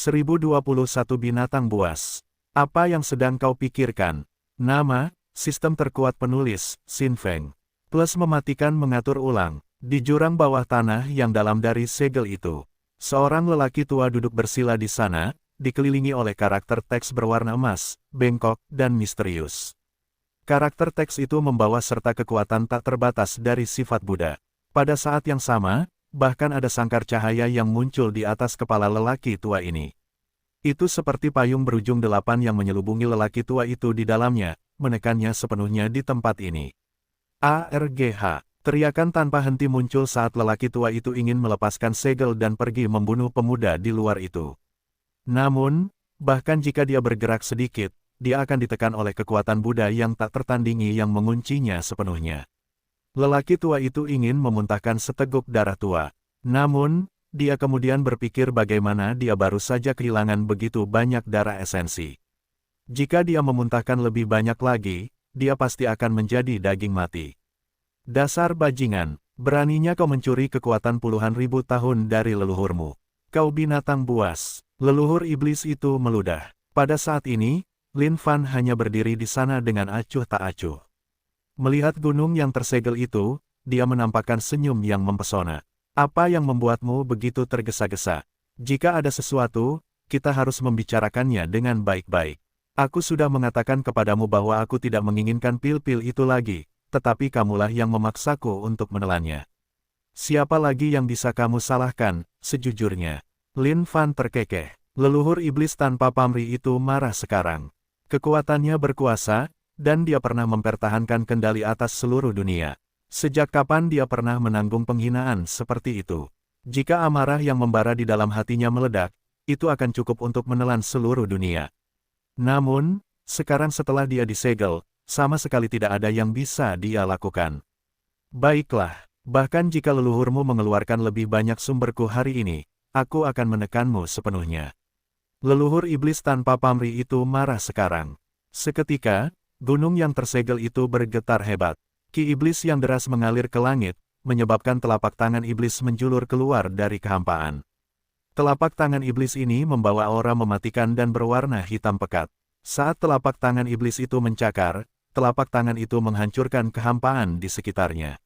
1021 binatang buas. Apa yang sedang kau pikirkan? Nama, sistem terkuat penulis, Xin Feng. Plus mematikan mengatur ulang. Di jurang bawah tanah yang dalam dari segel itu. Seorang lelaki tua duduk bersila di sana, dikelilingi oleh karakter teks berwarna emas, bengkok, dan misterius. Karakter teks itu membawa serta kekuatan tak terbatas dari sifat Buddha. Pada saat yang sama, bahkan ada sangkar cahaya yang muncul di atas kepala lelaki tua ini. Itu seperti payung berujung 8 yang menyelubungi lelaki tua itu di dalamnya, menekannya sepenuhnya di tempat ini. ARGH, teriakan tanpa henti muncul saat lelaki tua itu ingin melepaskan segel dan pergi membunuh pemuda di luar itu. Namun, bahkan jika dia bergerak sedikit, dia akan ditekan oleh kekuatan Buddha yang tak tertandingi yang menguncinya sepenuhnya. Lelaki tua itu ingin memuntahkan seteguk darah tua. Namun, dia kemudian berpikir bagaimana dia baru saja kehilangan begitu banyak darah esensi. Jika dia memuntahkan lebih banyak lagi, dia pasti akan menjadi daging mati. Dasar bajingan, beraninya kau mencuri kekuatan puluhan ribu tahun dari leluhurmu. Kau binatang buas. Leluhur iblis itu meludah. Pada saat ini, Lin Fan hanya berdiri di sana dengan acuh tak acuh. Melihat gunung yang tersegel itu, dia menampakkan senyum yang mempesona. Apa yang membuatmu begitu tergesa-gesa? Jika ada sesuatu, kita harus membicarakannya dengan baik-baik. Aku sudah mengatakan kepadamu bahwa aku tidak menginginkan pil-pil itu lagi, tetapi kamulah yang memaksaku untuk menelannya. Siapa lagi yang bisa kamu salahkan, sejujurnya? Lin Fan terkekeh. Leluhur iblis tanpa pamrih itu marah sekarang. Kekuatannya berkuasa, dan dia pernah mempertahankan kendali atas seluruh dunia. Sejak kapan dia pernah menanggung penghinaan seperti itu? Jika amarah yang membara di dalam hatinya meledak, itu akan cukup untuk menelan seluruh dunia. Namun, sekarang setelah dia disegel, sama sekali tidak ada yang bisa dia lakukan. Baiklah, bahkan jika leluhurmu mengeluarkan lebih banyak sumberku hari ini, aku akan menekanmu sepenuhnya. Leluhur iblis tanpa pamrih itu marah sekarang. Seketika, gunung yang tersegel itu bergetar hebat. Ki iblis yang deras mengalir ke langit, menyebabkan telapak tangan iblis menjulur keluar dari kehampaan. Telapak tangan iblis ini membawa aura mematikan dan berwarna hitam pekat. Saat telapak tangan iblis itu mencakar, telapak tangan itu menghancurkan kehampaan di sekitarnya.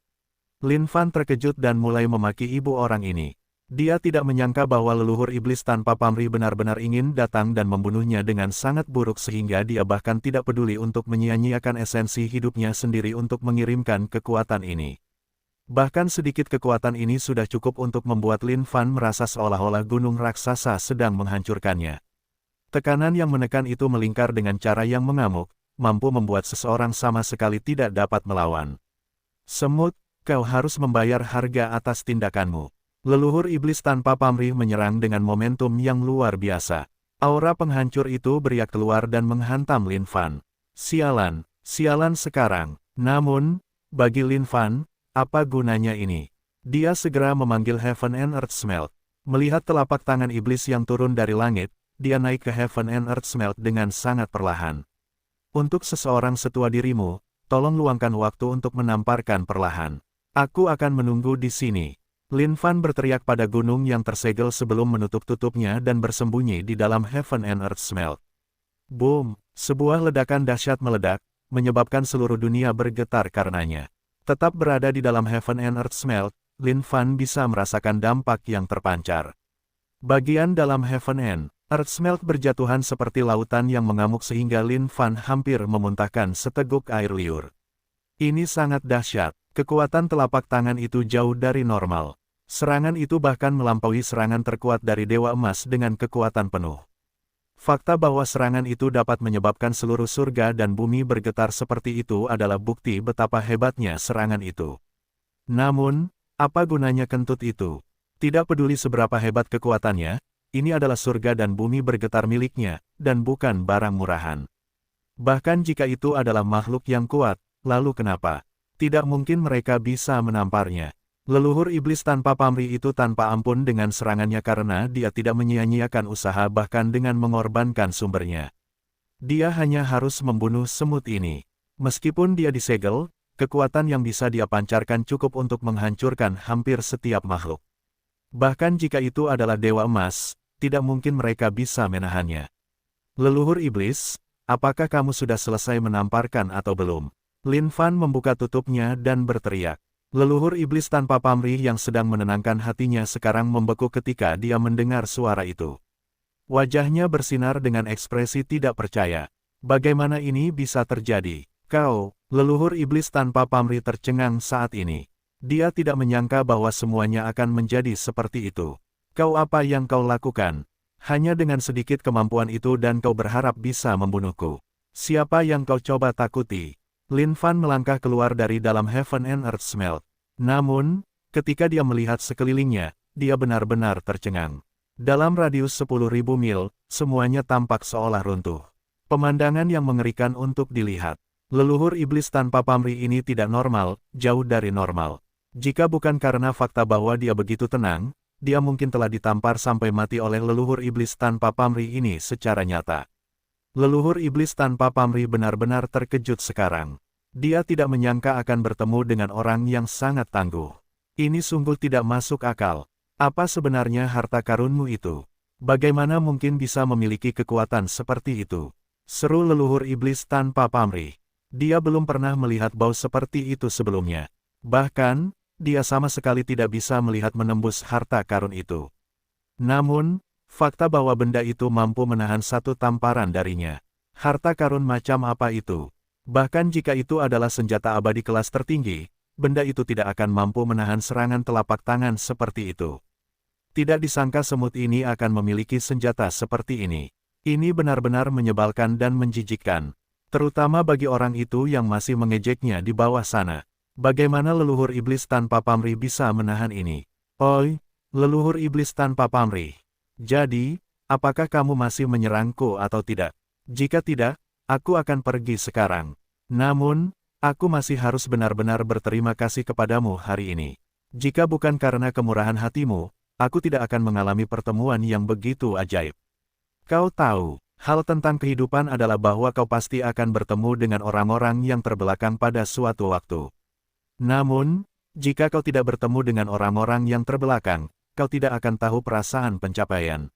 Lin Fan terkejut dan mulai memaki ibu orang ini. Dia tidak menyangka bahwa leluhur iblis tanpa pamrih benar-benar ingin datang dan membunuhnya dengan sangat buruk sehingga dia bahkan tidak peduli untuk menyia-nyiakan esensi hidupnya sendiri untuk mengirimkan kekuatan ini. Bahkan sedikit kekuatan ini sudah cukup untuk membuat Lin Fan merasa seolah-olah gunung raksasa sedang menghancurkannya. Tekanan yang menekan itu melingkar dengan cara yang mengamuk, mampu membuat seseorang sama sekali tidak dapat melawan. Semut, kau harus membayar harga atas tindakanmu. Leluhur iblis tanpa pamrih menyerang dengan momentum yang luar biasa. Aura penghancur itu beriak keluar dan menghantam Lin Fan. Sialan, sialan sekarang. Namun, bagi Lin Fan, apa gunanya ini? Dia segera memanggil Heaven and Earth Smelt. Melihat telapak tangan iblis yang turun dari langit, dia naik ke Heaven and Earth Smelt dengan sangat perlahan. Untuk seseorang setua dirimu, tolong luangkan waktu untuk menamparkan perlahan. Aku akan menunggu di sini. Lin Fan berteriak pada gunung yang tersegel sebelum menutup-tutupnya dan bersembunyi di dalam Heaven and Earth Smelt. Boom! Sebuah ledakan dahsyat meledak, menyebabkan seluruh dunia bergetar karenanya. Tetap berada di dalam Heaven and Earth Smelt, Lin Fan bisa merasakan dampak yang terpancar. Bagian dalam Heaven and Earth Smelt berjatuhan seperti lautan yang mengamuk sehingga Lin Fan hampir memuntahkan seteguk air liur. Ini sangat dahsyat. Kekuatan telapak tangan itu jauh dari normal. Serangan itu bahkan melampaui serangan terkuat dari Dewa Emas dengan kekuatan penuh. Fakta bahwa serangan itu dapat menyebabkan seluruh surga dan bumi bergetar seperti itu adalah bukti betapa hebatnya serangan itu. Namun, apa gunanya kentut itu? Tidak peduli seberapa hebat kekuatannya, ini adalah surga dan bumi bergetar miliknya, dan bukan barang murahan. Bahkan jika itu adalah makhluk yang kuat, lalu kenapa? Tidak mungkin mereka bisa menamparnya. Leluhur iblis tanpa pamrih itu tanpa ampun dengan serangannya karena dia tidak menyia-nyiakan usaha bahkan dengan mengorbankan sumbernya. Dia hanya harus membunuh semut ini. Meskipun dia disegel, kekuatan yang bisa dia pancarkan cukup untuk menghancurkan hampir setiap makhluk. Bahkan jika itu adalah Dewa Emas, tidak mungkin mereka bisa menahannya. Leluhur iblis, apakah kamu sudah selesai menamparkan atau belum? Lin Fan membuka tutupnya dan berteriak. Leluhur iblis tanpa pamrih yang sedang menenangkan hatinya sekarang membeku ketika dia mendengar suara itu. Wajahnya bersinar dengan ekspresi tidak percaya. Bagaimana ini bisa terjadi? Kau, leluhur iblis tanpa pamrih tercengang saat ini. Dia tidak menyangka bahwa semuanya akan menjadi seperti itu. Kau apa yang kau lakukan? Hanya dengan sedikit kemampuan itu dan kau berharap bisa membunuhku. Siapa yang kau coba takuti? Lin Fan melangkah keluar dari dalam Heaven and Earth Smelt. Namun, ketika dia melihat sekelilingnya, dia benar-benar tercengang. Dalam radius 10.000 mil, semuanya tampak seolah runtuh. Pemandangan yang mengerikan untuk dilihat. Leluhur iblis tanpa pamrih ini tidak normal, jauh dari normal. Jika bukan karena fakta bahwa dia begitu tenang, dia mungkin telah ditampar sampai mati oleh leluhur iblis tanpa pamrih ini secara nyata. Leluhur iblis tanpa pamrih benar-benar terkejut sekarang. Dia tidak menyangka akan bertemu dengan orang yang sangat tangguh. Ini sungguh tidak masuk akal. Apa sebenarnya harta karunmu itu? Bagaimana mungkin bisa memiliki kekuatan seperti itu? Seru leluhur iblis tanpa pamrih. Dia belum pernah melihat bau seperti itu sebelumnya. Bahkan, dia sama sekali tidak bisa melihat menembus harta karun itu. Namun, fakta bahwa benda itu mampu menahan satu tamparan darinya. Harta karun macam apa itu? Bahkan jika itu adalah senjata abadi kelas tertinggi, benda itu tidak akan mampu menahan serangan telapak tangan seperti itu. Tidak disangka semut ini akan memiliki senjata seperti ini. Ini benar-benar menyebalkan dan menjijikkan. Terutama bagi orang itu yang masih mengejeknya di bawah sana. Bagaimana leluhur iblis tanpa pamrih bisa menahan ini? Oi, leluhur iblis tanpa pamrih. Jadi, apakah kamu masih menyerangku atau tidak? Jika tidak, aku akan pergi sekarang. Namun, aku masih harus benar-benar berterima kasih kepadamu hari ini. Jika bukan karena kemurahan hatimu, aku tidak akan mengalami pertemuan yang begitu ajaib. Kau tahu, hal tentang kehidupan adalah bahwa kau pasti akan bertemu dengan orang-orang yang terbelakang pada suatu waktu. Namun, jika kau tidak bertemu dengan orang-orang yang terbelakang, kau tidak akan tahu perasaan pencapaian.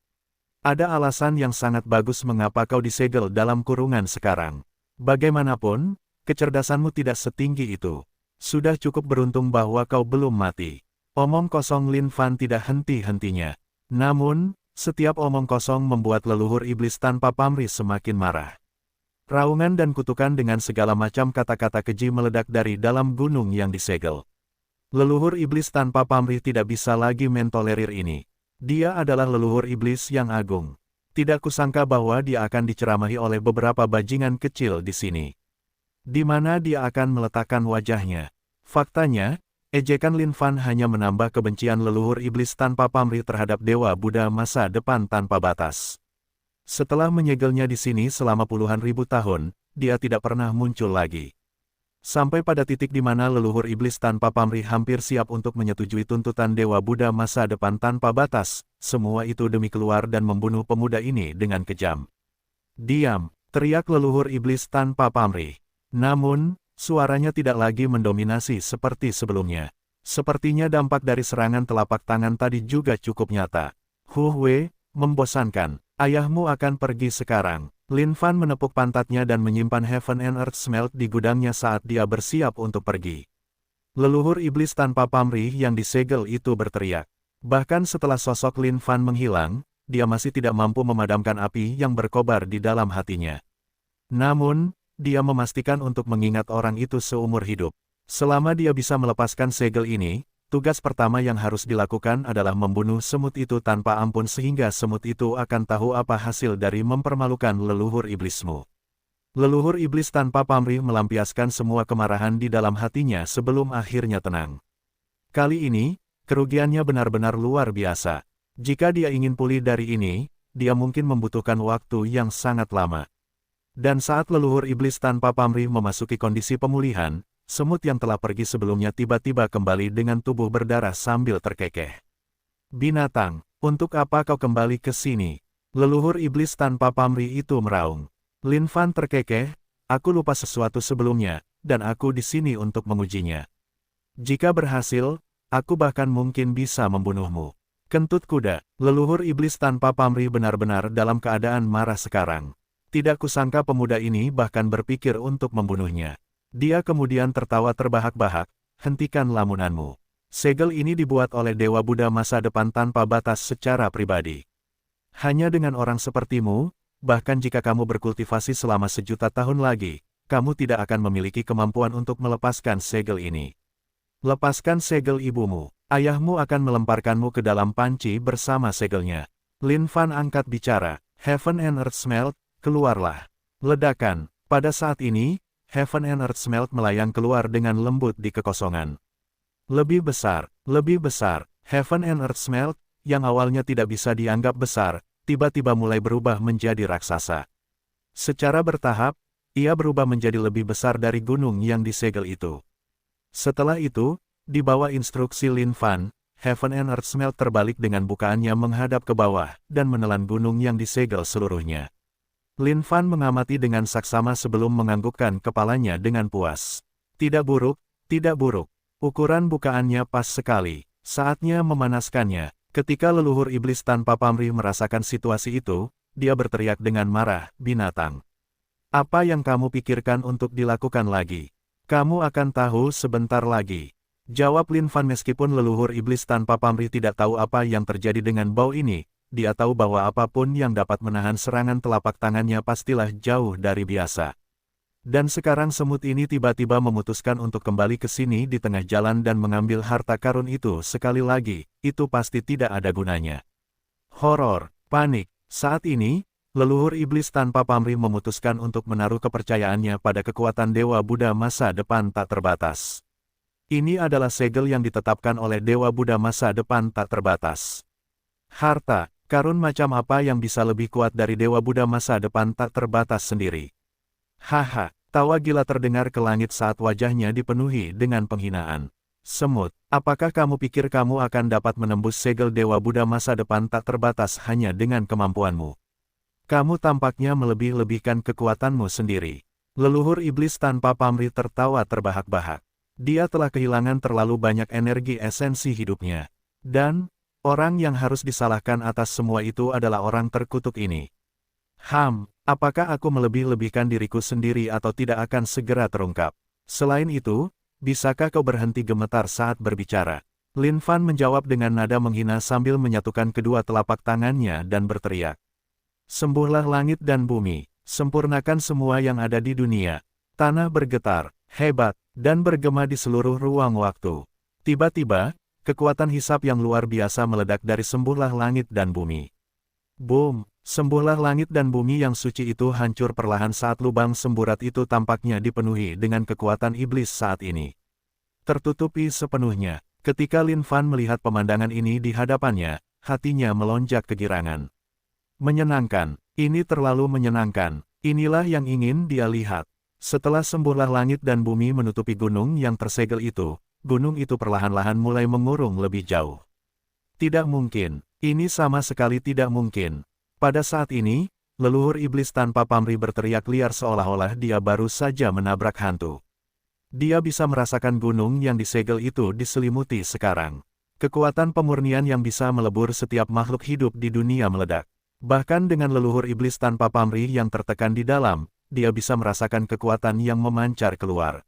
Ada alasan yang sangat bagus mengapa kau disegel dalam kurungan sekarang. Bagaimanapun, kecerdasanmu tidak setinggi itu. Sudah cukup beruntung bahwa kau belum mati. Omong kosong Lin Fan tidak henti-hentinya. Namun, setiap omong kosong membuat leluhur iblis tanpa pamrih semakin marah. Raungan dan kutukan dengan segala macam kata-kata keji meledak dari dalam gunung yang disegel. Leluhur iblis tanpa pamrih tidak bisa lagi mentolerir ini. Dia adalah leluhur iblis yang agung. Tidak kusangka bahwa dia akan diceramahi oleh beberapa bajingan kecil di sini. Di mana dia akan meletakkan wajahnya. Faktanya, ejekan Lin Fan hanya menambah kebencian leluhur iblis tanpa pamrih terhadap Dewa Buddha masa depan tanpa batas. Setelah menyegelnya di sini selama puluhan ribu tahun, dia tidak pernah muncul lagi. Sampai pada titik di mana leluhur iblis tanpa pamrih hampir siap untuk menyetujui tuntutan Dewa Buddha masa depan tanpa batas, semua itu demi keluar dan membunuh pemuda ini dengan kejam. Diam, teriak leluhur iblis tanpa pamrih. Namun, suaranya tidak lagi mendominasi seperti sebelumnya. Sepertinya dampak dari serangan telapak tangan tadi juga cukup nyata. Wei, membosankan. Ayahmu akan pergi sekarang. Lin Fan menepuk pantatnya dan menyimpan Heaven and Earth Smelt di gudangnya saat dia bersiap untuk pergi. Leluhur iblis tanpa pamrih yang disegel itu berteriak. Bahkan setelah sosok Lin Fan menghilang, dia masih tidak mampu memadamkan api yang berkobar di dalam hatinya. Namun, dia memastikan untuk mengingat orang itu seumur hidup. Selama dia bisa melepaskan segel ini, tugas pertama yang harus dilakukan adalah membunuh semut itu tanpa ampun sehingga semut itu akan tahu apa hasil dari mempermalukan leluhur iblismu. Leluhur iblis tanpa pamrih melampiaskan semua kemarahan di dalam hatinya sebelum akhirnya tenang. Kali ini, kerugiannya benar-benar luar biasa. Jika dia ingin pulih dari ini, dia mungkin membutuhkan waktu yang sangat lama. Dan saat leluhur iblis tanpa pamrih memasuki kondisi pemulihan, semut yang telah pergi sebelumnya tiba-tiba kembali dengan tubuh berdarah sambil terkekeh. Binatang, untuk apa kau kembali ke sini? Leluhur iblis tanpa pamrih itu meraung. Lin Fan terkekeh, aku lupa sesuatu sebelumnya, dan aku di sini untuk mengujinya. Jika berhasil, aku bahkan mungkin bisa membunuhmu. Kentut kuda, leluhur iblis tanpa pamrih benar-benar dalam keadaan marah sekarang. Tidak kusangka pemuda ini bahkan berpikir untuk membunuhnya. Dia kemudian tertawa terbahak-bahak, hentikan lamunanmu. Segel ini dibuat oleh Dewa Buddha masa depan tanpa batas secara pribadi. Hanya dengan orang sepertimu, bahkan jika kamu berkultivasi selama 1.000.000 tahun lagi, kamu tidak akan memiliki kemampuan untuk melepaskan segel ini. Lepaskan segel ibumu. Ayahmu akan melemparkanmu ke dalam panci bersama segelnya. Lin Fan angkat bicara. Heaven and Earth Smelt, keluarlah. Ledakan. Pada saat ini, Heaven and Earth Smelt melayang keluar dengan lembut di kekosongan. Lebih besar. Heaven and Earth Smelt, yang awalnya tidak bisa dianggap besar, tiba-tiba mulai berubah menjadi raksasa. Secara bertahap, ia berubah menjadi lebih besar dari gunung yang disegel itu. Setelah itu, di bawah instruksi Lin Fan, Heaven and Earth Smelt terbalik dengan bukaannya menghadap ke bawah, dan menelan gunung yang disegel seluruhnya. Lin Fan mengamati dengan saksama sebelum menganggukkan kepalanya dengan puas. Tidak buruk, tidak buruk. Ukuran bukaannya pas sekali. Saatnya memanaskannya. Ketika leluhur iblis tanpa pamrih merasakan situasi itu, dia berteriak dengan marah, binatang. Apa yang kamu pikirkan untuk dilakukan lagi? Kamu akan tahu sebentar lagi. Jawab Lin Fan. Meskipun leluhur iblis tanpa pamrih tidak tahu apa yang terjadi dengan bau ini, dia tahu bahwa apapun yang dapat menahan serangan telapak tangannya pastilah jauh dari biasa. Dan sekarang semut ini tiba-tiba memutuskan untuk kembali ke sini di tengah jalan dan mengambil harta karun itu sekali lagi, itu pasti tidak ada gunanya. Horor, panik. Saat ini, leluhur iblis tanpa pamrih memutuskan untuk menaruh kepercayaannya pada kekuatan Dewa Buddha masa depan tak terbatas. Ini adalah segel yang ditetapkan oleh Dewa Buddha masa depan tak terbatas. Harta, karun macam apa yang bisa lebih kuat dari Dewa Buddha masa depan tak terbatas sendiri? Haha, tawa gila terdengar ke langit saat wajahnya dipenuhi dengan penghinaan. Semut, apakah kamu pikir kamu akan dapat menembus segel Dewa Buddha masa depan tak terbatas hanya dengan kemampuanmu? Kamu tampaknya melebih-lebihkan kekuatanmu sendiri. Leluhur iblis tanpa pamrih tertawa terbahak-bahak. Dia telah kehilangan terlalu banyak energi esensi hidupnya. Dan, orang yang harus disalahkan atas semua itu adalah orang terkutuk ini. Apakah aku melebih-lebihkan diriku sendiri atau tidak akan segera terungkap? Selain itu, bisakah kau berhenti gemetar saat berbicara? Lin Fan menjawab dengan nada menghina sambil menyatukan kedua telapak tangannya dan berteriak. Sembuhlah langit dan bumi, sempurnakan semua yang ada di dunia. Tanah bergetar, hebat, dan bergema di seluruh ruang waktu. Tiba-tiba, kekuatan hisap yang luar biasa meledak dari sembuhlah langit dan bumi. Boom! Sembuhlah langit dan bumi yang suci itu hancur perlahan saat lubang semburat itu tampaknya dipenuhi dengan kekuatan iblis saat ini. Tertutupi sepenuhnya. Ketika Lin Fan melihat pemandangan ini di hadapannya, hatinya melonjak kegirangan. Menyenangkan, ini terlalu menyenangkan, inilah yang ingin dia lihat. Setelah sembuhlah langit dan bumi menutupi gunung yang tersegel itu, gunung itu perlahan-lahan mulai mengurung lebih jauh. Tidak mungkin, ini sama sekali tidak mungkin. Pada saat ini, leluhur iblis tanpa pamrih berteriak liar seolah-olah dia baru saja menabrak hantu. Dia bisa merasakan gunung yang disegel itu diselimuti sekarang. Kekuatan pemurnian yang bisa melebur setiap makhluk hidup di dunia meledak. Bahkan dengan leluhur iblis tanpa pamrih yang tertekan di dalam, dia bisa merasakan kekuatan yang memancar keluar.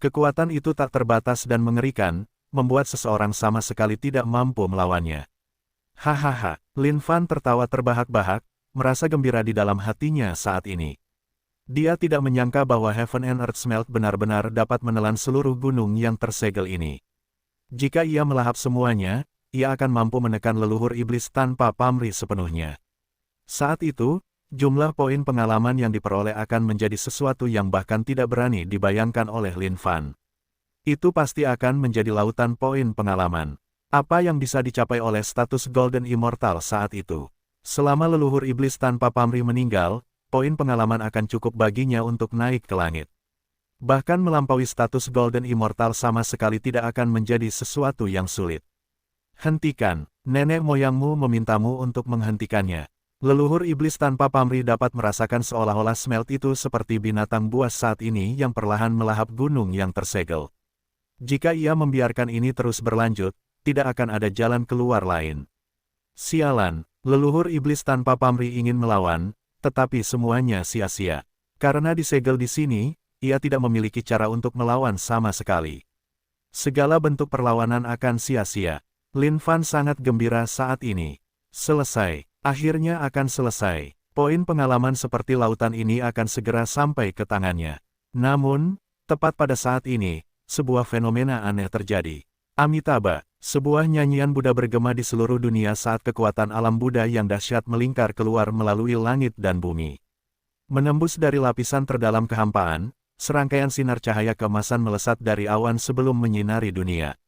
Kekuatan itu tak terbatas dan mengerikan, membuat seseorang sama sekali tidak mampu melawannya. Hahaha, Lin Fan tertawa terbahak-bahak, merasa gembira di dalam hatinya saat ini. Dia tidak menyangka bahwa Heaven and Earth Smelt benar-benar dapat menelan seluruh gunung yang tersegel ini. Jika ia melahap semuanya, ia akan mampu menekan leluhur iblis tanpa pamrih sepenuhnya. Saat itu, jumlah poin pengalaman yang diperoleh akan menjadi sesuatu yang bahkan tidak berani dibayangkan oleh Lin Fan. Itu pasti akan menjadi lautan poin pengalaman. Apa yang bisa dicapai oleh status Golden Immortal saat itu? Selama leluhur iblis tanpa pamrih meninggal, poin pengalaman akan cukup baginya untuk naik ke langit. Bahkan melampaui status Golden Immortal sama sekali tidak akan menjadi sesuatu yang sulit. Hentikan, nenek moyangmu memintamu untuk menghentikannya. Leluhur iblis tanpa pamrih dapat merasakan seolah-olah Smelt itu seperti binatang buas saat ini yang perlahan melahap gunung yang tersegel. Jika ia membiarkan ini terus berlanjut, tidak akan ada jalan keluar lain. Sialan, leluhur iblis tanpa pamrih ingin melawan, tetapi semuanya sia-sia. Karena disegel di sini, ia tidak memiliki cara untuk melawan sama sekali. Segala bentuk perlawanan akan sia-sia. Lin Fan sangat gembira saat ini. Selesai, akhirnya akan selesai. Poin pengalaman seperti lautan ini akan segera sampai ke tangannya. Namun, tepat pada saat ini, sebuah fenomena aneh terjadi. Amitabha, sebuah nyanyian Buddha bergema di seluruh dunia saat kekuatan alam Buddha yang dahsyat melingkar keluar melalui langit dan bumi. Menembus dari lapisan terdalam kehampaan, serangkaian sinar cahaya keemasan melesat dari awan sebelum menyinari dunia.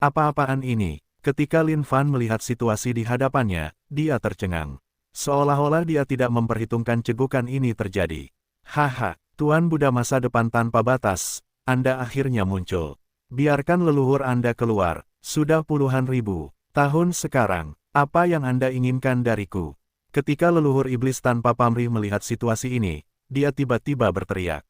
Apa-apaan ini? Ketika Lin Fan melihat situasi di hadapannya, dia tercengang. Seolah-olah dia tidak memperhitungkan cegukan ini terjadi. Haha, Tuan Buddha masa depan tanpa batas, Anda akhirnya muncul. Biarkan leluhur Anda keluar, sudah puluhan ribu tahun sekarang, apa yang Anda inginkan dariku? Ketika leluhur iblis tanpa pamrih melihat situasi ini, dia tiba-tiba berteriak.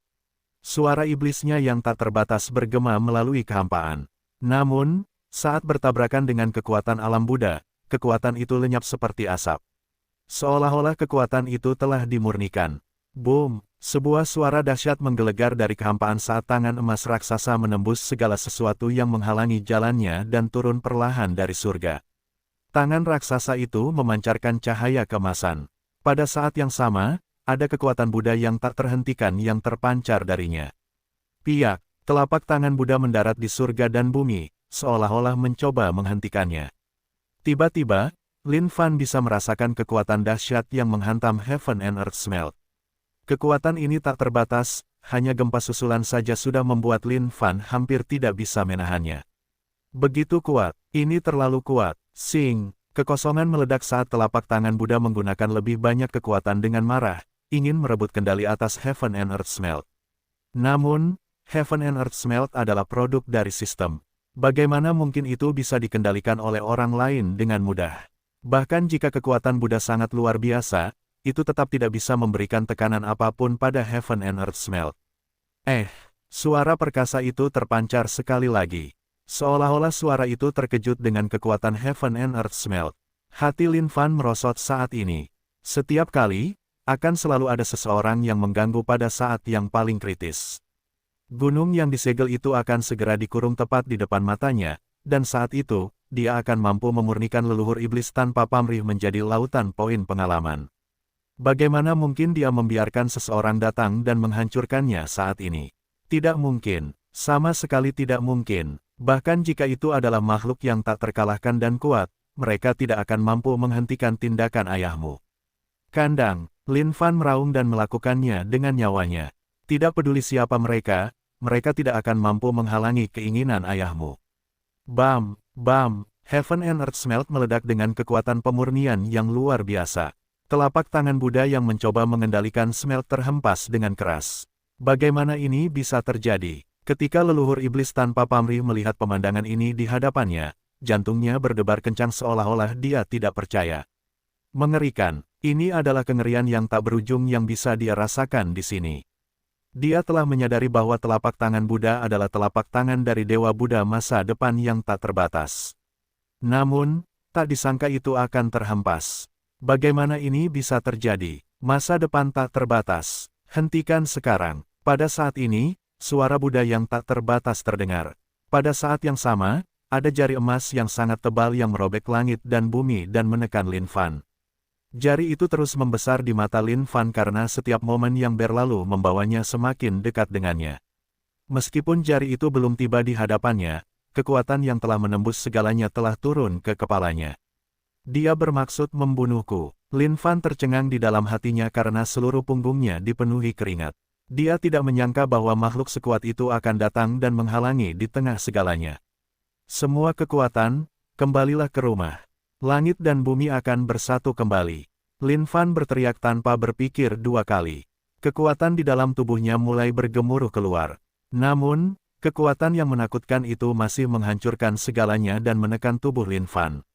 Suara iblisnya yang tak terbatas bergema melalui kehampaan. Namun, saat bertabrakan dengan kekuatan alam Buddha, kekuatan itu lenyap seperti asap. Seolah-olah kekuatan itu telah dimurnikan. Boom! Sebuah suara dahsyat menggelegar dari kehampaan saat tangan emas raksasa menembus segala sesuatu yang menghalangi jalannya dan turun perlahan dari surga. Tangan raksasa itu memancarkan cahaya keemasan. Pada saat yang sama, ada kekuatan Buddha yang tak terhentikan yang terpancar darinya. Piak! Telapak tangan Buddha mendarat di surga dan bumi, seolah-olah mencoba menghentikannya. Tiba-tiba, Lin Fan bisa merasakan kekuatan dahsyat yang menghantam Heaven and Earth Smelt. Kekuatan ini tak terbatas, hanya gempa susulan saja sudah membuat Lin Fan hampir tidak bisa menahannya. Begitu kuat, ini terlalu kuat. Sing, kekosongan meledak saat telapak tangan Buddha menggunakan lebih banyak kekuatan dengan marah, ingin merebut kendali atas Heaven and Earth Smelt. Namun, Heaven and Earth Smelt adalah produk dari sistem. Bagaimana mungkin itu bisa dikendalikan oleh orang lain dengan mudah? Bahkan jika kekuatan Buddha sangat luar biasa, itu tetap tidak bisa memberikan tekanan apapun pada Heaven and Earth Smelt. Suara perkasa itu terpancar sekali lagi. Seolah-olah suara itu terkejut dengan kekuatan Heaven and Earth Smelt. Hati Lin Fan merosot saat ini. Setiap kali, akan selalu ada seseorang yang mengganggu pada saat yang paling kritis. Gunung yang disegel itu akan segera dikurung tepat di depan matanya, dan saat itu, dia akan mampu memurnikan leluhur iblis tanpa pamrih menjadi lautan poin pengalaman. Bagaimana mungkin dia membiarkan seseorang datang dan menghancurkannya saat ini? Tidak mungkin, sama sekali tidak mungkin. Bahkan jika itu adalah makhluk yang tak terkalahkan dan kuat, mereka tidak akan mampu menghentikan tindakan ayahmu. Kandang, Lin Fan meraung dan melakukannya dengan nyawanya. Tidak peduli siapa mereka tidak akan mampu menghalangi keinginan ayahmu. Bam! Bam! Heaven and Earth Smelt meledak dengan kekuatan pemurnian yang luar biasa. Telapak tangan Buddha yang mencoba mengendalikan smelt terhempas dengan keras. Bagaimana ini bisa terjadi? Ketika leluhur iblis tanpa pamrih melihat pemandangan ini di hadapannya, jantungnya berdebar kencang seolah-olah dia tidak percaya. Mengerikan, ini adalah kengerian yang tak berujung yang bisa dia rasakan di sini. Dia telah menyadari bahwa telapak tangan Buddha adalah telapak tangan dari Dewa Buddha masa depan yang tak terbatas. Namun, tak disangka itu akan terhempas. Bagaimana ini bisa terjadi? Masa depan tak terbatas. Hentikan sekarang. Pada saat ini, suara Buddha yang tak terbatas terdengar. Pada saat yang sama, ada jari emas yang sangat tebal yang merobek langit dan bumi dan menekan Lin Fan. Jari itu terus membesar di mata Lin Fan karena setiap momen yang berlalu membawanya semakin dekat dengannya. Meskipun jari itu belum tiba di hadapannya, kekuatan yang telah menembus segalanya telah turun ke kepalanya. Dia bermaksud membunuhku. Lin Fan tercengang di dalam hatinya karena seluruh punggungnya dipenuhi keringat. Dia tidak menyangka bahwa makhluk sekuat itu akan datang dan menghalangi di tengah segalanya. Semua kekuatan, kembalilah ke rumah. Langit dan bumi akan bersatu kembali. Lin Fan berteriak tanpa berpikir dua kali. Kekuatan di dalam tubuhnya mulai bergemuruh keluar. Namun, kekuatan yang menakutkan itu masih menghancurkan segalanya dan menekan tubuh Lin Fan.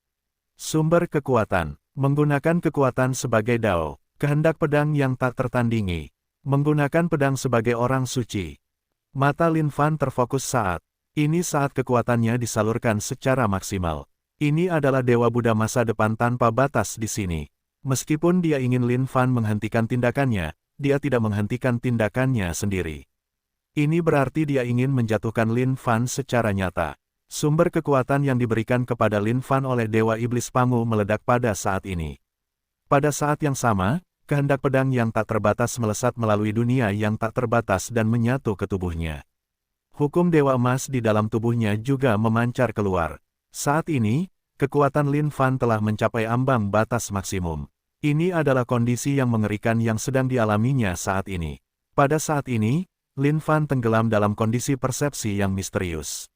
Sumber kekuatan, menggunakan kekuatan sebagai dao, kehendak pedang yang tak tertandingi. Menggunakan pedang sebagai orang suci. Mata Lin Fan terfokus saat ini saat kekuatannya disalurkan secara maksimal. Ini adalah Dewa Buddha masa depan tanpa batas di sini. Meskipun dia ingin Lin Fan menghentikan tindakannya, dia tidak menghentikan tindakannya sendiri. Ini berarti dia ingin menjatuhkan Lin Fan secara nyata. Sumber kekuatan yang diberikan kepada Lin Fan oleh Dewa Iblis Pangu meledak pada saat ini. Pada saat yang sama, kehendak pedang yang tak terbatas melesat melalui dunia yang tak terbatas dan menyatu ke tubuhnya. Hukum Dewa Emas di dalam tubuhnya juga memancar keluar. Saat ini, kekuatan Lin Fan telah mencapai ambang batas maksimum. Ini adalah kondisi yang mengerikan yang sedang dialaminya saat ini. Pada saat ini, Lin Fan tenggelam dalam kondisi persepsi yang misterius.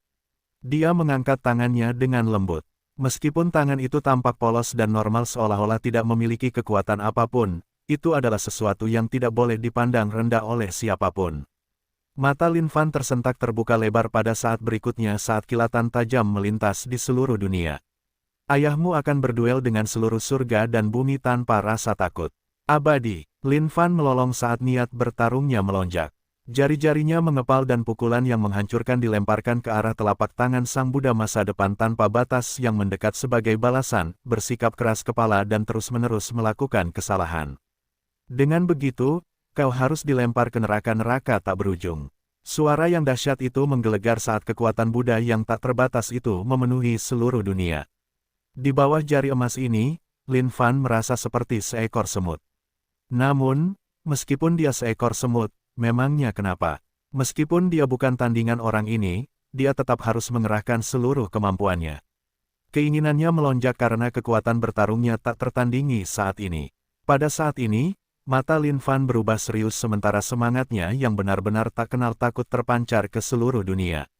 Dia mengangkat tangannya dengan lembut. Meskipun tangan itu tampak polos dan normal seolah-olah tidak memiliki kekuatan apapun, itu adalah sesuatu yang tidak boleh dipandang rendah oleh siapapun. Mata Lin Fan tersentak terbuka lebar pada saat berikutnya saat kilatan tajam melintas di seluruh dunia. Ayahmu akan berduel dengan seluruh surga dan bumi tanpa rasa takut. Abadi, Lin Fan melolong saat niat bertarungnya melonjak. Jari-jarinya mengepal dan pukulan yang menghancurkan dilemparkan ke arah telapak tangan Sang Buddha masa depan tanpa batas yang mendekat sebagai balasan, bersikap keras kepala dan terus-menerus melakukan kesalahan. Dengan begitu, kau harus dilempar ke neraka-neraka tak berujung. Suara yang dahsyat itu menggelegar saat kekuatan Buddha yang tak terbatas itu memenuhi seluruh dunia. Di bawah jari emas ini, Lin Fan merasa seperti seekor semut. Namun, meskipun dia seekor semut, memangnya kenapa? Meskipun dia bukan tandingan orang ini, dia tetap harus mengerahkan seluruh kemampuannya. Keinginannya melonjak karena kekuatan bertarungnya tak tertandingi saat ini. Pada saat ini, mata Lin Fan berubah serius sementara semangatnya yang benar-benar tak kenal takut terpancar ke seluruh dunia.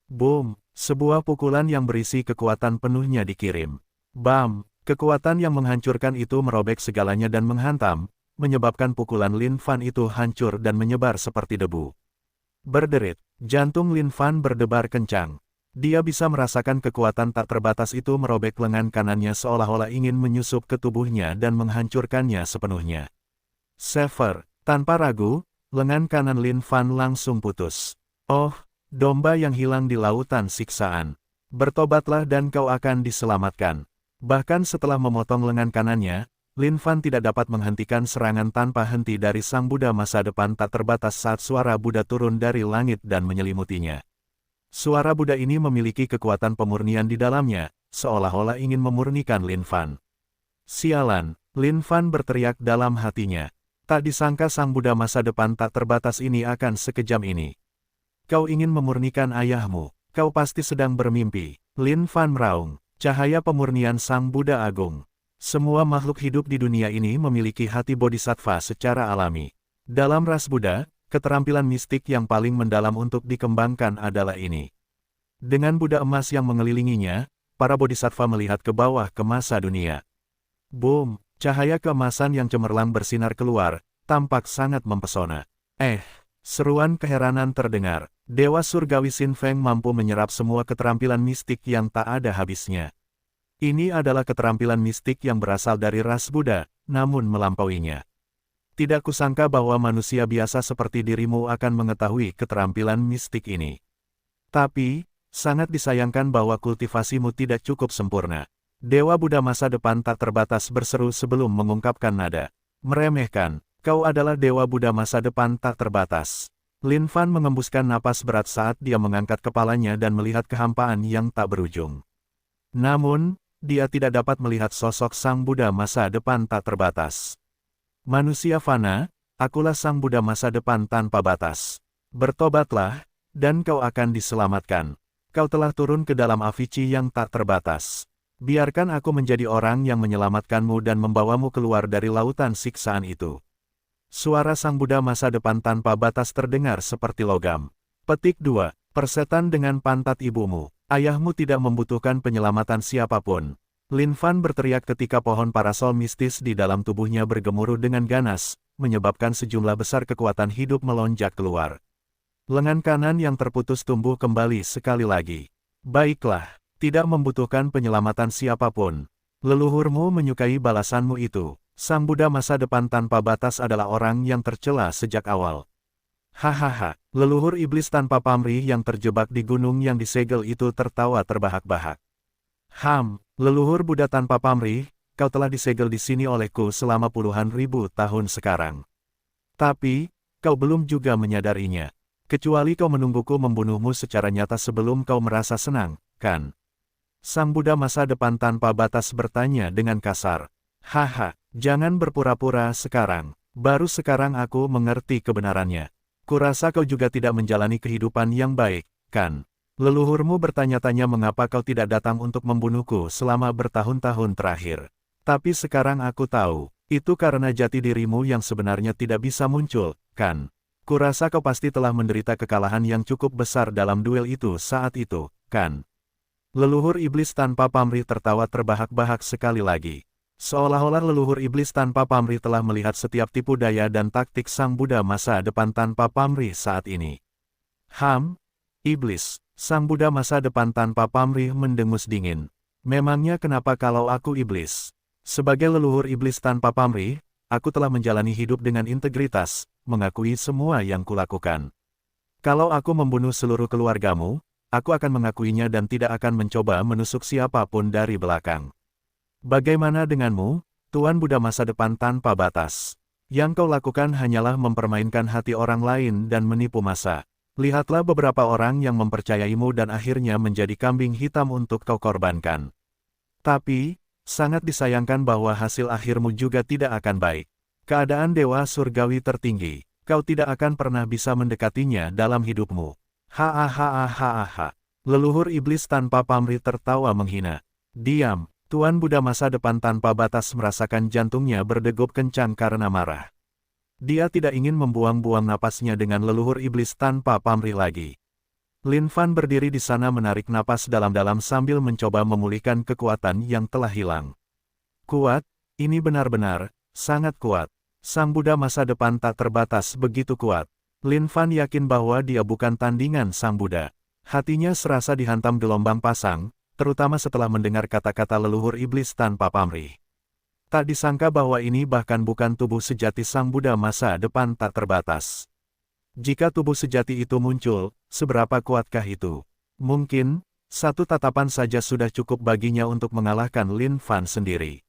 Boom! Sebuah pukulan yang berisi kekuatan penuhnya dikirim. Bam! Kekuatan yang menghancurkan itu merobek segalanya dan menghantam, menyebabkan pukulan Lin Fan itu hancur dan menyebar seperti debu. Berderit, jantung Lin Fan berdebar kencang. Dia bisa merasakan kekuatan tak terbatas itu merobek lengan kanannya seolah-olah ingin menyusup ke tubuhnya dan menghancurkannya sepenuhnya. Sever, tanpa ragu, lengan kanan Lin Fan langsung putus. Oh, domba yang hilang di lautan siksaan. Bertobatlah dan kau akan diselamatkan. Bahkan setelah memotong lengan kanannya, Lin Fan tidak dapat menghentikan serangan tanpa henti dari Sang Buddha masa depan tak terbatas saat suara Buddha turun dari langit dan menyelimutinya. Suara Buddha ini memiliki kekuatan pemurnian di dalamnya, seolah-olah ingin memurnikan Lin Fan. Sialan, Lin Fan berteriak dalam hatinya. Tak disangka Sang Buddha masa depan tak terbatas ini akan sekejam ini. Kau ingin memurnikan ayahmu, kau pasti sedang bermimpi. Lin Fan meraung, cahaya pemurnian Sang Buddha Agung. Semua makhluk hidup di dunia ini memiliki hati bodhisattva secara alami. Dalam ras Buddha, keterampilan mistik yang paling mendalam untuk dikembangkan adalah ini. Dengan Buddha emas yang mengelilinginya, para bodhisattva melihat ke bawah ke masa dunia. Boom! Cahaya keemasan yang cemerlang bersinar keluar, tampak sangat mempesona. Seruan keheranan terdengar. Dewa Surgawi Sin Feng mampu menyerap semua keterampilan mistik yang tak ada habisnya. Ini adalah keterampilan mistik yang berasal dari ras Buddha, namun melampauinya. Tidak kusangka bahwa manusia biasa seperti dirimu akan mengetahui keterampilan mistik ini. Tapi, sangat disayangkan bahwa kultivasimu tidak cukup sempurna. Dewa Buddha masa depan tak terbatas berseru sebelum mengungkapkan nada. Meremehkan, kau adalah Dewa Buddha masa depan tak terbatas. Lin Fan mengembuskan napas berat saat dia mengangkat kepalanya dan melihat kehampaan yang tak berujung. Namun, dia tidak dapat melihat sosok Sang Buddha masa depan tak terbatas. Manusia fana, akulah Sang Buddha masa depan tanpa batas. Bertobatlah, dan kau akan diselamatkan. Kau telah turun ke dalam avici yang tak terbatas. Biarkan aku menjadi orang yang menyelamatkanmu dan membawamu keluar dari lautan siksaan itu. Suara Sang Buddha masa depan tanpa batas terdengar seperti logam. Petik 2. Persetan dengan pantat ibumu. Ayahmu tidak membutuhkan penyelamatan siapapun. Lin Fan berteriak ketika pohon parasol mistis di dalam tubuhnya bergemuruh dengan ganas, menyebabkan sejumlah besar kekuatan hidup melonjak keluar. Lengan kanan yang terputus tumbuh kembali sekali lagi. Baiklah, tidak membutuhkan penyelamatan siapapun. Leluhurmu menyukai balasanmu itu. Sang Buddha masa depan tanpa batas adalah orang yang tercela sejak awal. Hahaha, leluhur iblis tanpa pamrih yang terjebak di gunung yang disegel itu tertawa terbahak-bahak. Leluhur Buddha tanpa pamrih, kau telah disegel di sini olehku selama puluhan ribu tahun sekarang. Tapi, kau belum juga menyadarinya. Kecuali kau menungguku membunuhmu secara nyata sebelum kau merasa senang, kan? Sang Buddha masa depan tanpa batas bertanya dengan kasar. Haha, jangan berpura-pura sekarang. Baru sekarang aku mengerti kebenarannya. Kurasa kau juga tidak menjalani kehidupan yang baik, kan? Leluhurmu bertanya-tanya mengapa kau tidak datang untuk membunuhku selama bertahun-tahun terakhir. Tapi sekarang aku tahu, itu karena jati dirimu yang sebenarnya tidak bisa muncul, kan? Kurasa kau pasti telah menderita kekalahan yang cukup besar dalam duel itu saat itu, kan? Leluhur iblis tanpa pamrih tertawa terbahak-bahak sekali lagi. Seolah-olah leluhur iblis tanpa pamrih telah melihat setiap tipu daya dan taktik sang Buddha masa depan tanpa pamrih saat ini. Iblis, sang Buddha masa depan tanpa pamrih mendengus dingin. Memangnya kenapa kalau aku iblis? Sebagai leluhur iblis tanpa pamrih, aku telah menjalani hidup dengan integritas, mengakui semua yang kulakukan. Kalau aku membunuh seluruh keluargamu, aku akan mengakuinya dan tidak akan mencoba menusuk siapapun dari belakang. Bagaimana denganmu, Tuan Buddha masa depan tanpa batas? Yang kau lakukan hanyalah mempermainkan hati orang lain dan menipu massa. Lihatlah beberapa orang yang mempercayaimu dan akhirnya menjadi kambing hitam untuk kau korbankan. Tapi, sangat disayangkan bahwa hasil akhirmu juga tidak akan baik. Keadaan Dewa Surgawi tertinggi, kau tidak akan pernah bisa mendekatinya dalam hidupmu. Hahaha. Leluhur iblis tanpa pamrih tertawa menghina. Diam, Tuan Buddha masa depan tanpa batas merasakan jantungnya berdegup kencang karena marah. Dia tidak ingin membuang-buang napasnya dengan leluhur iblis tanpa pamrih lagi. Lin Fan berdiri di sana menarik napas dalam-dalam sambil mencoba memulihkan kekuatan yang telah hilang. Kuat, ini benar-benar, sangat kuat. Sang Buddha masa depan tak terbatas begitu kuat. Lin Fan yakin bahwa dia bukan tandingan sang Buddha. Hatinya serasa dihantam gelombang pasang, terutama setelah mendengar kata-kata leluhur iblis tanpa pamrih. Tak disangka bahwa ini bahkan bukan tubuh sejati sang Buddha masa depan tak terbatas. Jika tubuh sejati itu muncul, seberapa kuatkah itu? Mungkin, satu tatapan saja sudah cukup baginya untuk mengalahkan Lin Fan sendiri.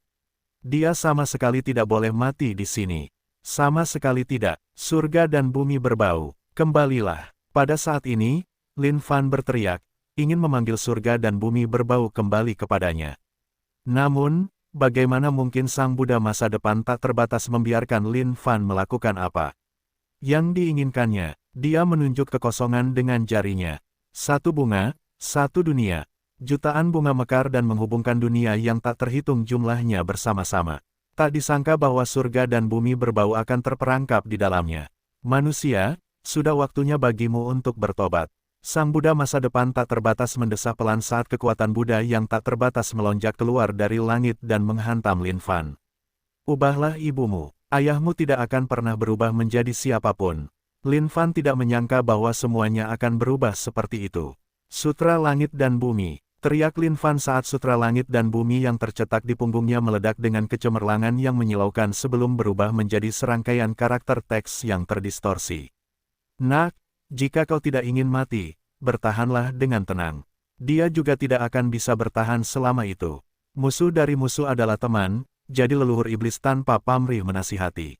Dia sama sekali tidak boleh mati di sini. Sama sekali tidak, surga dan bumi berbau, kembalilah. Pada saat ini, Lin Fan berteriak, ingin memanggil surga dan bumi berbau kembali kepadanya. Namun, bagaimana mungkin sang Buddha masa depan tak terbatas membiarkan Lin Fan melakukan apa? Yang diinginkannya, dia menunjuk kekosongan dengan jarinya. Satu bunga, satu dunia. Jutaan bunga mekar dan menghubungkan dunia yang tak terhitung jumlahnya bersama-sama. Tak disangka bahwa surga dan bumi berbau akan terperangkap di dalamnya. Manusia, sudah waktunya bagimu untuk bertobat. Sang Buddha masa depan tak terbatas mendesah pelan saat kekuatan Buddha yang tak terbatas melonjak keluar dari langit dan menghantam Lin Fan. Ubahlah ibumu, ayahmu tidak akan pernah berubah menjadi siapapun. Lin Fan tidak menyangka bahwa semuanya akan berubah seperti itu. Sutra Langit dan Bumi. Teriak Lin Fan saat sutra langit dan bumi yang tercetak di punggungnya meledak dengan kecemerlangan yang menyilaukan sebelum berubah menjadi serangkaian karakter teks yang terdistorsi. Nak, jika kau tidak ingin mati, bertahanlah dengan tenang. Dia juga tidak akan bisa bertahan selama itu. Musuh dari musuh adalah teman, jadi leluhur iblis tanpa pamrih menasihati.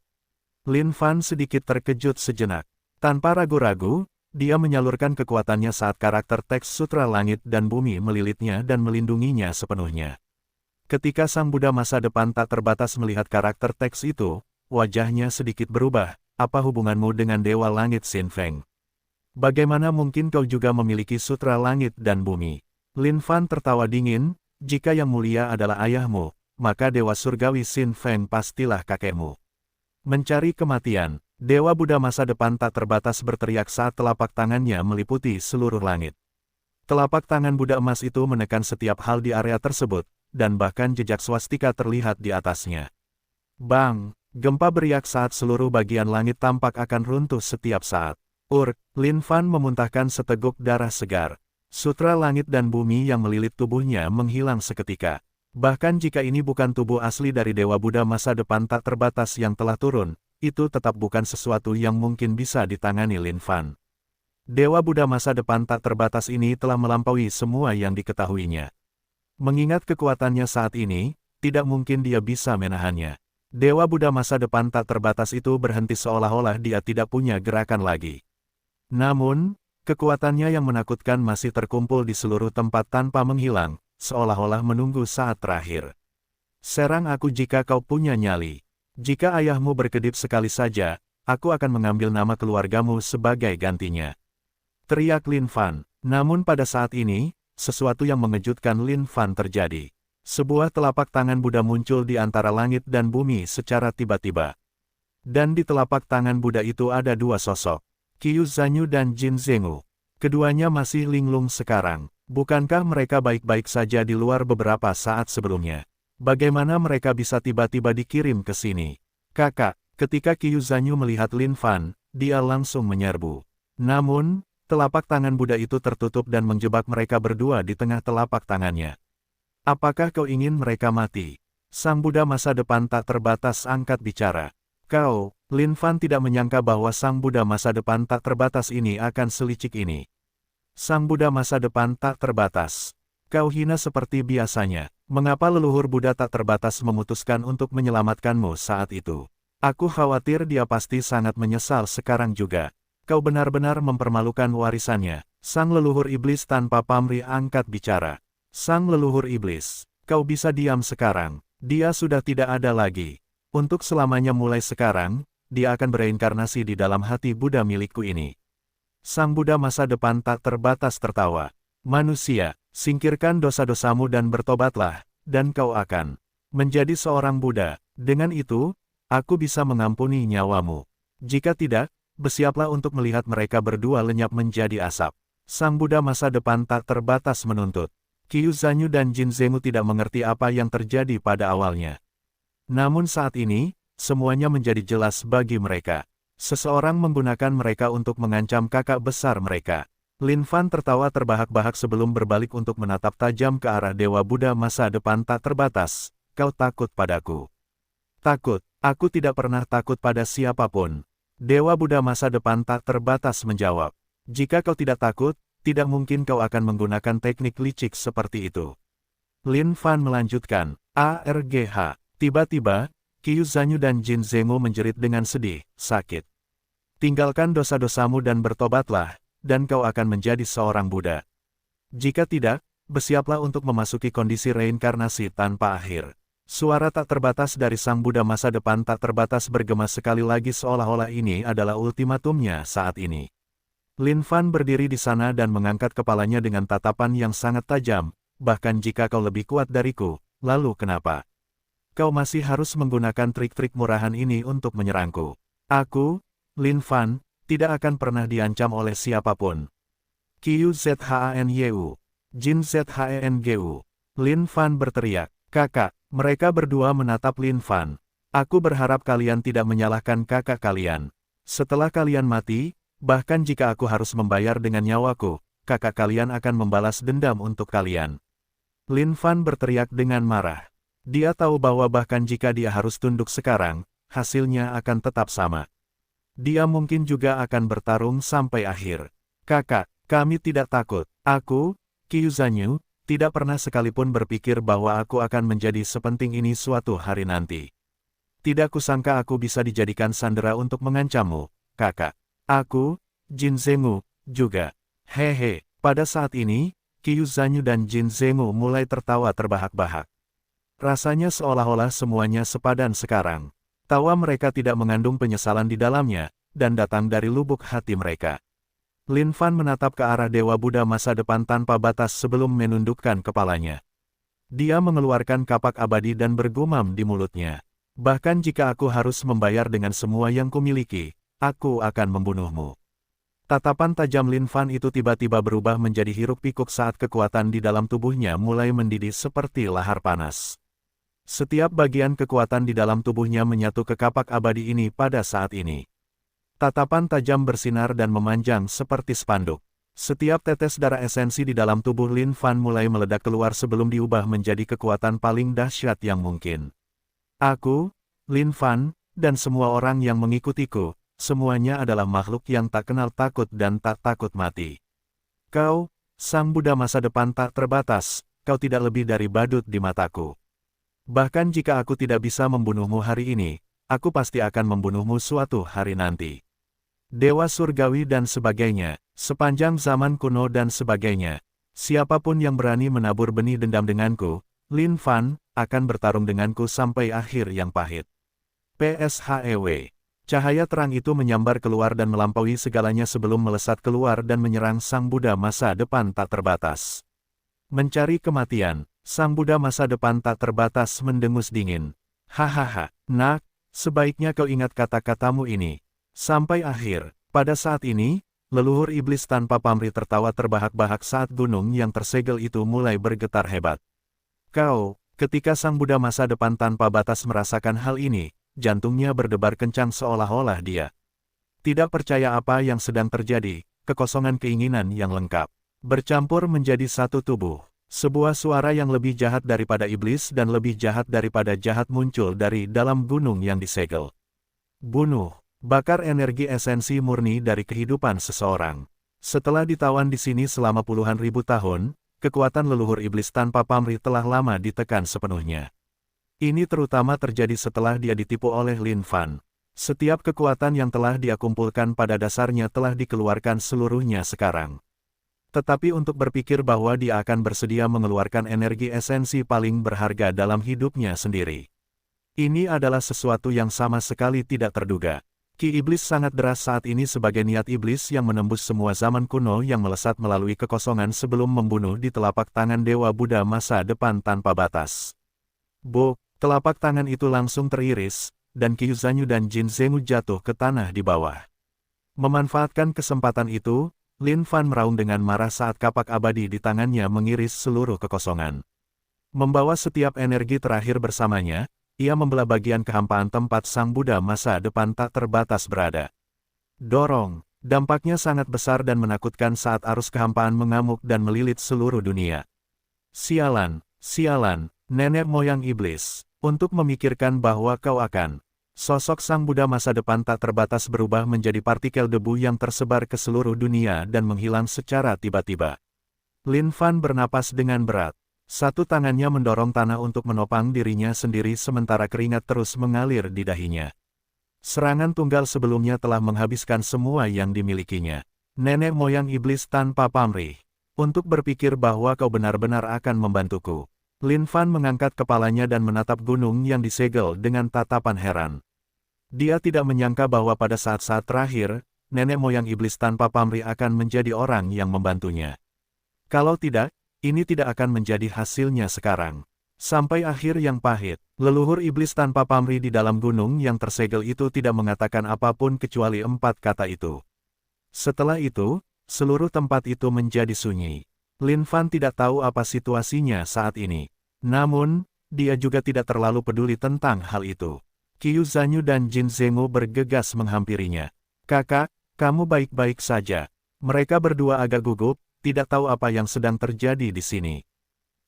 Lin Fan sedikit terkejut sejenak. Tanpa ragu-ragu, dia menyalurkan kekuatannya saat karakter teks Sutra Langit dan Bumi melilitnya dan melindunginya sepenuhnya. Ketika sang Buddha masa depan tak terbatas melihat karakter teks itu, wajahnya sedikit berubah. Apa hubunganmu dengan Dewa Langit Sin Feng? Bagaimana mungkin kau juga memiliki Sutra Langit dan Bumi? Lin Fan tertawa dingin, jika yang mulia adalah ayahmu, maka Dewa Surgawi Sin Feng pastilah kakekmu. Mencari kematian. Dewa Buddha masa depan tak terbatas berteriak saat telapak tangannya meliputi seluruh langit. Telapak tangan Buddha emas itu menekan setiap hal di area tersebut, dan bahkan jejak swastika terlihat di atasnya. Bang! Gempa beriak saat seluruh bagian langit tampak akan runtuh setiap saat. Lin Fan memuntahkan seteguk darah segar. Sutra langit dan bumi yang melilit tubuhnya menghilang seketika. Bahkan jika ini bukan tubuh asli dari Dewa Buddha masa depan tak terbatas yang telah turun, itu tetap bukan sesuatu yang mungkin bisa ditangani Lin Fan. Dewa Buddha masa depan tak terbatas ini telah melampaui semua yang diketahuinya. Mengingat kekuatannya saat ini, tidak mungkin dia bisa menahannya. Dewa Buddha masa depan tak terbatas itu berhenti seolah-olah dia tidak punya gerakan lagi. Namun, kekuatannya yang menakutkan masih terkumpul di seluruh tempat tanpa menghilang, seolah-olah menunggu saat terakhir. Serang aku jika kau punya nyali. Jika ayahmu berkedip sekali saja, aku akan mengambil nama keluargamu sebagai gantinya. Teriak Lin Fan. Namun pada saat ini, sesuatu yang mengejutkan Lin Fan terjadi. Sebuah telapak tangan Buddha muncul di antara langit dan bumi secara tiba-tiba. Dan di telapak tangan Buddha itu ada dua sosok, Qiu Zanyu dan Jin Zhengu. Keduanya masih linglung sekarang. Bukankah mereka baik-baik saja di luar beberapa saat sebelumnya? Bagaimana mereka bisa tiba-tiba dikirim ke sini? Kakak, ketika Qiu Zanyu melihat Lin Fan, dia langsung menyerbu. Namun, telapak tangan Buddha itu tertutup dan menjebak mereka berdua di tengah telapak tangannya. Apakah kau ingin mereka mati? Sang Buddha masa depan tak terbatas angkat bicara. Kau, Lin Fan tidak menyangka bahwa Sang Buddha masa depan tak terbatas ini akan selicik ini. Sang Buddha masa depan tak terbatas. Kau hina seperti biasanya. Mengapa leluhur Buddha tak terbatas memutuskan untuk menyelamatkanmu saat itu? Aku khawatir dia pasti sangat menyesal sekarang juga. Kau benar-benar mempermalukan warisannya. Sang leluhur iblis tanpa pamrih angkat bicara. Sang leluhur iblis, kau bisa diam sekarang. Dia sudah tidak ada lagi. Untuk selamanya mulai sekarang, dia akan bereinkarnasi di dalam hati Buddha milikku ini. Sang Buddha masa depan tak terbatas tertawa. Manusia, singkirkan dosa-dosamu dan bertobatlah, dan kau akan menjadi seorang Buddha. Dengan itu, aku bisa mengampuni nyawamu. Jika tidak, bersiaplah untuk melihat mereka berdua lenyap menjadi asap. Sang Buddha masa depan tak terbatas menuntut. Qiu Zanyu dan Jin Zhengu tidak mengerti apa yang terjadi pada awalnya. Namun saat ini, semuanya menjadi jelas bagi mereka. Seseorang menggunakan mereka untuk mengancam kakak besar mereka. Lin Fan tertawa terbahak-bahak sebelum berbalik untuk menatap tajam ke arah Dewa Buddha masa depan tak terbatas. Kau takut padaku? Takut? Aku tidak pernah takut pada siapapun. Dewa Buddha masa depan tak terbatas menjawab. Jika kau tidak takut, tidak mungkin kau akan menggunakan teknik licik seperti itu. Lin Fan melanjutkan. ARGH. Tiba-tiba, Qiu Zanyu dan Jin Zhengu menjerit dengan sedih, sakit. Tinggalkan dosa-dosamu dan bertobatlah, dan kau akan menjadi seorang Buddha. Jika tidak, bersiaplah untuk memasuki kondisi reinkarnasi tanpa akhir. Suara tak terbatas dari Sang Buddha masa depan tak terbatas bergema sekali lagi seolah-olah ini adalah ultimatumnya saat ini. Lin Fan berdiri di sana dan mengangkat kepalanya dengan tatapan yang sangat tajam, bahkan jika kau lebih kuat dariku, lalu kenapa? Kau masih harus menggunakan trik-trik murahan ini untuk menyerangku. Aku, Lin Fan, tidak akan pernah diancam oleh siapapun. Qiu Zhanyu, Jin Zhengu. Lin Fan berteriak, kakak. Mereka berdua menatap Lin Fan. Aku berharap kalian tidak menyalahkan kakak kalian. Setelah kalian mati, bahkan jika aku harus membayar dengan nyawaku, kakak kalian akan membalas dendam untuk kalian. Lin Fan berteriak dengan marah. Dia tahu bahwa bahkan jika dia harus tunduk sekarang, hasilnya akan tetap sama. Dia mungkin juga akan bertarung sampai akhir. Kakak, kami tidak takut. Aku, Qiu Zanyu, tidak pernah sekalipun berpikir bahwa aku akan menjadi sepenting ini suatu hari nanti. Tidak kusangka aku bisa dijadikan sandera untuk mengancammu, kakak. Aku, Jin Zhengu, juga. Hehe, pada saat ini, Qiu Zanyu dan Jin Zhengu mulai tertawa terbahak-bahak. Rasanya seolah-olah semuanya sepadan sekarang. Tawa mereka tidak mengandung penyesalan di dalamnya, dan datang dari lubuk hati mereka. Lin Fan menatap ke arah Dewa Buddha masa depan tanpa batas sebelum menundukkan kepalanya. Dia mengeluarkan kapak abadi dan bergumam di mulutnya. Bahkan jika aku harus membayar dengan semua yang kumiliki, aku akan membunuhmu. Tatapan tajam Lin Fan itu tiba-tiba berubah menjadi hiruk-pikuk saat kekuatan di dalam tubuhnya mulai mendidih seperti lahar panas. Setiap bagian kekuatan di dalam tubuhnya menyatu ke kapak abadi ini pada saat ini. Tatapan tajam bersinar dan memanjang seperti spanduk. Setiap tetes darah esensi di dalam tubuh Lin Fan mulai meledak keluar sebelum diubah menjadi kekuatan paling dahsyat yang mungkin. Aku, Lin Fan, dan semua orang yang mengikutiku, semuanya adalah makhluk yang tak kenal takut dan tak takut mati. Kau, Sang Buddha masa depan tak terbatas, kau tidak lebih dari badut di mataku. Bahkan jika aku tidak bisa membunuhmu hari ini, aku pasti akan membunuhmu suatu hari nanti. Dewa surgawi dan sebagainya, sepanjang zaman kuno dan sebagainya. Siapapun yang berani menabur benih dendam denganku, Lin Fan, akan bertarung denganku sampai akhir yang pahit. PSHEW. Cahaya terang itu menyambar keluar dan melampaui segalanya sebelum melesat keluar dan menyerang Sang Buddha masa depan tak terbatas. Mencari kematian, Sang Buddha masa depan tak terbatas mendengus dingin. Hahaha, nak, sebaiknya kau ingat kata-katamu ini. Sampai akhir, pada saat ini, leluhur iblis tanpa pamrih tertawa terbahak-bahak saat gunung yang tersegel itu mulai bergetar hebat. Kau, ketika Sang Buddha masa depan tanpa batas merasakan hal ini, jantungnya berdebar kencang seolah-olah dia tidak percaya apa yang sedang terjadi, kekosongan keinginan yang lengkap bercampur menjadi satu tubuh. Sebuah suara yang lebih jahat daripada iblis dan lebih jahat daripada jahat muncul dari dalam gunung yang disegel. Bunuh, bakar energi esensi murni dari kehidupan seseorang. Setelah ditawan di sini selama puluhan ribu tahun, kekuatan leluhur iblis tanpa pamrih telah lama ditekan sepenuhnya. Ini terutama terjadi setelah dia ditipu oleh Lin Fan. Setiap kekuatan yang telah dia kumpulkan pada dasarnya telah dikeluarkan seluruhnya sekarang. Tetapi untuk berpikir bahwa dia akan bersedia mengeluarkan energi esensi paling berharga dalam hidupnya sendiri. Ini adalah sesuatu yang sama sekali tidak terduga. Ki iblis sangat deras saat ini sebagai niat iblis yang menembus semua zaman kuno yang melesat melalui kekosongan sebelum membunuh di telapak tangan Dewa Buddha masa depan tanpa batas. Telapak tangan itu langsung teriris, dan Qiu Zanyu dan Jin Zhengu jatuh ke tanah di bawah. Memanfaatkan kesempatan itu, Lin Fan meraung dengan marah saat kapak abadi di tangannya mengiris seluruh kekosongan. Membawa setiap energi terakhir bersamanya, ia membelah bagian kehampaan tempat Sang Buddha masa depan tak terbatas berada. Dorong, dampaknya sangat besar dan menakutkan saat arus kehampaan mengamuk dan melilit seluruh dunia. Sialan, sialan, nenek moyang iblis. Untuk memikirkan bahwa kau akan. Sosok Sang Buddha masa depan tak terbatas berubah menjadi partikel debu yang tersebar ke seluruh dunia dan menghilang secara tiba-tiba. Lin Fan bernapas dengan berat. Satu tangannya mendorong tanah untuk menopang dirinya sendiri sementara keringat terus mengalir di dahinya. Serangan tunggal sebelumnya telah menghabiskan semua yang dimilikinya. Nenek moyang iblis tanpa pamrih. Untuk berpikir bahwa kau benar-benar akan membantuku. Lin Fan mengangkat kepalanya dan menatap gunung yang disegel dengan tatapan heran. Dia tidak menyangka bahwa pada saat-saat terakhir, nenek moyang iblis tanpa pamrih akan menjadi orang yang membantunya. Kalau tidak, ini tidak akan menjadi hasilnya sekarang. Sampai akhir yang pahit, leluhur iblis tanpa pamrih di dalam gunung yang tersegel itu tidak mengatakan apapun kecuali 4 kata itu. Setelah itu, seluruh tempat itu menjadi sunyi. Lin Fan tidak tahu apa situasinya saat ini. Namun, dia juga tidak terlalu peduli tentang hal itu. Qiu Zanyu dan Jin Zhengu bergegas menghampirinya. Kakak, kamu baik-baik saja. Mereka berdua agak gugup, tidak tahu apa yang sedang terjadi di sini.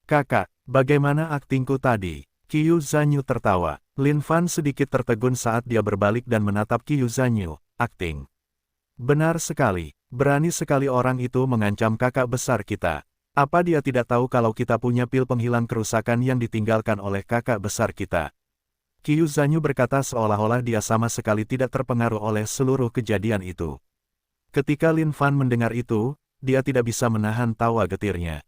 Kakak, bagaimana aktingku tadi? Qiu Zanyu tertawa. Lin Fan sedikit tertegun saat dia berbalik dan menatap Qiu Zanyu. Akting. Benar sekali. Berani sekali orang itu mengancam kakak besar kita. Apa dia tidak tahu kalau kita punya pil penghilang kerusakan yang ditinggalkan oleh kakak besar kita? Qiu Zanyu berkata seolah-olah dia sama sekali tidak terpengaruh oleh seluruh kejadian itu. Ketika Lin Fan mendengar itu, dia tidak bisa menahan tawa getirnya.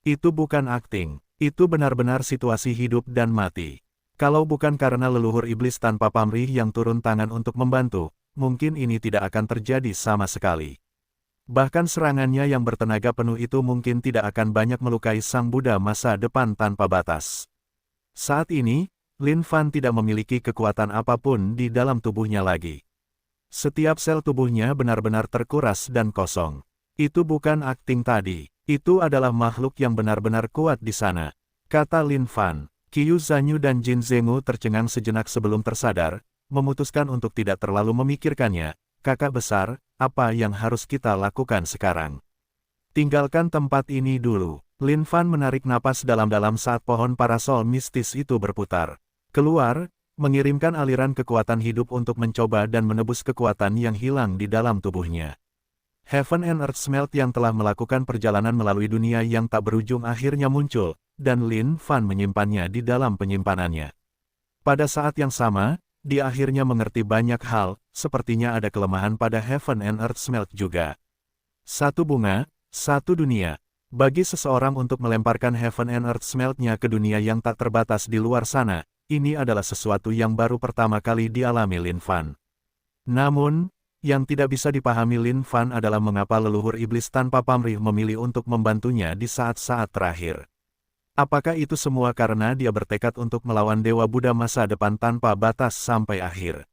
Itu bukan akting, itu benar-benar situasi hidup dan mati. Kalau bukan karena leluhur iblis tanpa pamrih yang turun tangan untuk membantu, mungkin ini tidak akan terjadi sama sekali. Bahkan serangannya yang bertenaga penuh itu mungkin tidak akan banyak melukai Sang Buddha masa depan tanpa batas. Saat ini, Lin Fan tidak memiliki kekuatan apapun di dalam tubuhnya lagi. Setiap sel tubuhnya benar-benar terkuras dan kosong. Itu bukan akting tadi, itu adalah makhluk yang benar-benar kuat di sana, kata Lin Fan. Qiu Zanyu dan Jin Zhengu tercengang sejenak sebelum tersadar, memutuskan untuk tidak terlalu memikirkannya. Kakak besar, apa yang harus kita lakukan sekarang? Tinggalkan tempat ini dulu. Lin Fan menarik napas dalam-dalam saat pohon parasol mistis itu berputar. Keluar, mengirimkan aliran kekuatan hidup untuk mencoba dan menebus kekuatan yang hilang di dalam tubuhnya. Heaven and Earth Smelt yang telah melakukan perjalanan melalui dunia yang tak berujung akhirnya muncul, dan Lin Fan menyimpannya di dalam penyimpanannya. Pada saat yang sama, dia akhirnya mengerti banyak hal, sepertinya ada kelemahan pada Heaven and Earth Smelt juga. Satu bunga, satu dunia. Bagi seseorang untuk melemparkan Heaven and Earth Smelt-nya ke dunia yang tak terbatas di luar sana, ini adalah sesuatu yang baru pertama kali dialami Lin Fan. Namun, yang tidak bisa dipahami Lin Fan adalah mengapa leluhur iblis tanpa pamrih memilih untuk membantunya di saat-saat terakhir. Apakah itu semua karena dia bertekad untuk melawan Dewa Buddha masa depan tanpa batas sampai akhir?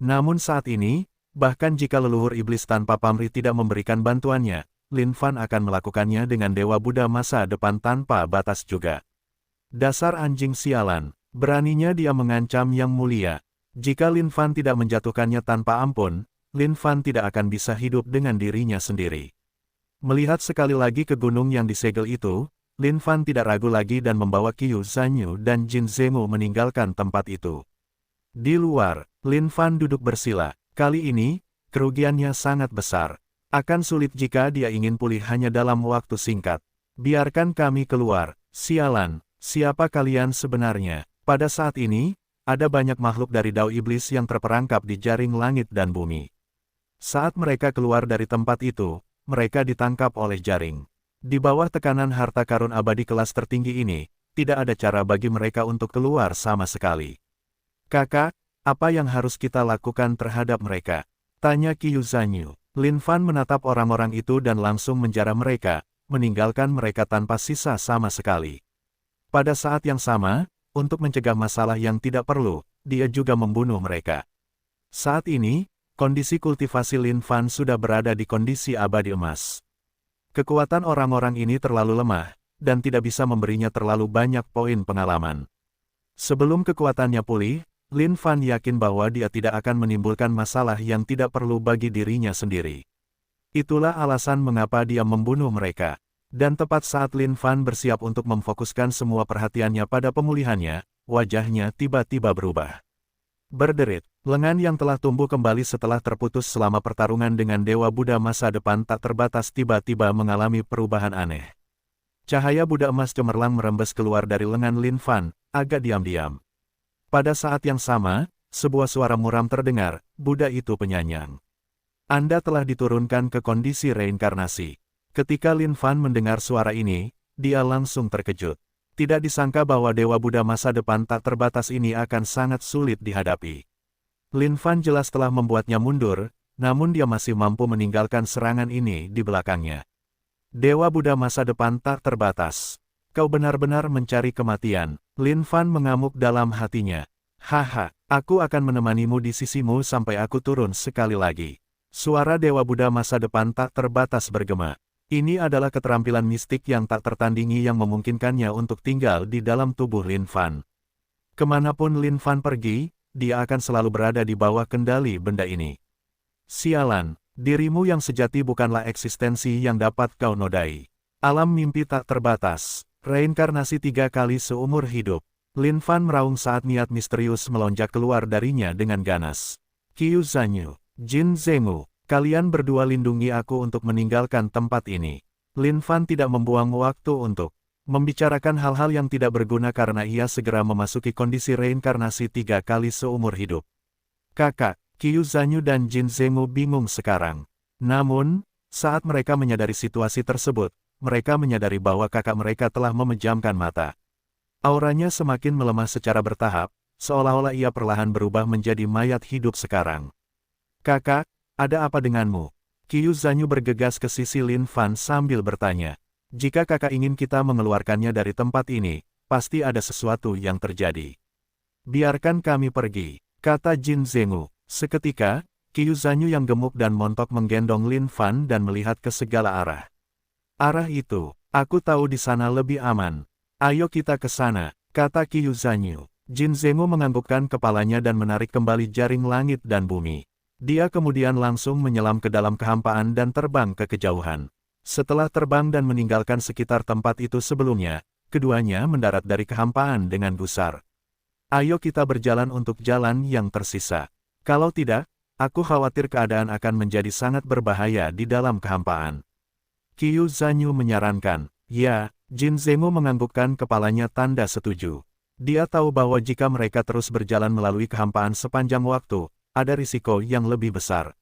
Namun saat ini, bahkan jika leluhur iblis tanpa pamrih tidak memberikan bantuannya, Lin Fan akan melakukannya dengan Dewa Buddha masa depan tanpa batas juga. Dasar anjing sialan, beraninya dia mengancam yang mulia. Jika Lin Fan tidak menjatuhkannya tanpa ampun, Lin Fan tidak akan bisa hidup dengan dirinya sendiri. Melihat sekali lagi ke gunung yang disegel itu, Lin Fan tidak ragu lagi dan membawa Qiu Zanyu dan Jin Zengmu meninggalkan tempat itu. Di luar, Lin Fan duduk bersila. Kali ini, kerugiannya sangat besar. Akan sulit jika dia ingin pulih hanya dalam waktu singkat. Biarkan kami keluar. Sialan, siapa kalian sebenarnya? Pada saat ini, ada banyak makhluk dari Dao Iblis yang terperangkap di jaring langit dan bumi. Saat mereka keluar dari tempat itu, mereka ditangkap oleh jaring. Di bawah tekanan harta karun abadi kelas tertinggi ini, tidak ada cara bagi mereka untuk keluar sama sekali. Kakak, apa yang harus kita lakukan terhadap mereka? Tanya Qiu Zanyu. Lin Fan menatap orang-orang itu dan langsung menjara mereka, meninggalkan mereka tanpa sisa sama sekali. Pada saat yang sama, untuk mencegah masalah yang tidak perlu, dia juga membunuh mereka. Saat ini, kondisi kultivasi Lin Fan sudah berada di kondisi abadi emas. Kekuatan orang-orang ini terlalu lemah, dan tidak bisa memberinya terlalu banyak poin pengalaman. Sebelum kekuatannya pulih, Lin Fan yakin bahwa dia tidak akan menimbulkan masalah yang tidak perlu bagi dirinya sendiri. Itulah alasan mengapa dia membunuh mereka. Dan tepat saat Lin Fan bersiap untuk memfokuskan semua perhatiannya pada pemulihannya, wajahnya tiba-tiba berubah. Berderit, lengan yang telah tumbuh kembali setelah terputus selama pertarungan dengan Dewa Buddha masa depan tak terbatas tiba-tiba mengalami perubahan aneh. Cahaya Buddha emas cemerlang merembes keluar dari lengan Lin Fan, agak diam-diam. Pada saat yang sama, sebuah suara muram terdengar, Buddha itu penyayang. Anda telah diturunkan ke kondisi reinkarnasi. Ketika Lin Fan mendengar suara ini, dia langsung terkejut. Tidak disangka bahwa Dewa Buddha masa depan tak terbatas ini akan sangat sulit dihadapi. Lin Fan jelas telah membuatnya mundur, namun dia masih mampu meninggalkan serangan ini di belakangnya. Dewa Buddha masa depan tak terbatas. Kau benar-benar mencari kematian. Lin Fan mengamuk dalam hatinya. Haha, aku akan menemanimu di sisimu sampai aku turun sekali lagi. Suara Dewa Buddha masa depan tak terbatas bergema. Ini adalah keterampilan mistik yang tak tertandingi yang memungkinkannya untuk tinggal di dalam tubuh Lin Fan. Kemanapun Lin Fan pergi, dia akan selalu berada di bawah kendali benda ini. Sialan, dirimu yang sejati bukanlah eksistensi yang dapat kau nodai. Alam mimpi tak terbatas. Reinkarnasi 3 kali seumur hidup. Lin Fan meraung saat niat misterius melonjak keluar darinya dengan ganas. Qiu Zanyu, Jin Zengmu, kalian berdua lindungi aku untuk meninggalkan tempat ini. Lin Fan tidak membuang waktu untuk membicarakan hal-hal yang tidak berguna karena ia segera memasuki kondisi reinkarnasi 3 kali seumur hidup. Kakak, Qiu Zanyu dan Jin Zengmu bingung sekarang. Namun, saat mereka menyadari situasi tersebut, mereka menyadari bahwa kakak mereka telah memejamkan mata. Auranya semakin melemah secara bertahap, seolah-olah ia perlahan berubah menjadi mayat hidup sekarang. Kakak, ada apa denganmu? Qiu Zanyu bergegas ke sisi Lin Fan sambil bertanya. Jika kakak ingin kita mengeluarkannya dari tempat ini, pasti ada sesuatu yang terjadi. Biarkan kami pergi, kata Jin Zengmu. Seketika, Qiu Zanyu yang gemuk dan montok menggendong Lin Fan dan melihat ke segala arah. Arah itu, aku tahu di sana lebih aman. Ayo kita ke sana, kata Qiu Zanyu. Jin Zengmu menganggukkan kepalanya dan menarik kembali jaring langit dan bumi. Dia kemudian langsung menyelam ke dalam kehampaan dan terbang ke kejauhan. Setelah terbang dan meninggalkan sekitar tempat itu sebelumnya, keduanya mendarat dari kehampaan dengan gusar. Ayo kita berjalan untuk jalan yang tersisa. Kalau tidak, Aku khawatir keadaan akan menjadi sangat berbahaya di dalam kehampaan. Qiu Zanyu menyarankan. Ya, Jin Zenggu menganggukkan kepalanya tanda setuju. Dia tahu bahwa jika mereka terus berjalan melalui kehampaan sepanjang waktu, ada risiko yang lebih besar.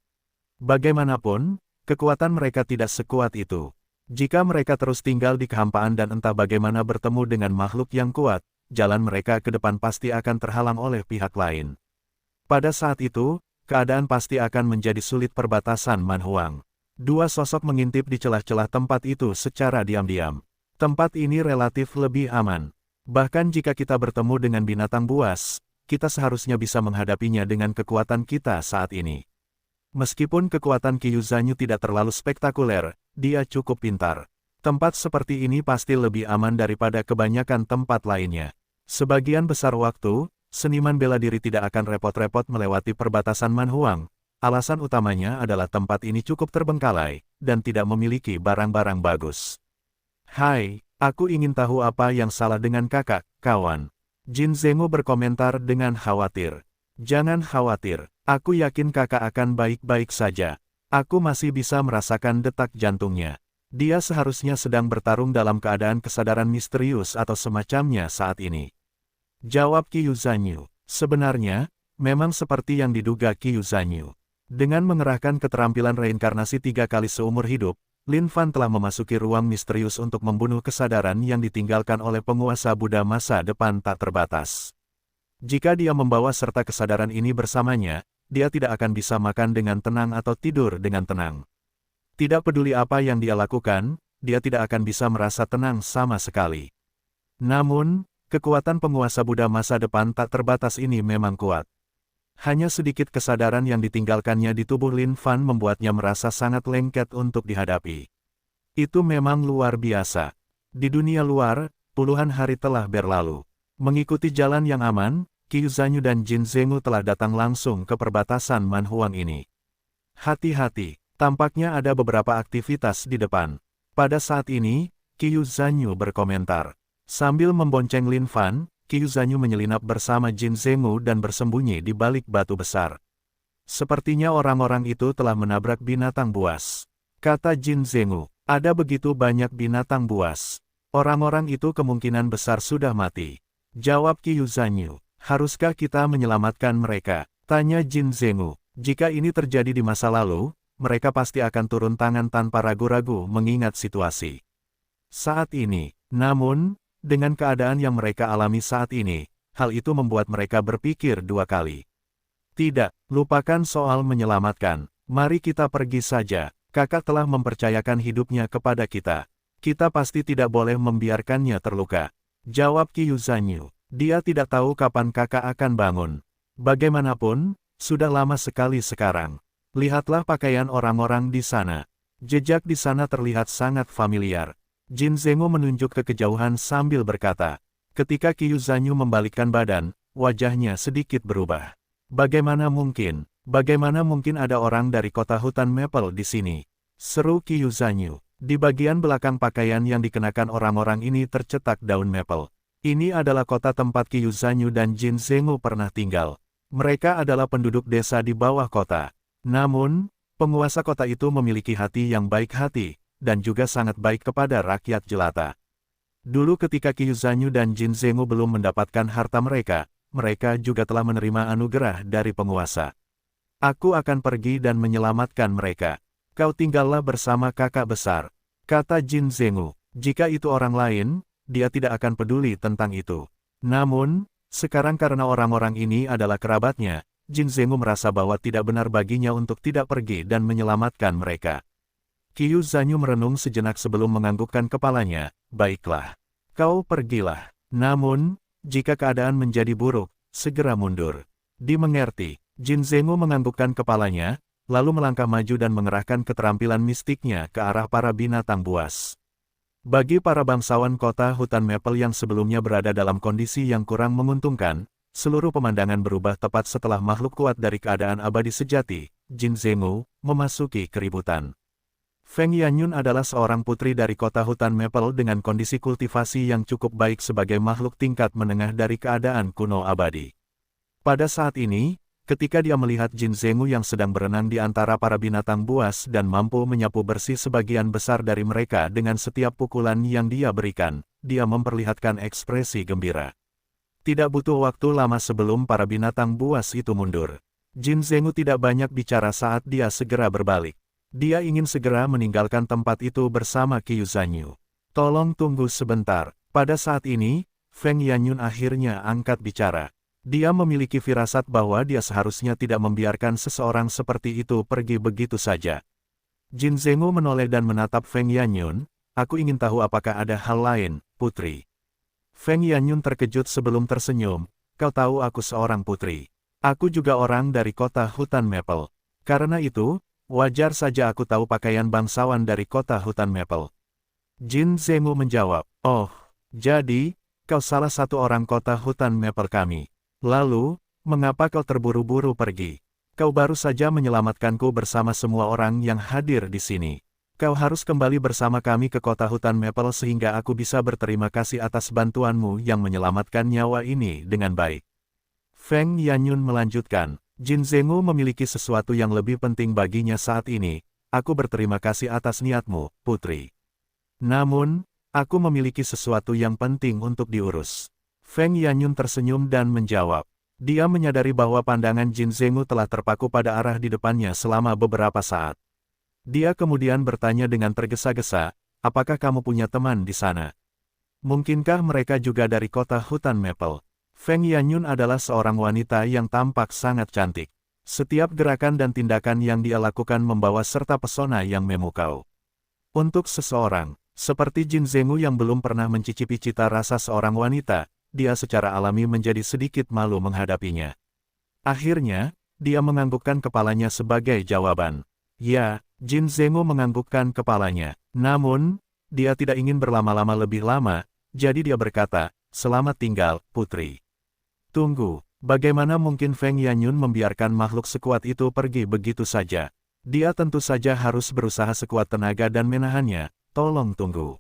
Bagaimanapun, kekuatan mereka tidak sekuat itu. Jika mereka terus tinggal di kehampaan dan entah bagaimana bertemu dengan makhluk yang kuat, jalan mereka ke depan pasti akan terhalang oleh pihak lain. Pada saat itu, keadaan pasti akan menjadi sulit. Perbatasan Manhuang. Dua sosok mengintip di celah-celah tempat itu secara diam-diam. Tempat ini relatif lebih aman. Bahkan jika kita bertemu dengan binatang buas, kita seharusnya bisa menghadapinya dengan kekuatan kita saat ini. Meskipun kekuatan Qiu Zanyu tidak terlalu spektakuler, dia cukup pintar. Tempat seperti ini pasti lebih aman daripada kebanyakan tempat lainnya. Sebagian besar waktu, seniman bela diri tidak akan repot-repot melewati perbatasan Manhuang. Alasan utamanya adalah tempat ini cukup terbengkalai, dan tidak memiliki barang-barang bagus. Hai, aku ingin tahu apa yang salah dengan kakak, kawan. Jin Zenggu berkomentar dengan khawatir. Jangan khawatir, aku yakin kakak akan baik-baik saja. Aku masih bisa merasakan detak jantungnya. Dia seharusnya sedang bertarung dalam keadaan kesadaran misterius atau semacamnya saat ini. Jawab Qiu Zanyu. Sebenarnya, memang seperti yang diduga Qiu Zanyu. Dengan mengerahkan keterampilan reinkarnasi 3 kali seumur hidup, Lin Fan telah memasuki ruang misterius untuk membunuh kesadaran yang ditinggalkan oleh penguasa Buddha masa depan tak terbatas. Jika dia membawa serta kesadaran ini bersamanya, dia tidak akan bisa makan dengan tenang atau tidur dengan tenang. Tidak peduli apa yang dia lakukan, dia tidak akan bisa merasa tenang sama sekali. Namun, kekuatan penguasa Buddha masa depan tak terbatas ini memang kuat. Hanya sedikit kesadaran yang ditinggalkannya di tubuh Lin Fan membuatnya merasa sangat lengket untuk dihadapi. Itu memang luar biasa. Di dunia luar, puluhan hari telah berlalu. Mengikuti jalan yang aman, Qiu Zanyu dan Jin Zenggu telah datang langsung ke perbatasan Manhuang ini. Hati-hati, tampaknya ada beberapa aktivitas di depan. Pada saat ini, Qiu Zanyu berkomentar. Sambil membonceng Lin Fan, Qiu Zanyu menyelinap bersama Jin Zenggu dan bersembunyi di balik batu besar. Sepertinya orang-orang itu telah menabrak binatang buas. Kata Jin Zenggu, ada begitu banyak binatang buas. Orang-orang itu kemungkinan besar sudah mati. Jawab Qiu Zanyu, haruskah kita menyelamatkan mereka? Tanya Jin Zenggu. Jika ini terjadi di masa lalu, mereka pasti akan turun tangan tanpa ragu-ragu mengingat situasi saat ini. Namun, dengan keadaan yang mereka alami saat ini, hal itu membuat mereka berpikir 2 kali. Tidak, lupakan soal menyelamatkan. Mari kita pergi saja. Kakak telah mempercayakan hidupnya kepada kita. Kita pasti tidak boleh membiarkannya terluka. Jawab Qiu Zanyu. Dia tidak tahu kapan kakak akan bangun. Bagaimanapun, sudah lama sekali sekarang. Lihatlah pakaian orang-orang di sana. Jejak di sana terlihat sangat familiar. Jin Zenggu menunjuk ke kejauhan sambil berkata. Ketika Qiu Zanyu membalikkan badan, wajahnya sedikit berubah. Bagaimana mungkin ada orang dari kota hutan Maple di sini? Seru Qiu Zanyu. Di bagian belakang pakaian yang dikenakan orang-orang ini tercetak daun maple. Ini adalah kota tempat Qiu Zanyu dan Jin Zenggu pernah tinggal. Mereka adalah penduduk desa di bawah kota. Namun, penguasa kota itu memiliki hati yang baik hati, dan juga sangat baik kepada rakyat jelata. Dulu ketika Qiu Zanyu dan Jin Zenggu belum mendapatkan harta mereka, mereka juga telah menerima anugerah dari penguasa. Aku akan pergi dan menyelamatkan mereka. Kau tinggallah bersama kakak besar. Kata Jin Zenggu. Jika itu orang lain, dia tidak akan peduli tentang itu. Namun, sekarang karena orang-orang ini adalah kerabatnya, Jin Zenggu merasa bahwa tidak benar baginya untuk tidak pergi dan menyelamatkan mereka. Qiu Zanyu merenung sejenak sebelum menganggukkan kepalanya. Baiklah. Kau pergilah. Namun, jika keadaan menjadi buruk, segera mundur. Dimengerti. Jin Zenggu menganggukkan kepalanya, lalu melangkah maju dan mengerahkan keterampilan mistiknya ke arah para binatang buas. Bagi para bangsawan kota hutan Maple yang sebelumnya berada dalam kondisi yang kurang menguntungkan, seluruh pemandangan berubah tepat setelah makhluk kuat dari keadaan abadi sejati, Jin Zenggu, memasuki keributan. Feng Yanyun adalah seorang putri dari kota hutan Maple dengan kondisi kultivasi yang cukup baik sebagai makhluk tingkat menengah dari keadaan kuno abadi. Pada saat ini, Ketika dia melihat Jin Zenggu yang sedang berenang di antara para binatang buas dan mampu menyapu bersih sebagian besar dari mereka dengan setiap pukulan yang dia berikan, dia memperlihatkan ekspresi gembira. Tidak butuh waktu lama sebelum para binatang buas itu mundur. Jin Zenggu tidak banyak bicara saat dia segera berbalik. Dia ingin segera meninggalkan tempat itu bersama Qiu Zanyu. Tolong tunggu sebentar. Pada saat ini, Feng Yanyun akhirnya angkat bicara. Dia memiliki firasat bahwa dia seharusnya tidak membiarkan seseorang seperti itu pergi begitu saja. Jin Zenggu menoleh dan menatap Feng Yanyun. Aku ingin tahu apakah ada hal lain, putri. Feng Yanyun terkejut sebelum tersenyum. Kau tahu aku seorang putri. Aku juga orang dari kota hutan Maple. Karena itu, wajar saja aku tahu pakaian bangsawan dari kota hutan Maple. Jin Zenggu menjawab, oh, jadi, kau salah satu orang kota hutan Maple kami. Lalu, mengapa kau terburu-buru pergi? Kau baru saja menyelamatkanku bersama semua orang yang hadir di sini. Kau harus kembali bersama kami ke kota hutan Maple sehingga aku bisa berterima kasih atas bantuanmu yang menyelamatkan nyawa ini dengan baik. Feng Yanyun melanjutkan, Jin Zenggu memiliki sesuatu yang lebih penting baginya saat ini. Aku berterima kasih atas niatmu, putri. Namun, aku memiliki sesuatu yang penting untuk diurus. Feng Yanyun tersenyum dan menjawab. Dia menyadari bahwa pandangan Jin Zenggu telah terpaku pada arah di depannya selama beberapa saat. Dia kemudian bertanya dengan tergesa-gesa, apakah kamu punya teman di sana? Mungkinkah mereka juga dari kota hutan Maple? Feng Yanyun adalah seorang wanita yang tampak sangat cantik. Setiap gerakan dan tindakan yang dia lakukan membawa serta pesona yang memukau. Untuk seseorang, seperti Jin Zenggu yang belum pernah mencicipi cita rasa seorang wanita, dia secara alami menjadi sedikit malu menghadapinya. Akhirnya, dia menganggukkan kepalanya sebagai jawaban. Ya, Jin Zenggu menganggukkan kepalanya. Namun, dia tidak ingin berlama-lama lebih lama, jadi dia berkata, selamat tinggal, putri. Tunggu, bagaimana mungkin Feng Yanyun membiarkan makhluk sekuat itu pergi begitu saja? Dia tentu saja harus berusaha sekuat tenaga dan menahannya, tolong tunggu.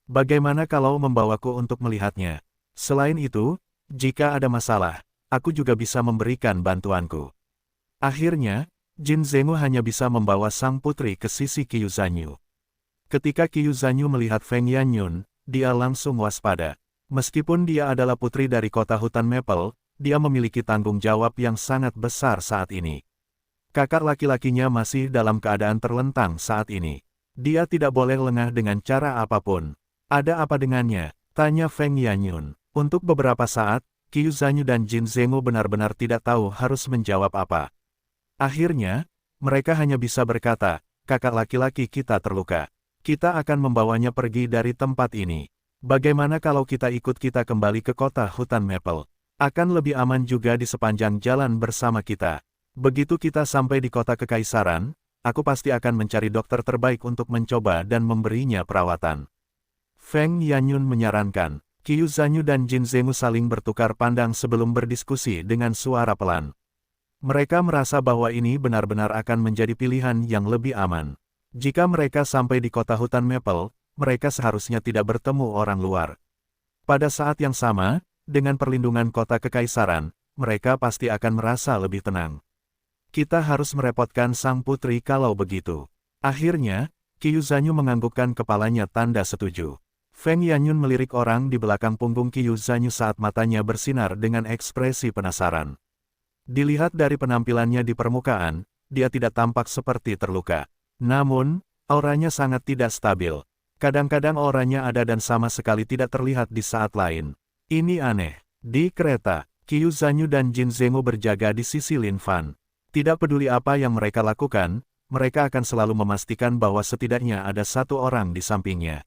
Bagaimana kalau membawaku untuk melihatnya? Selain itu, jika ada masalah, aku juga bisa memberikan bantuanku. Akhirnya, Jin Zenggu hanya bisa membawa sang putri ke sisi Qiu Zanyu. Ketika Qiu Zanyu melihat Feng Yanyun, dia langsung waspada. Meskipun dia adalah putri dari kota hutan Maple, dia memiliki tanggung jawab yang sangat besar saat ini. Kakak laki-lakinya masih dalam keadaan terlentang saat ini. Dia tidak boleh lengah dengan cara apapun. Ada apa dengannya? Tanya Feng Yanyun. Untuk beberapa saat, Qiu Zanyu dan Jin Zenggu benar-benar tidak tahu harus menjawab apa. Akhirnya, mereka hanya bisa berkata, kakak laki-laki kita terluka. Kita akan membawanya pergi dari tempat ini. Bagaimana kalau kita kembali ke kota hutan Maple? Akan lebih aman juga di sepanjang jalan bersama kita. Begitu kita sampai di kota kekaisaran, aku pasti akan mencari dokter terbaik untuk mencoba dan memberinya perawatan. Feng Yanyun menyarankan. Qiu Zanyu dan Jin Zenggu saling bertukar pandang sebelum berdiskusi dengan suara pelan. Mereka merasa bahwa ini benar-benar akan menjadi pilihan yang lebih aman. Jika mereka sampai di kota hutan Maple, mereka seharusnya tidak bertemu orang luar. Pada saat yang sama, dengan perlindungan kota kekaisaran, mereka pasti akan merasa lebih tenang. Kita harus merepotkan sang putri kalau begitu. Akhirnya, Qiu Zanyu menganggukkan kepalanya tanda setuju. Feng Yanyun melirik orang di belakang punggung Qiu Zanyu saat matanya bersinar dengan ekspresi penasaran. Dilihat dari penampilannya di permukaan, dia tidak tampak seperti terluka. Namun, auranya sangat tidak stabil. Kadang-kadang auranya ada dan sama sekali tidak terlihat di saat lain. Ini aneh. Di kereta, Qiu Zanyu dan Jin Zenggu berjaga di sisi Lin Fan. Tidak peduli apa yang mereka lakukan, mereka akan selalu memastikan bahwa setidaknya ada satu orang di sampingnya.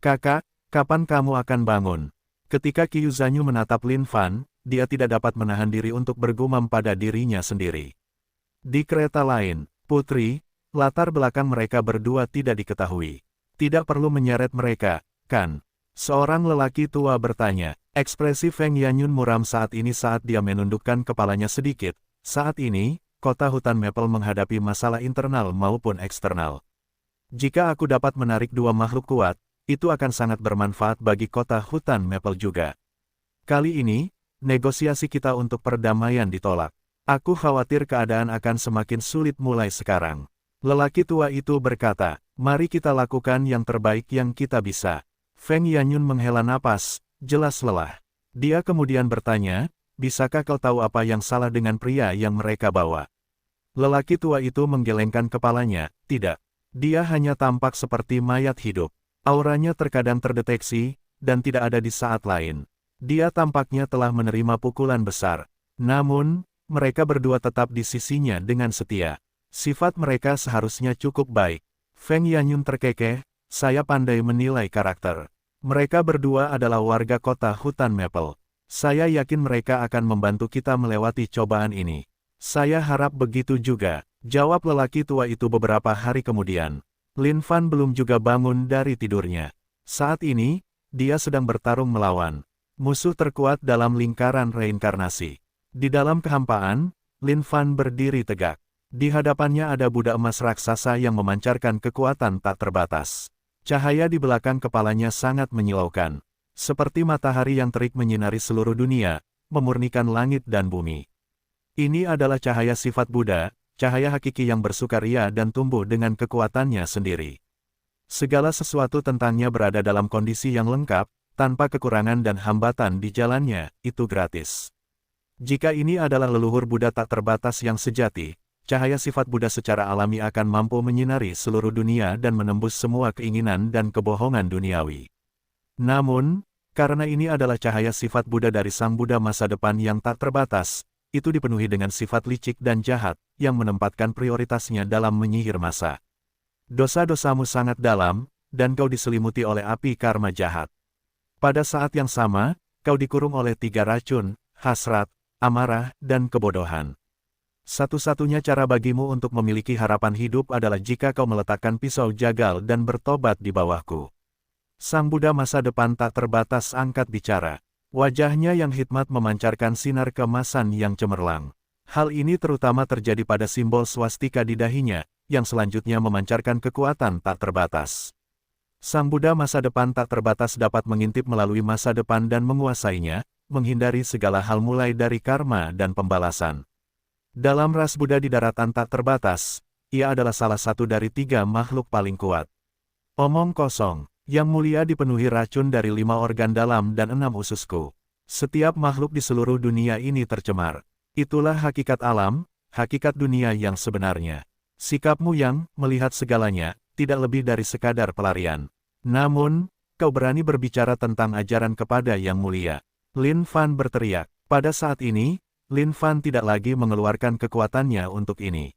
Kakak, kapan kamu akan bangun? Ketika Qiu Zanyu menatap Lin Fan, dia tidak dapat menahan diri untuk bergumam pada dirinya sendiri. Di kereta lain, putri, latar belakang mereka berdua tidak diketahui. Tidak perlu menyeret mereka, kan? Seorang lelaki tua bertanya. Ekspresi Feng Yanyun muram saat ini saat dia menundukkan kepalanya sedikit. Saat ini, kota hutan Maple menghadapi masalah internal maupun eksternal. Jika aku dapat menarik dua makhluk kuat, itu akan sangat bermanfaat bagi kota hutan Maple juga. Kali ini, negosiasi kita untuk perdamaian ditolak. Aku khawatir keadaan akan semakin sulit mulai sekarang. Lelaki tua itu berkata, mari kita lakukan yang terbaik yang kita bisa. Feng Yanyun menghela napas, jelas lelah. Dia kemudian bertanya, bisakah kau tahu apa yang salah dengan pria yang mereka bawa? Lelaki tua itu menggelengkan kepalanya, tidak. Dia hanya tampak seperti mayat hidup. Auranya terkadang terdeteksi, dan tidak ada di saat lain. Dia tampaknya telah menerima pukulan besar. Namun, mereka berdua tetap di sisinya dengan setia. Sifat mereka seharusnya cukup baik. Feng Yanyun terkekeh, saya pandai menilai karakter. Mereka berdua adalah warga kota hutan Maple. Saya yakin mereka akan membantu kita melewati cobaan ini. Saya harap begitu juga, jawab lelaki tua itu beberapa hari kemudian. Lin Fan belum juga bangun dari tidurnya. Saat ini, dia sedang bertarung melawan musuh terkuat dalam lingkaran reinkarnasi. Di dalam kehampaan, Lin Fan berdiri tegak. Di hadapannya ada budak emas raksasa yang memancarkan kekuatan tak terbatas. Cahaya di belakang kepalanya sangat menyilaukan. Seperti matahari yang terik menyinari seluruh dunia, memurnikan langit dan bumi. Ini adalah cahaya sifat Buddha, cahaya hakiki yang bersukaria dan tumbuh dengan kekuatannya sendiri. Segala sesuatu tentangnya berada dalam kondisi yang lengkap, tanpa kekurangan dan hambatan di jalannya, itu gratis. Jika ini adalah leluhur Buddha tak terbatas yang sejati, cahaya sifat Buddha secara alami akan mampu menyinari seluruh dunia dan menembus semua keinginan dan kebohongan duniawi. Namun, karena ini adalah cahaya sifat Buddha dari Sang Buddha masa depan yang tak terbatas, itu dipenuhi dengan sifat licik dan jahat, yang menempatkan prioritasnya dalam menyihir masa. Dosa-dosamu sangat dalam, dan kau diselimuti oleh api karma jahat. Pada saat yang sama, kau dikurung oleh 3 racun, hasrat, amarah, dan kebodohan. Satu-satunya cara bagimu untuk memiliki harapan hidup adalah jika kau meletakkan pisau jagal dan bertobat di bawahku. Sang Buddha masa depan tak terbatas angkat bicara. Wajahnya yang hikmat memancarkan sinar keemasan yang cemerlang. Hal ini terutama terjadi pada simbol swastika di dahinya, yang selanjutnya memancarkan kekuatan tak terbatas. Sang Buddha masa depan tak terbatas dapat mengintip melalui masa depan dan menguasainya, menghindari segala hal mulai dari karma dan pembalasan. Dalam ras Buddha di daratan tak terbatas, ia adalah salah satu dari 3 makhluk paling kuat. Omong kosong, yang mulia dipenuhi racun dari 5 organ dalam dan 6 ususku. Setiap makhluk di seluruh dunia ini tercemar. Itulah hakikat alam, hakikat dunia yang sebenarnya. Sikapmu yang melihat segalanya, tidak lebih dari sekadar pelarian. Namun, kau berani berbicara tentang ajaran kepada yang mulia. Lin Fan berteriak. Pada saat ini, Lin Fan tidak lagi mengeluarkan kekuatannya untuk ini.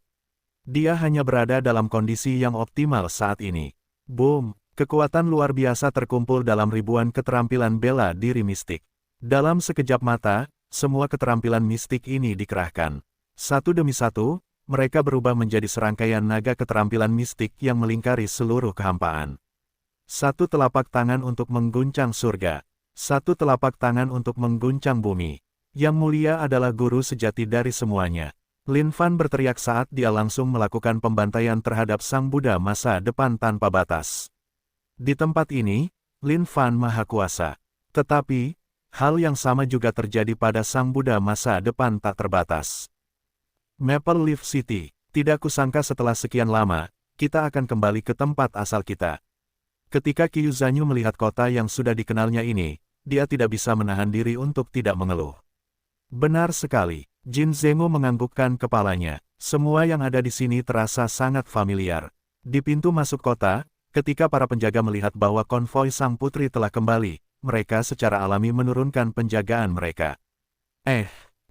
Dia hanya berada dalam kondisi yang optimal saat ini. Boom! Kekuatan luar biasa terkumpul dalam ribuan keterampilan bela diri mistik. Dalam sekejap mata, semua keterampilan mistik ini dikerahkan. Satu demi satu, mereka berubah menjadi serangkaian naga keterampilan mistik yang melingkari seluruh kehampaan. Satu telapak tangan untuk mengguncang surga. Satu telapak tangan untuk mengguncang bumi. Yang mulia adalah guru sejati dari semuanya. Lin Fan berteriak saat dia langsung melakukan pembantaian terhadap Sang Buddha masa depan tanpa batas. Di tempat ini, Lin Fan maha kuasa. Tetapi, hal yang sama juga terjadi pada Sang Buddha masa depan tak terbatas. Maple Leaf City, tidak kusangka setelah sekian lama, kita akan kembali ke tempat asal kita. Ketika Qiu Zanyu melihat kota yang sudah dikenalnya ini, dia tidak bisa menahan diri untuk tidak mengeluh. Benar sekali, Jin Zhengu menganggukkan kepalanya. Semua yang ada di sini terasa sangat familiar. Di pintu masuk kota, ketika para penjaga melihat bahwa konvoi sang putri telah kembali, mereka secara alami menurunkan penjagaan mereka.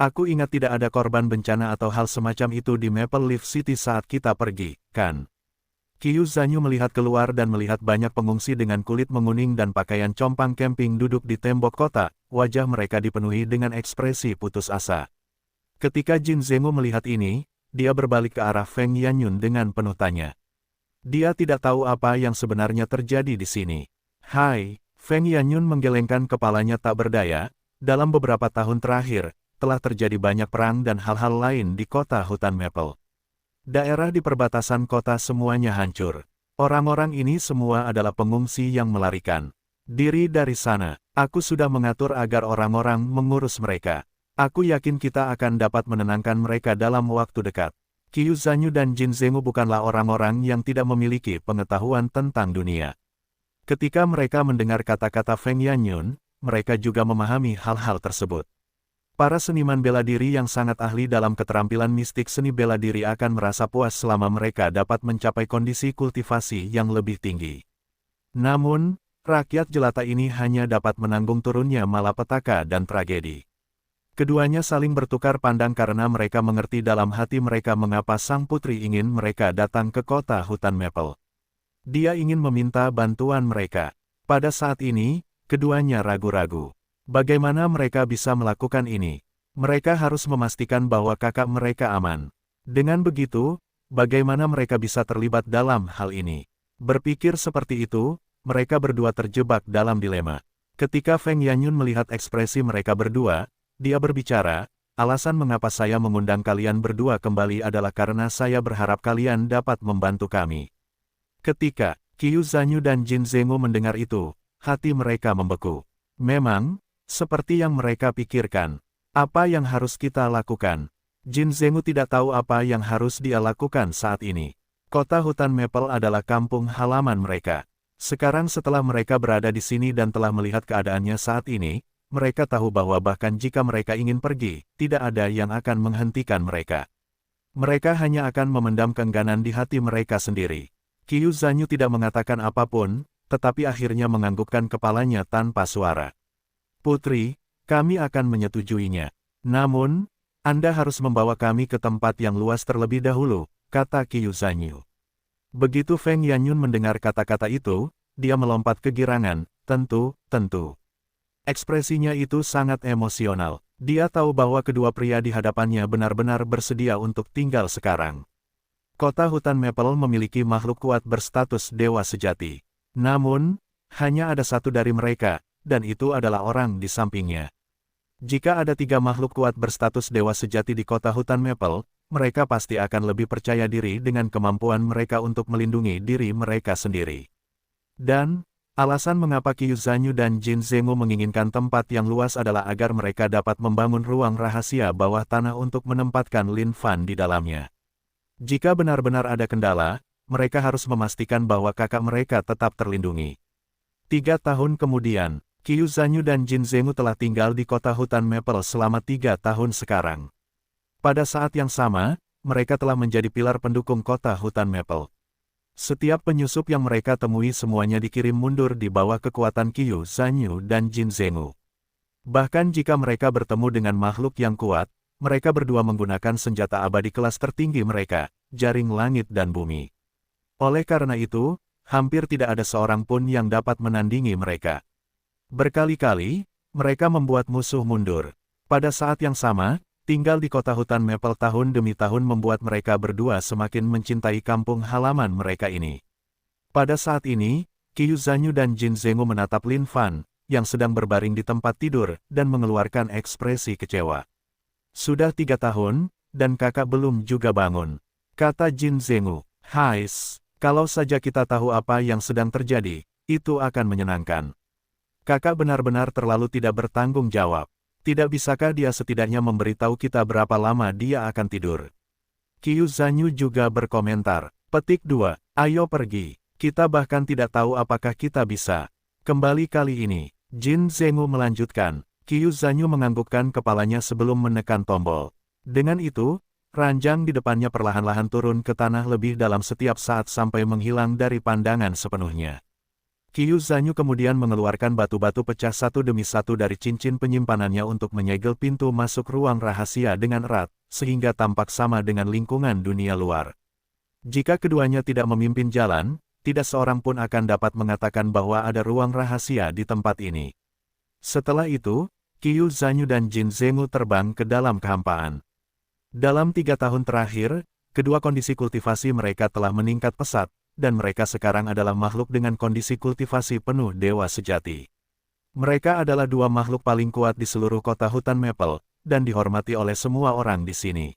Aku ingat tidak ada korban bencana atau hal semacam itu di Maple Leaf City saat kita pergi, kan? Qiu Zanyu melihat keluar dan melihat banyak pengungsi dengan kulit menguning dan pakaian compang camping duduk di tembok kota, wajah mereka dipenuhi dengan ekspresi putus asa. Ketika Jin Zhengu melihat ini, dia berbalik ke arah Feng Yanyun dengan penuh tanya. Dia tidak tahu apa yang sebenarnya terjadi di sini. Hai, Feng Yanyun menggelengkan kepalanya tak berdaya, dalam beberapa tahun terakhir, telah terjadi banyak perang dan hal-hal lain di kota hutan Maple. Daerah di perbatasan kota semuanya hancur. Orang-orang ini semua adalah pengungsi yang melarikan diri dari sana. Aku sudah mengatur agar orang-orang mengurus mereka. Aku yakin kita akan dapat menenangkan mereka dalam waktu dekat. Qiu Zanyu dan Jin Zenggu bukanlah orang-orang yang tidak memiliki pengetahuan tentang dunia. Ketika mereka mendengar kata-kata Feng Yanyun, mereka juga memahami hal-hal tersebut. Para seniman bela diri yang sangat ahli dalam keterampilan mistik seni bela diri akan merasa puas selama mereka dapat mencapai kondisi kultivasi yang lebih tinggi. Namun, rakyat jelata ini hanya dapat menanggung turunnya malapetaka dan tragedi. Keduanya saling bertukar pandang karena mereka mengerti dalam hati mereka mengapa sang putri ingin mereka datang ke kota hutan Maple. Dia ingin meminta bantuan mereka. Pada saat ini, keduanya ragu-ragu. Bagaimana mereka bisa melakukan ini? Mereka harus memastikan bahwa kakak mereka aman. Dengan begitu, bagaimana mereka bisa terlibat dalam hal ini? Berpikir seperti itu, mereka berdua terjebak dalam dilema. Ketika Feng Yanyun melihat ekspresi mereka berdua, dia berbicara, alasan mengapa saya mengundang kalian berdua kembali adalah karena saya berharap kalian dapat membantu kami. Ketika Qiu Zanyu dan Jin Zenggu mendengar itu, hati mereka membeku. Memang, seperti yang mereka pikirkan, apa yang harus kita lakukan? Jin Zenggu tidak tahu apa yang harus dia lakukan saat ini. Kota hutan Maple adalah kampung halaman mereka. Sekarang setelah mereka berada di sini dan telah melihat keadaannya saat ini, mereka tahu bahwa bahkan jika mereka ingin pergi, tidak ada yang akan menghentikan mereka. Mereka hanya akan memendam keengganan di hati mereka sendiri. Qiu Zanyu tidak mengatakan apapun, tetapi akhirnya menganggukkan kepalanya tanpa suara. Putri, kami akan menyetujuinya. Namun, Anda harus membawa kami ke tempat yang luas terlebih dahulu, kata Qiu Zanyu. Begitu Feng Yanyun mendengar kata-kata itu, dia melompat kegirangan, tentu. Ekspresinya itu sangat emosional. Dia tahu bahwa kedua pria di hadapannya benar-benar bersedia untuk tinggal sekarang. Kota hutan Maple memiliki makhluk kuat berstatus dewa sejati. Namun, hanya ada satu dari mereka, dan itu adalah orang di sampingnya. Jika ada 3 makhluk kuat berstatus dewa sejati di kota hutan Maple, mereka pasti akan lebih percaya diri dengan kemampuan mereka untuk melindungi diri mereka sendiri. Dan, alasan mengapa Qiu Zanyu dan Jin Zenggu menginginkan tempat yang luas adalah agar mereka dapat membangun ruang rahasia bawah tanah untuk menempatkan Lin Fan di dalamnya. Jika benar-benar ada kendala, mereka harus memastikan bahwa kakak mereka tetap terlindungi. 3 tahun kemudian, Qiu Zanyu dan Jin Zenggu telah tinggal di kota hutan Maple selama 3 tahun sekarang. Pada saat yang sama, mereka telah menjadi pilar pendukung kota hutan Maple. Setiap penyusup yang mereka temui semuanya dikirim mundur di bawah kekuatan Qiu Zanyu dan Jin Zenggu. Bahkan jika mereka bertemu dengan makhluk yang kuat, mereka berdua menggunakan senjata abadi kelas tertinggi mereka, jaring langit dan bumi. Oleh karena itu, hampir tidak ada seorang pun yang dapat menandingi mereka. Berkali-kali, mereka membuat musuh mundur. Pada saat yang sama, tinggal di kota hutan Maple tahun demi tahun membuat mereka berdua semakin mencintai kampung halaman mereka ini. Pada saat ini, Qiu Zanyu dan Jin Zenggu menatap Lin Fan, yang sedang berbaring di tempat tidur, dan mengeluarkan ekspresi kecewa. Sudah 3 tahun, dan kakak belum juga bangun. Kata Jin Zenggu, "Hais, kalau saja kita tahu apa yang sedang terjadi, itu akan menyenangkan. Kakak benar-benar terlalu tidak bertanggung jawab. Tidak bisakah dia setidaknya memberitahu kita berapa lama dia akan tidur?" Qiu Zanyu juga berkomentar, "Petik 2, ayo pergi. Kita bahkan tidak tahu apakah kita bisa kembali kali ini." Jin Zenggu melanjutkan. Qiu Zanyu menganggukkan kepalanya sebelum menekan tombol. Dengan itu, ranjang di depannya perlahan-lahan turun ke tanah lebih dalam setiap saat sampai menghilang dari pandangan sepenuhnya. Qiu Zanyu kemudian mengeluarkan batu-batu pecah satu demi satu dari cincin penyimpanannya untuk menyegel pintu masuk ruang rahasia dengan erat, sehingga tampak sama dengan lingkungan dunia luar. Jika keduanya tidak memimpin jalan, tidak seorang pun akan dapat mengatakan bahwa ada ruang rahasia di tempat ini. Setelah itu, Qiu Zanyu dan Jin Zenggu terbang ke dalam kehampaan. Dalam 3 tahun terakhir, kedua kondisi kultivasi mereka telah meningkat pesat, dan mereka sekarang adalah makhluk dengan kondisi kultivasi penuh dewa sejati. Mereka adalah 2 makhluk paling kuat di seluruh kota hutan Maple, dan dihormati oleh semua orang di sini.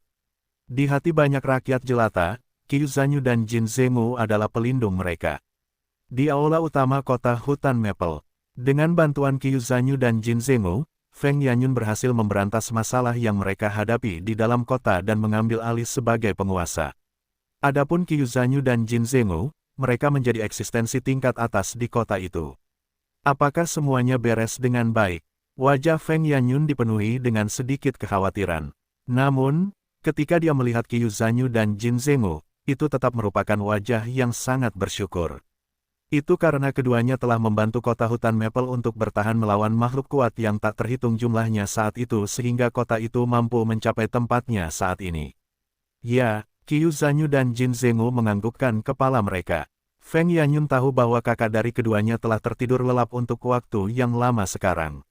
Di hati banyak rakyat jelata, Qiu Zanyu dan Jin Zenggu adalah pelindung mereka. Di aula utama kota hutan Maple, dengan bantuan Qiu Zanyu dan Jin Zenggu, Feng Yanyun berhasil memberantas masalah yang mereka hadapi di dalam kota dan mengambil alih sebagai penguasa. Adapun Qiu Zanyu dan Jin Zhengu, mereka menjadi eksistensi tingkat atas di kota itu. Apakah semuanya beres dengan baik? Wajah Feng Yanyun dipenuhi dengan sedikit kekhawatiran. Namun, ketika dia melihat Qiu Zanyu dan Jin Zhengu, itu tetap merupakan wajah yang sangat bersyukur. Itu karena keduanya telah membantu kota hutan Maple untuk bertahan melawan makhluk kuat yang tak terhitung jumlahnya saat itu sehingga kota itu mampu mencapai tempatnya saat ini. Ya, Qiu Zanyu dan Jin Zhengu menganggukkan kepala mereka. Feng Yanyun tahu bahwa kakak dari keduanya telah tertidur lelap untuk waktu yang lama sekarang.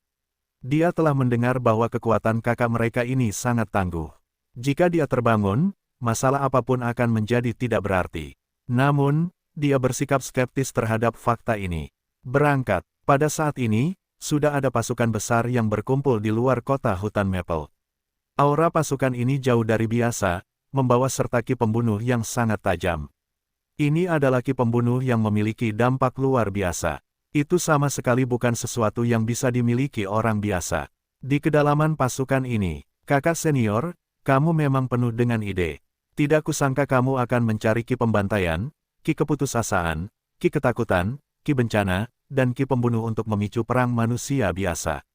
Dia telah mendengar bahwa kekuatan kakak mereka ini sangat tangguh. Jika dia terbangun, masalah apapun akan menjadi tidak berarti. Namun, dia bersikap skeptis terhadap fakta ini. Berangkat, pada saat ini, sudah ada pasukan besar yang berkumpul di luar kota hutan Maple. Aura pasukan ini jauh dari biasa, membawa serta ki pembunuh yang sangat tajam. Ini adalah ki pembunuh yang memiliki dampak luar biasa. Itu sama sekali bukan sesuatu yang bisa dimiliki orang biasa. Di kedalaman pasukan ini, kakak senior, kamu memang penuh dengan ide. Tidak kusangka kamu akan mencari ki pembantaian, ki keputusasaan, ki ketakutan, ki bencana, dan ki pembunuh untuk memicu perang manusia biasa.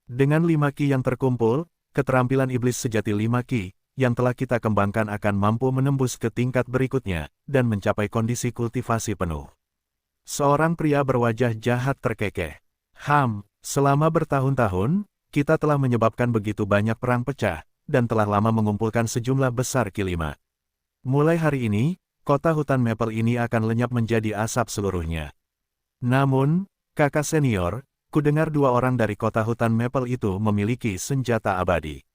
Dengan 5 ki yang terkumpul, keterampilan iblis sejati 5 ki, yang telah kita kembangkan akan mampu menembus ke tingkat berikutnya, dan mencapai kondisi kultivasi penuh. Seorang pria berwajah jahat terkekeh. Selama bertahun-tahun, kita telah menyebabkan begitu banyak perang pecah, dan telah lama mengumpulkan sejumlah besar ki 5. Mulai hari ini, kota hutan Maple ini akan lenyap menjadi asap seluruhnya. Namun, kakak senior, kudengar 2 orang dari kota hutan Maple itu memiliki senjata abadi.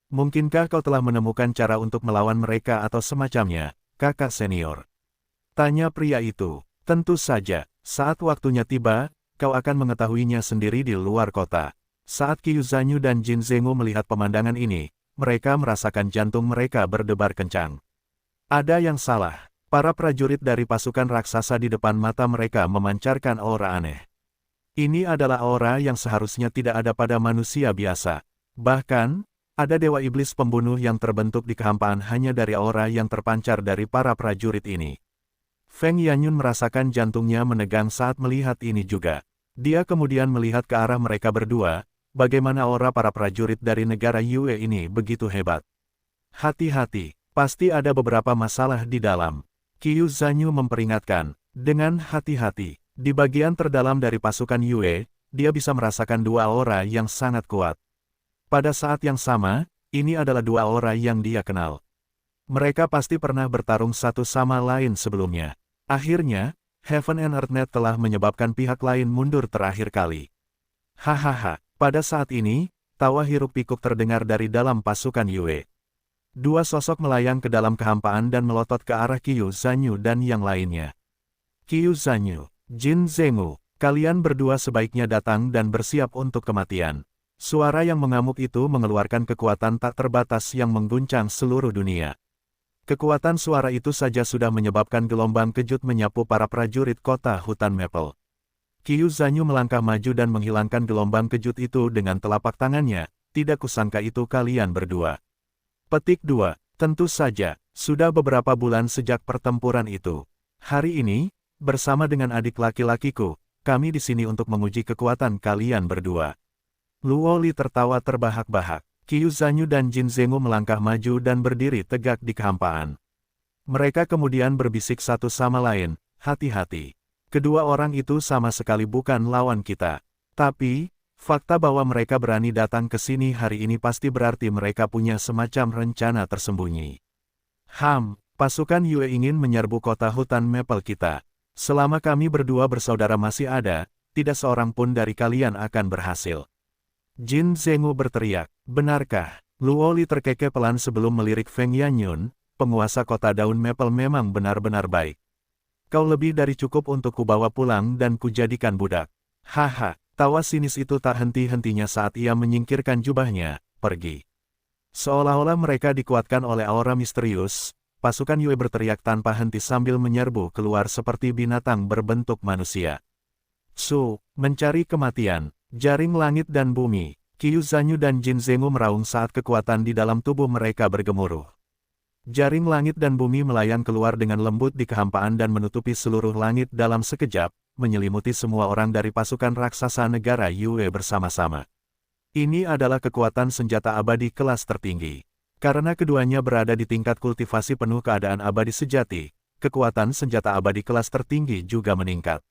Mungkinkah kau telah menemukan cara untuk melawan mereka atau semacamnya, kakak senior? Tanya pria itu. Tentu saja, saat waktunya tiba, kau akan mengetahuinya sendiri di luar kota. Saat Qiu Zanyu dan Jin Zhengu melihat pemandangan ini, mereka merasakan jantung mereka berdebar kencang. Ada yang salah. Para prajurit dari pasukan raksasa di depan mata mereka memancarkan aura aneh. Ini adalah aura yang seharusnya tidak ada pada manusia biasa. Bahkan, ada dewa iblis pembunuh yang terbentuk di kehampaan hanya dari aura yang terpancar dari para prajurit ini. Feng Yanyun merasakan jantungnya menegang saat melihat ini juga. Dia kemudian melihat ke arah mereka berdua, bagaimana aura para prajurit dari negara Yue ini begitu hebat. Hati-hati, pasti ada beberapa masalah di dalam. Qiu Zanyu memperingatkan, dengan hati-hati, di bagian terdalam dari pasukan Yue, dia bisa merasakan 2 aura yang sangat kuat. Pada saat yang sama, ini adalah 2 aura yang dia kenal. Mereka pasti pernah bertarung satu sama lain sebelumnya. Akhirnya, Heaven and Earthnet telah menyebabkan pihak lain mundur terakhir kali. Hahaha, pada saat ini, tawa hiruk pikuk terdengar dari dalam pasukan Yue. 2 sosok melayang ke dalam kehampaan dan melotot ke arah Qiu Zanyu dan yang lainnya. Qiu Zanyu, Jin Zhengu, kalian berdua sebaiknya datang dan bersiap untuk kematian. Suara yang mengamuk itu mengeluarkan kekuatan tak terbatas yang mengguncang seluruh dunia. Kekuatan suara itu saja sudah menyebabkan gelombang kejut menyapu para prajurit kota hutan Maple. Qiu Zanyu melangkah maju dan menghilangkan gelombang kejut itu dengan telapak tangannya. Tidak kusangka itu kalian berdua. Petik 2. Tentu saja, sudah beberapa bulan sejak pertempuran itu. Hari ini, bersama dengan adik laki-lakiku, kami di sini untuk menguji kekuatan kalian berdua. Luo Li tertawa terbahak-bahak. Qiu Zanyu dan Jin Zhengu melangkah maju dan berdiri tegak di kehampaan. Mereka kemudian berbisik satu sama lain, hati-hati. Kedua orang itu sama sekali bukan lawan kita. Tapi, fakta bahwa mereka berani datang ke sini hari ini pasti berarti mereka punya semacam rencana tersembunyi. Pasukan Yue ingin menyerbu kota hutan Maple kita. Selama kami berdua bersaudara masih ada, tidak seorang pun dari kalian akan berhasil. Jin Zhengu berteriak, benarkah? Luo Li terkekeh pelan sebelum melirik Feng Yanyun, penguasa kota daun Maple memang benar-benar baik. Kau lebih dari cukup untuk kubawa pulang dan kujadikan budak. Haha. Tawa sinis itu tak henti-hentinya saat ia menyingkirkan jubahnya, pergi. Seolah-olah mereka dikuatkan oleh aura misterius, pasukan Yue berteriak tanpa henti sambil menyerbu keluar seperti binatang berbentuk manusia. Mencari kematian, jaring langit dan bumi, Qiu Zanyu dan Jin Zenggu meraung saat kekuatan di dalam tubuh mereka bergemuruh. Jaring langit dan bumi melayang keluar dengan lembut di kehampaan dan menutupi seluruh langit dalam sekejap, menyelimuti semua orang dari pasukan raksasa negara Yue bersama-sama. Ini adalah kekuatan senjata abadi kelas tertinggi. Karena keduanya berada di tingkat kultivasi penuh keadaan abadi sejati, kekuatan senjata abadi kelas tertinggi juga meningkat.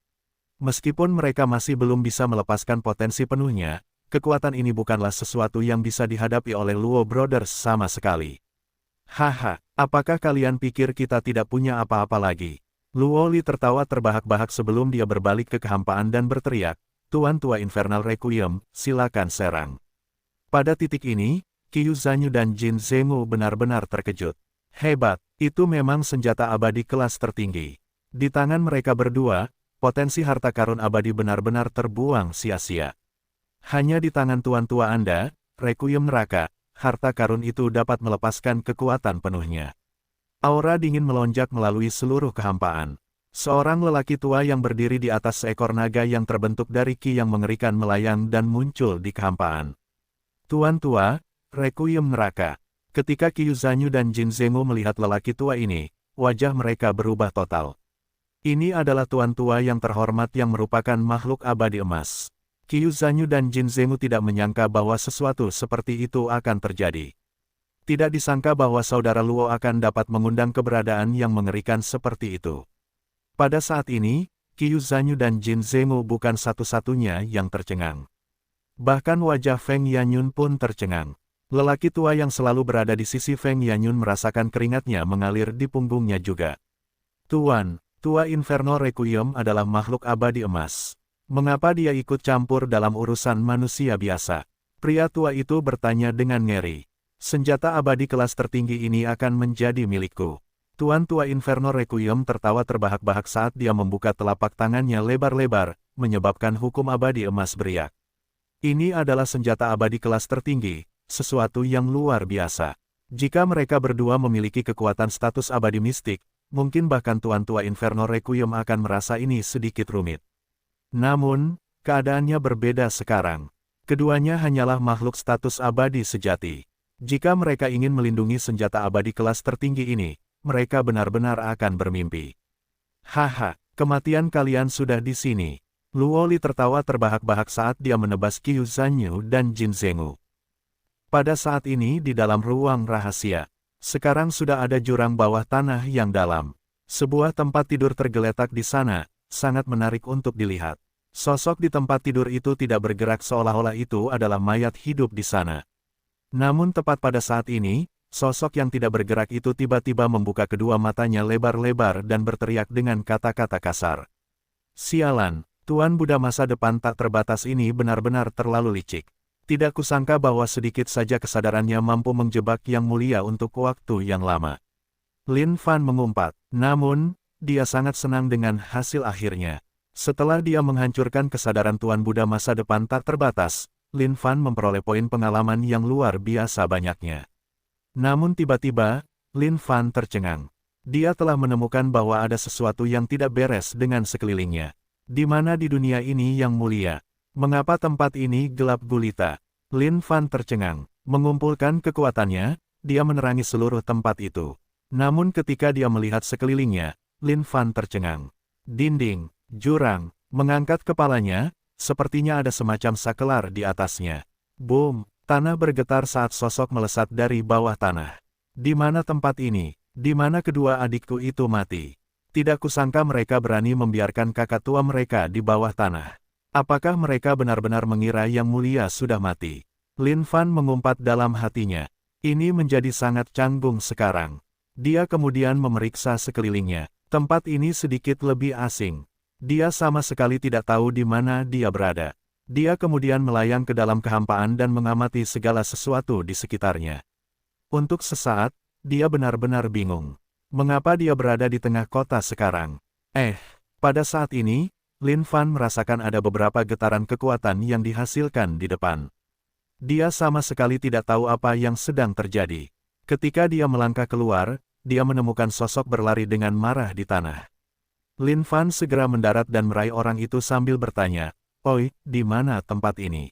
Meskipun mereka masih belum bisa melepaskan potensi penuhnya, kekuatan ini bukanlah sesuatu yang bisa dihadapi oleh Luo Brothers sama sekali. Haha, apakah kalian pikir kita tidak punya apa-apa lagi? Luo Li tertawa terbahak-bahak sebelum dia berbalik ke kehampaan dan berteriak, Tuan Tua Infernal Requiem, silakan serang. Pada titik ini, Qiu Zanyu dan Jin Zenggu benar-benar terkejut. Hebat, itu memang senjata abadi kelas tertinggi. Di tangan mereka berdua, potensi harta karun abadi benar-benar terbuang sia-sia. Hanya di tangan Tuan Tua Anda, Requiem Neraka, harta karun itu dapat melepaskan kekuatan penuhnya. Aura dingin melonjak melalui seluruh kehampaan. Seorang lelaki tua yang berdiri di atas seekor naga yang terbentuk dari ki yang mengerikan melayang dan muncul di kehampaan. Tuan Tua, Requiem Neraka. Ketika Qiu Zanyu dan Jin Zenggu melihat lelaki tua ini, wajah mereka berubah total. Ini adalah Tuan Tua yang terhormat yang merupakan makhluk abadi emas. Qiu Zanyu dan Jin Zenggu tidak menyangka bahwa sesuatu seperti itu akan terjadi. Tidak disangka bahwa saudara Luo akan dapat mengundang keberadaan yang mengerikan seperti itu. Pada saat ini, Qiu Zanyu dan Jin Zenggu bukan satu-satunya yang tercengang. Bahkan wajah Feng Yanyun pun tercengang. Lelaki tua yang selalu berada di sisi Feng Yanyun merasakan keringatnya mengalir di punggungnya juga. Tuan, Tua Infernal Requiem adalah makhluk abadi emas. Mengapa dia ikut campur dalam urusan manusia biasa? Pria tua itu bertanya dengan ngeri. Senjata abadi kelas tertinggi ini akan menjadi milikku. Tuan Tua Infernal Requiem tertawa terbahak-bahak saat dia membuka telapak tangannya lebar-lebar, menyebabkan hukum abadi emas beriak. Ini adalah senjata abadi kelas tertinggi, sesuatu yang luar biasa. Jika mereka berdua memiliki kekuatan status abadi mistik, mungkin bahkan Tuan Tua Infernal Requiem akan merasa ini sedikit rumit. Namun, keadaannya berbeda sekarang. Keduanya hanyalah makhluk status abadi sejati. Jika mereka ingin melindungi senjata abadi kelas tertinggi ini, mereka benar-benar akan bermimpi. Haha, kematian kalian sudah di sini. Luo Li tertawa terbahak-bahak saat dia menebas Qiu Zanyu dan Jin Zenggu. Pada saat ini di dalam ruang rahasia, sekarang sudah ada jurang bawah tanah yang dalam. Sebuah tempat tidur tergeletak di sana, sangat menarik untuk dilihat. Sosok di tempat tidur itu tidak bergerak seolah-olah itu adalah mayat hidup di sana. Namun tepat pada saat ini, sosok yang tidak bergerak itu tiba-tiba membuka kedua matanya lebar-lebar dan berteriak dengan kata-kata kasar. Sialan, Tuan Buddha masa depan tak terbatas ini benar-benar terlalu licik. Tidak kusangka bahwa sedikit saja kesadarannya mampu menjebak Yang Mulia untuk waktu yang lama. Lin Fan mengumpat, namun, dia sangat senang dengan hasil akhirnya. Setelah dia menghancurkan kesadaran Tuan Buddha masa depan tak terbatas, Lin Fan memperoleh poin pengalaman yang luar biasa banyaknya. Namun tiba-tiba, Lin Fan tercengang. Dia telah menemukan bahwa ada sesuatu yang tidak beres dengan sekelilingnya. Di mana di dunia ini Yang Mulia? Mengapa tempat ini gelap gulita? Lin Fan tercengang. Mengumpulkan kekuatannya, dia menerangi seluruh tempat itu. Namun ketika dia melihat sekelilingnya, Lin Fan tercengang. Dinding, jurang, mengangkat kepalanya, sepertinya ada semacam sakelar di atasnya. Boom, tanah bergetar saat sosok melesat dari bawah tanah. Di mana tempat ini? Di mana kedua adikku itu mati? Tidak kusangka mereka berani membiarkan kakak tua mereka di bawah tanah. Apakah mereka benar-benar mengira Yang Mulia sudah mati? Lin Fan mengumpat dalam hatinya. Ini menjadi sangat canggung sekarang. Dia kemudian memeriksa sekelilingnya. Tempat ini sedikit lebih asing. Dia sama sekali tidak tahu di mana dia berada. Dia kemudian melayang ke dalam kehampaan dan mengamati segala sesuatu di sekitarnya. Untuk sesaat, dia benar-benar bingung. Mengapa dia berada di tengah kota sekarang? Pada saat ini, Lin Fan merasakan ada beberapa getaran kekuatan yang dihasilkan di depan. Dia sama sekali tidak tahu apa yang sedang terjadi. Ketika dia melangkah keluar, dia menemukan sosok berlari dengan marah di tanah. Lin Fan segera mendarat dan meraih orang itu sambil bertanya, "Oi, di mana tempat ini?"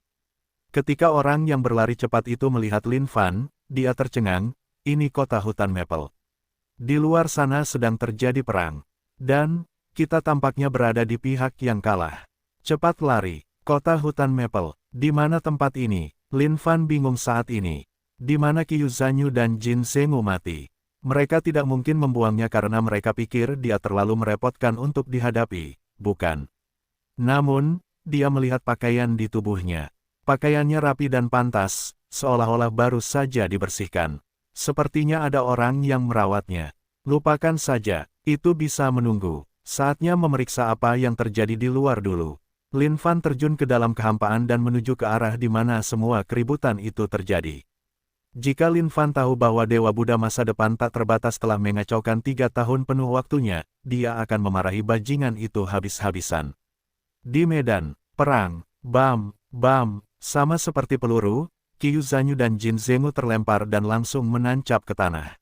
Ketika orang yang berlari cepat itu melihat Lin Fan, dia tercengang, ini kota hutan Maple. Di luar sana sedang terjadi perang. Dan, kita tampaknya berada di pihak yang kalah. Cepat lari, kota hutan Maple. Di mana tempat ini? Lin Fan bingung saat ini. Di mana Qiu Zanyu dan Jin Zhengwu mati? Mereka tidak mungkin membuangnya karena mereka pikir dia terlalu merepotkan untuk dihadapi, bukan? Namun, dia melihat pakaian di tubuhnya. Pakaiannya rapi dan pantas, seolah-olah baru saja dibersihkan. Sepertinya ada orang yang merawatnya. Lupakan saja, itu bisa menunggu. Saatnya memeriksa apa yang terjadi di luar dulu. Lin Fan terjun ke dalam kehampaan dan menuju ke arah di mana semua keributan itu terjadi. Jika Lin Fan tahu bahwa Dewa Buddha masa depan tak terbatas telah mengacaukan 3 tahun penuh waktunya, dia akan memarahi bajingan itu habis-habisan. Di medan perang, bam, sama seperti peluru, Qiu Zanyu dan Jin Zhengwu terlempar dan langsung menancap ke tanah.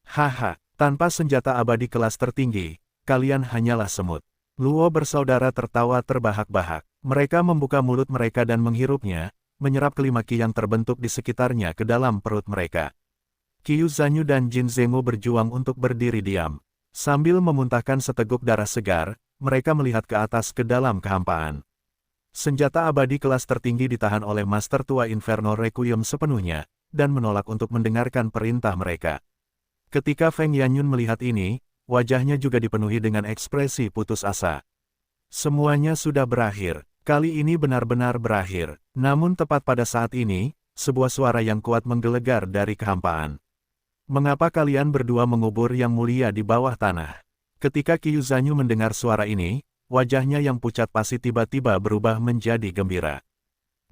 Haha, tanpa senjata abadi kelas tertinggi, kalian hanyalah semut. Luo bersaudara tertawa terbahak-bahak. Mereka membuka mulut mereka dan menghirupnya, menyerap kelima ki yang terbentuk di sekitarnya ke dalam perut mereka. Qiu Zanyu dan Jin Zhengwu berjuang untuk berdiri diam. Sambil memuntahkan seteguk darah segar, mereka melihat ke atas ke dalam kehampaan. Senjata abadi kelas tertinggi ditahan oleh Master Tua Inferno Requiem sepenuhnya, dan menolak untuk mendengarkan perintah mereka. Ketika Feng Yanyun melihat ini, wajahnya juga dipenuhi dengan ekspresi putus asa. Semuanya sudah berakhir, kali ini benar-benar berakhir. Namun tepat pada saat ini, sebuah suara yang kuat menggelegar dari kehampaan. Mengapa kalian berdua mengubur yang mulia di bawah tanah? Ketika Qiu Zanyu mendengar suara ini, wajahnya yang pucat pasi tiba-tiba berubah menjadi gembira.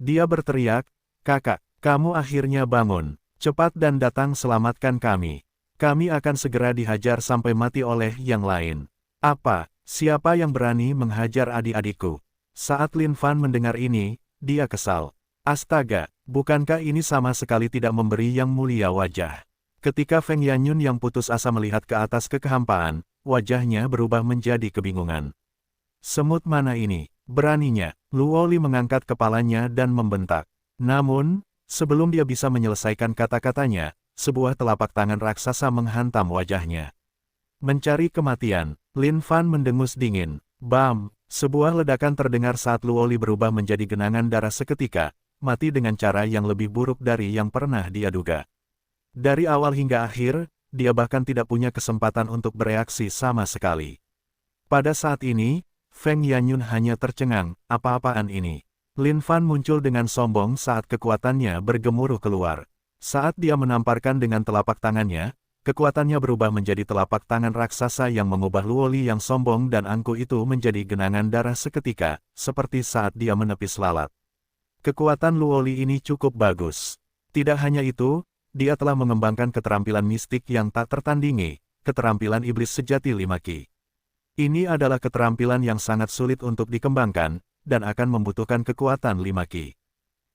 Dia berteriak, "Kakak, kamu akhirnya bangun. Cepat dan datang selamatkan kami. Kami akan segera dihajar sampai mati oleh yang lain." "Apa? Siapa yang berani menghajar adik-adikku?" Saat Lin Fan mendengar ini, dia kesal. Astaga, bukankah ini sama sekali tidak memberi yang mulia wajah? Ketika Feng Yanyun yang putus asa melihat ke atas ke kehampaan, wajahnya berubah menjadi kebingungan. Semut mana ini? Beraninya, Luo Li mengangkat kepalanya dan membentak. Namun, sebelum dia bisa menyelesaikan kata-katanya, sebuah telapak tangan raksasa menghantam wajahnya. Mencari kematian, Lin Fan mendengus dingin. Bam! Sebuah ledakan terdengar saat Luo Li berubah menjadi genangan darah seketika, mati dengan cara yang lebih buruk dari yang pernah dia duga. Dari awal hingga akhir, dia bahkan tidak punya kesempatan untuk bereaksi sama sekali. Pada saat ini, Feng Yanyun hanya tercengang, apa-apaan ini? Lin Fan muncul dengan sombong saat kekuatannya bergemuruh keluar. Saat dia menamparkan dengan telapak tangannya, kekuatannya berubah menjadi telapak tangan raksasa yang mengubah Luo Li yang sombong dan angkuh itu menjadi genangan darah seketika, seperti saat dia menepis lalat. Kekuatan Luo Li ini cukup bagus. Tidak hanya itu, dia telah mengembangkan keterampilan mistik yang tak tertandingi, keterampilan iblis sejati 5 ki. Ini adalah keterampilan yang sangat sulit untuk dikembangkan, dan akan membutuhkan kekuatan 5 ki.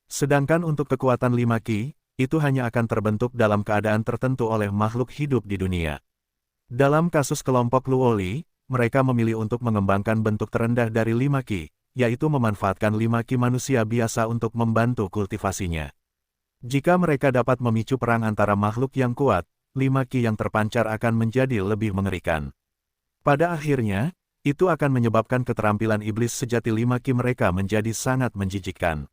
Sedangkan untuk kekuatan 5 ki, itu hanya akan terbentuk dalam keadaan tertentu oleh makhluk hidup di dunia. Dalam kasus kelompok Luo Li, mereka memilih untuk mengembangkan bentuk terendah dari 5 ki, yaitu memanfaatkan 5 ki manusia biasa untuk membantu kultivasinya. Jika mereka dapat memicu perang antara makhluk yang kuat, 5 ki yang terpancar akan menjadi lebih mengerikan. Pada akhirnya, itu akan menyebabkan keterampilan iblis sejati 5 ki mereka menjadi sangat menjijikkan.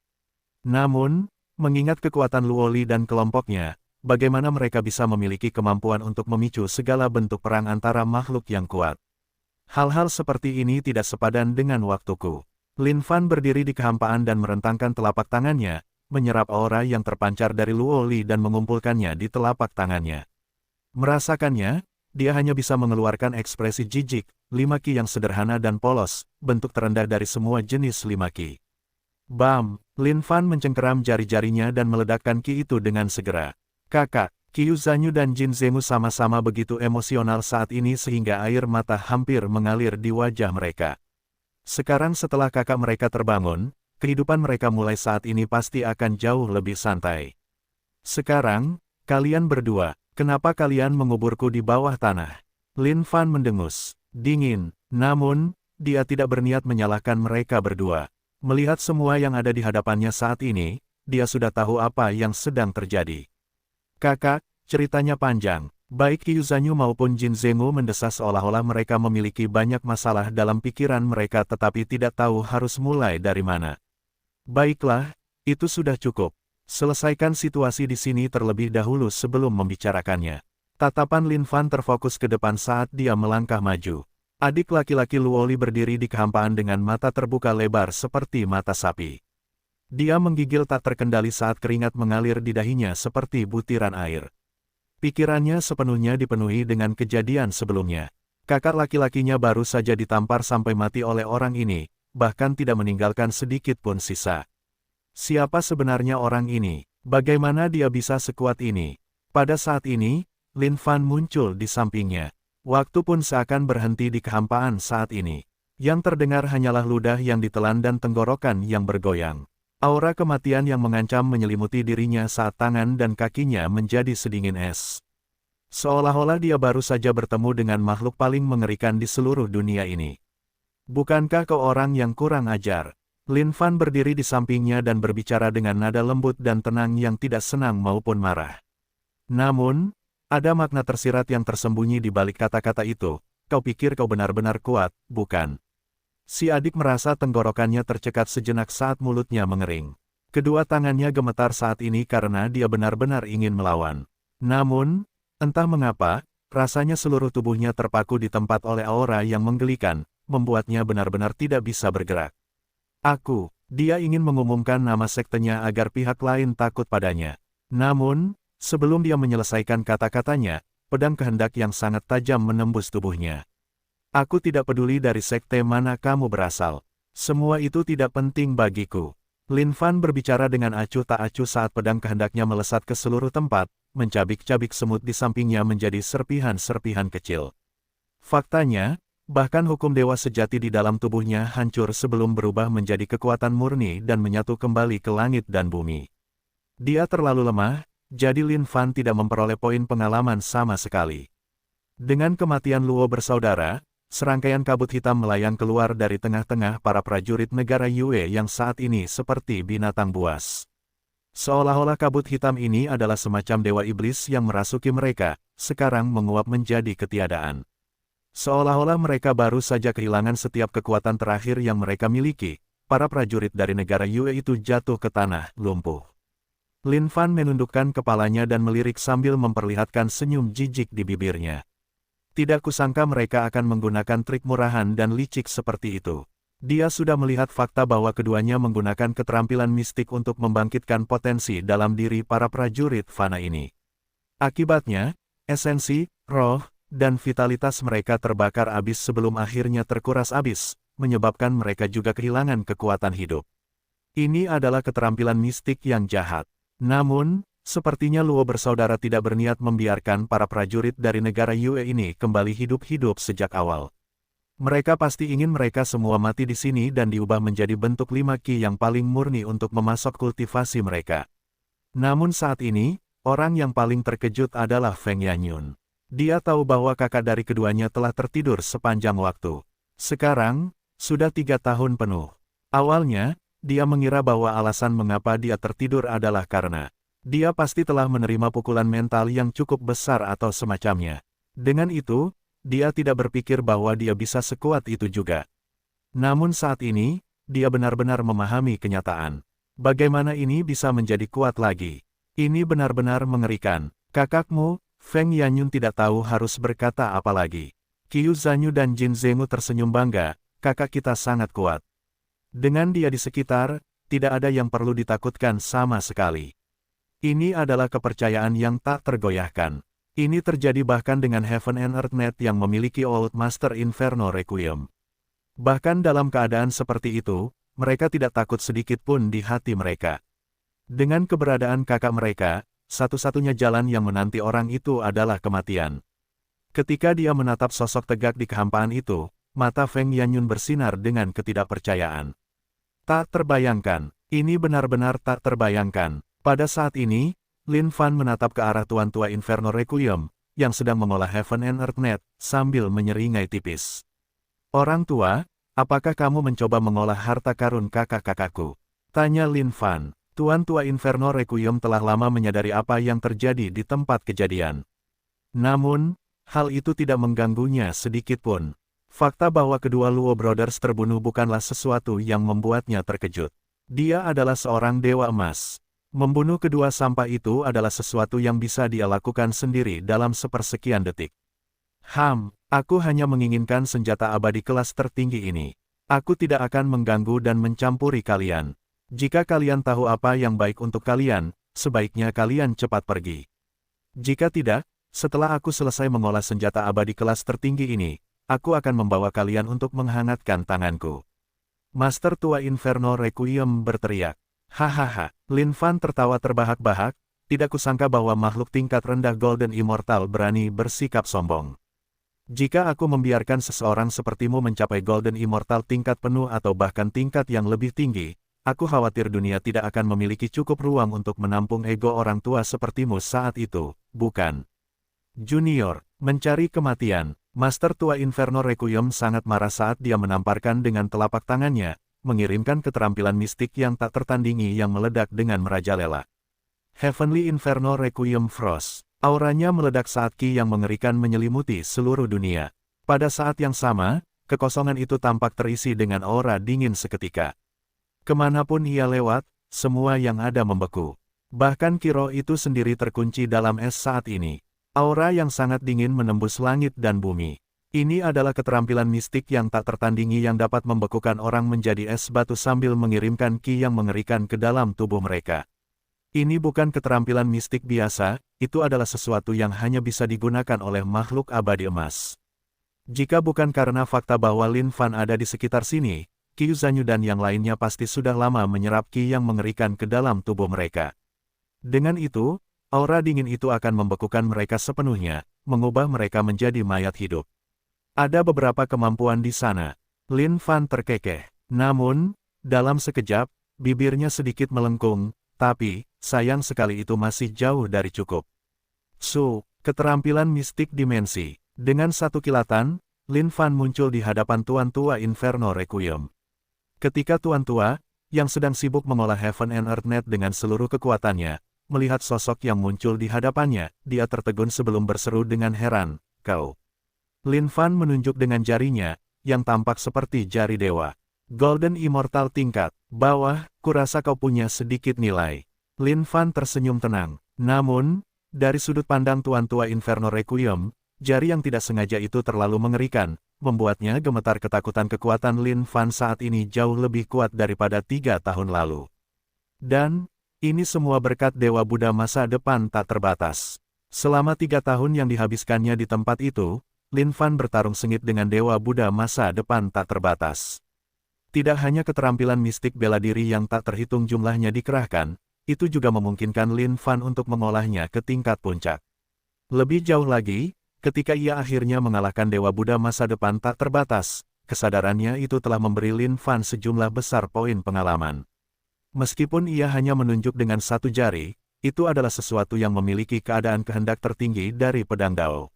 Namun, mengingat kekuatan Luo Li dan kelompoknya, bagaimana mereka bisa memiliki kemampuan untuk memicu segala bentuk perang antara makhluk yang kuat? Hal-hal seperti ini tidak sepadan dengan waktuku. Lin Fan berdiri di kehampaan dan merentangkan telapak tangannya, menyerap aura yang terpancar dari Luo Li dan mengumpulkannya di telapak tangannya. Merasakannya, dia hanya bisa mengeluarkan ekspresi jijik, 5 ki yang sederhana dan polos, bentuk terendah dari semua jenis 5 ki. Bam! Lin Fan mencengkeram jari-jarinya dan meledakkan ki itu dengan segera. Kakak, Qiu Zanyu dan Jin Zhengwu sama-sama begitu emosional saat ini sehingga air mata hampir mengalir di wajah mereka. Sekarang setelah kakak mereka terbangun, kehidupan mereka mulai saat ini pasti akan jauh lebih santai. Sekarang, kalian berdua, kenapa kalian menguburku di bawah tanah? Lin Fan mendengus, dingin, namun, dia tidak berniat menyalahkan mereka berdua. Melihat semua yang ada di hadapannya saat ini, dia sudah tahu apa yang sedang terjadi. Kakak, ceritanya panjang. Baik Qiu Zanyu maupun Jin Zengwu mendesah seolah-olah mereka memiliki banyak masalah dalam pikiran mereka tetapi tidak tahu harus mulai dari mana. Baiklah, itu sudah cukup. Selesaikan situasi di sini terlebih dahulu sebelum membicarakannya. Tatapan Lin Fan terfokus ke depan saat dia melangkah maju. Adik laki-laki Luoli berdiri di kehampaan dengan mata terbuka lebar seperti mata sapi. Dia menggigil tak terkendali saat keringat mengalir di dahinya seperti butiran air. Pikirannya sepenuhnya dipenuhi dengan kejadian sebelumnya. Kakak laki-lakinya baru saja ditampar sampai mati oleh orang ini, bahkan tidak meninggalkan sedikit pun sisa. Siapa sebenarnya orang ini? Bagaimana dia bisa sekuat ini? Pada saat ini, Lin Fan muncul di sampingnya. Waktu pun seakan berhenti di kehampaan saat ini. Yang terdengar hanyalah ludah yang ditelan dan tenggorokan yang bergoyang. Aura kematian yang mengancam menyelimuti dirinya saat tangan dan kakinya menjadi sedingin es. Seolah-olah dia baru saja bertemu dengan makhluk paling mengerikan di seluruh dunia ini. Bukankah kau orang yang kurang ajar? Lin Fan berdiri di sampingnya dan berbicara dengan nada lembut dan tenang yang tidak senang maupun marah. Namun, ada makna tersirat yang tersembunyi di balik kata-kata itu. Kau pikir kau benar-benar kuat, bukan? Si adik merasa tenggorokannya tercekat sejenak saat mulutnya mengering. Kedua tangannya gemetar saat ini karena dia benar-benar ingin melawan. Namun, entah mengapa, rasanya seluruh tubuhnya terpaku di tempat oleh aura yang menggelikan, membuatnya benar-benar tidak bisa bergerak. Dia ingin mengumumkan nama sektenya agar pihak lain takut padanya. Namun, sebelum dia menyelesaikan kata-katanya, pedang kehendak yang sangat tajam menembus tubuhnya. Aku tidak peduli dari sekte mana kamu berasal. Semua itu tidak penting bagiku. Lin Fan berbicara dengan acuh tak acuh saat pedang kehendaknya melesat ke seluruh tempat, mencabik-cabik semut di sampingnya menjadi serpihan-serpihan kecil. Faktanya, bahkan hukum dewa sejati di dalam tubuhnya hancur sebelum berubah menjadi kekuatan murni dan menyatu kembali ke langit dan bumi. Dia terlalu lemah, jadi Lin Fan tidak memperoleh poin pengalaman sama sekali. Dengan kematian Luo bersaudara, serangkaian kabut hitam melayang keluar dari tengah-tengah para prajurit negara Yue yang saat ini seperti binatang buas. Seolah-olah kabut hitam ini adalah semacam dewa iblis yang merasuki mereka, sekarang menguap menjadi ketiadaan. Seolah-olah mereka baru saja kehilangan setiap kekuatan terakhir yang mereka miliki, para prajurit dari negara Yue itu jatuh ke tanah, lumpuh. Lin Fan menundukkan kepalanya dan melirik sambil memperlihatkan senyum jijik di bibirnya. Tidak kusangka mereka akan menggunakan trik murahan dan licik seperti itu. Dia sudah melihat fakta bahwa keduanya menggunakan keterampilan mistik untuk membangkitkan potensi dalam diri para prajurit fana ini. Akibatnya, esensi, roh, dan vitalitas mereka terbakar habis sebelum akhirnya terkuras habis, menyebabkan mereka juga kehilangan kekuatan hidup. Ini adalah keterampilan mistik yang jahat. Namun, sepertinya Luo bersaudara tidak berniat membiarkan para prajurit dari negara Yue ini kembali hidup-hidup sejak awal. Mereka pasti ingin mereka semua mati di sini dan diubah menjadi bentuk 5 Ki yang paling murni untuk memasok kultivasi mereka. Namun saat ini, orang yang paling terkejut adalah Feng Yanyun. Dia tahu bahwa kakak dari keduanya telah tertidur sepanjang waktu. Sekarang, sudah 3 tahun penuh. Awalnya, dia mengira bahwa alasan mengapa dia tertidur adalah karena dia pasti telah menerima pukulan mental yang cukup besar atau semacamnya. Dengan itu, dia tidak berpikir bahwa dia bisa sekuat itu juga. Namun saat ini, dia benar-benar memahami kenyataan. Bagaimana ini bisa menjadi kuat lagi? Ini benar-benar mengerikan. Kakakmu, Feng Yanyun tidak tahu harus berkata apa lagi. Qiu Zanyu dan Jin Zengwu tersenyum bangga, kakak kita sangat kuat. Dengan dia di sekitar, tidak ada yang perlu ditakutkan sama sekali. Ini adalah kepercayaan yang tak tergoyahkan. Ini terjadi bahkan dengan Heaven and Earth Net yang memiliki Old Master Inferno Requiem. Bahkan dalam keadaan seperti itu, mereka tidak takut sedikit pun di hati mereka. Dengan keberadaan kakak mereka, satu-satunya jalan yang menanti orang itu adalah kematian. Ketika dia menatap sosok tegak di kehampaan itu, mata Feng Yanyun bersinar dengan ketidakpercayaan. Tak terbayangkan, ini benar-benar tak terbayangkan. Pada saat ini, Lin Fan menatap ke arah Tuan Tua Inferno Requiem, yang sedang mengolah Heaven and Earth Net, sambil menyeringai tipis. Orang tua, apakah kamu mencoba mengolah harta karun kakak-kakakku? Tanya Lin Fan. Tuan Tua Inferno Requiem telah lama menyadari apa yang terjadi di tempat kejadian. Namun, hal itu tidak mengganggunya sedikitpun. Fakta bahwa kedua Luo Brothers terbunuh bukanlah sesuatu yang membuatnya terkejut. Dia adalah seorang dewa emas. Membunuh kedua sampah itu adalah sesuatu yang bisa dia lakukan sendiri dalam sepersekian detik. Aku hanya menginginkan senjata abadi kelas tertinggi ini. Aku tidak akan mengganggu dan mencampuri kalian. Jika kalian tahu apa yang baik untuk kalian, sebaiknya kalian cepat pergi. Jika tidak, setelah aku selesai mengolah senjata abadi kelas tertinggi ini, aku akan membawa kalian untuk menghangatkan tanganku. Master Tua Inferno Requiem berteriak. Hahaha, Lin Fan tertawa terbahak-bahak, tidak kusangka bahwa makhluk tingkat rendah Golden Immortal berani bersikap sombong. Jika aku membiarkan seseorang sepertimu mencapai Golden Immortal tingkat penuh atau bahkan tingkat yang lebih tinggi, aku khawatir dunia tidak akan memiliki cukup ruang untuk menampung ego orang tua sepertimu saat itu, bukan? Junior, mencari kematian. Master Tua Inferno Requiem sangat marah saat dia menamparkan dengan telapak tangannya, mengirimkan keterampilan mistik yang tak tertandingi yang meledak dengan merajalela. Heavenly Inferno Requiem Frost. Auranya meledak saat ki yang mengerikan menyelimuti seluruh dunia. Pada saat yang sama, kekosongan itu tampak terisi dengan aura dingin seketika. Kemanapun ia lewat, semua yang ada membeku. Bahkan Kiro itu sendiri terkunci dalam es saat ini. Aura yang sangat dingin menembus langit dan bumi. Ini adalah keterampilan mistik yang tak tertandingi yang dapat membekukan orang menjadi es batu sambil mengirimkan ki yang mengerikan ke dalam tubuh mereka. Ini bukan keterampilan mistik biasa, itu adalah sesuatu yang hanya bisa digunakan oleh makhluk abadi emas. Jika bukan karena fakta bahwa Lin Fan ada di sekitar sini, Qiu Zanyu dan yang lainnya pasti sudah lama menyerap ki yang mengerikan ke dalam tubuh mereka. Dengan itu, aura dingin itu akan membekukan mereka sepenuhnya, mengubah mereka menjadi mayat hidup. Ada beberapa kemampuan di sana. Lin Fan terkekeh. Namun, dalam sekejap, bibirnya sedikit melengkung, tapi, sayang sekali itu masih jauh dari cukup. Keterampilan mistik dimensi. Dengan satu kilatan, Lin Fan muncul di hadapan Tuan Tua Inferno Requiem. Ketika Tuan Tua, yang sedang sibuk mengolah Heaven and Earth Net dengan seluruh kekuatannya, melihat sosok yang muncul di hadapannya, dia tertegun sebelum berseru dengan heran, "Kau?" Lin Fan menunjuk dengan jarinya, yang tampak seperti jari dewa. "Golden Immortal tingkat bawah, kurasa kau punya sedikit nilai." Lin Fan tersenyum tenang. Namun, dari sudut pandang Tuan Tua Inferno Requiem, jari yang tidak sengaja itu terlalu mengerikan, membuatnya gemetar ketakutan. Kekuatan Lin Fan saat ini jauh lebih kuat daripada 3 tahun lalu. Dan, ini semua berkat Dewa Buddha masa depan tak terbatas. Selama 3 tahun yang dihabiskannya di tempat itu, Lin Fan bertarung sengit dengan Dewa Buddha masa depan tak terbatas. Tidak hanya keterampilan mistik bela diri yang tak terhitung jumlahnya dikerahkan, itu juga memungkinkan Lin Fan untuk mengolahnya ke tingkat puncak. Lebih jauh lagi, ketika ia akhirnya mengalahkan Dewa Buddha masa depan tak terbatas, kesadarannya itu telah memberi Lin Fan sejumlah besar poin pengalaman. Meskipun ia hanya menunjuk dengan satu jari, itu adalah sesuatu yang memiliki keadaan kehendak tertinggi dari pedang Dao.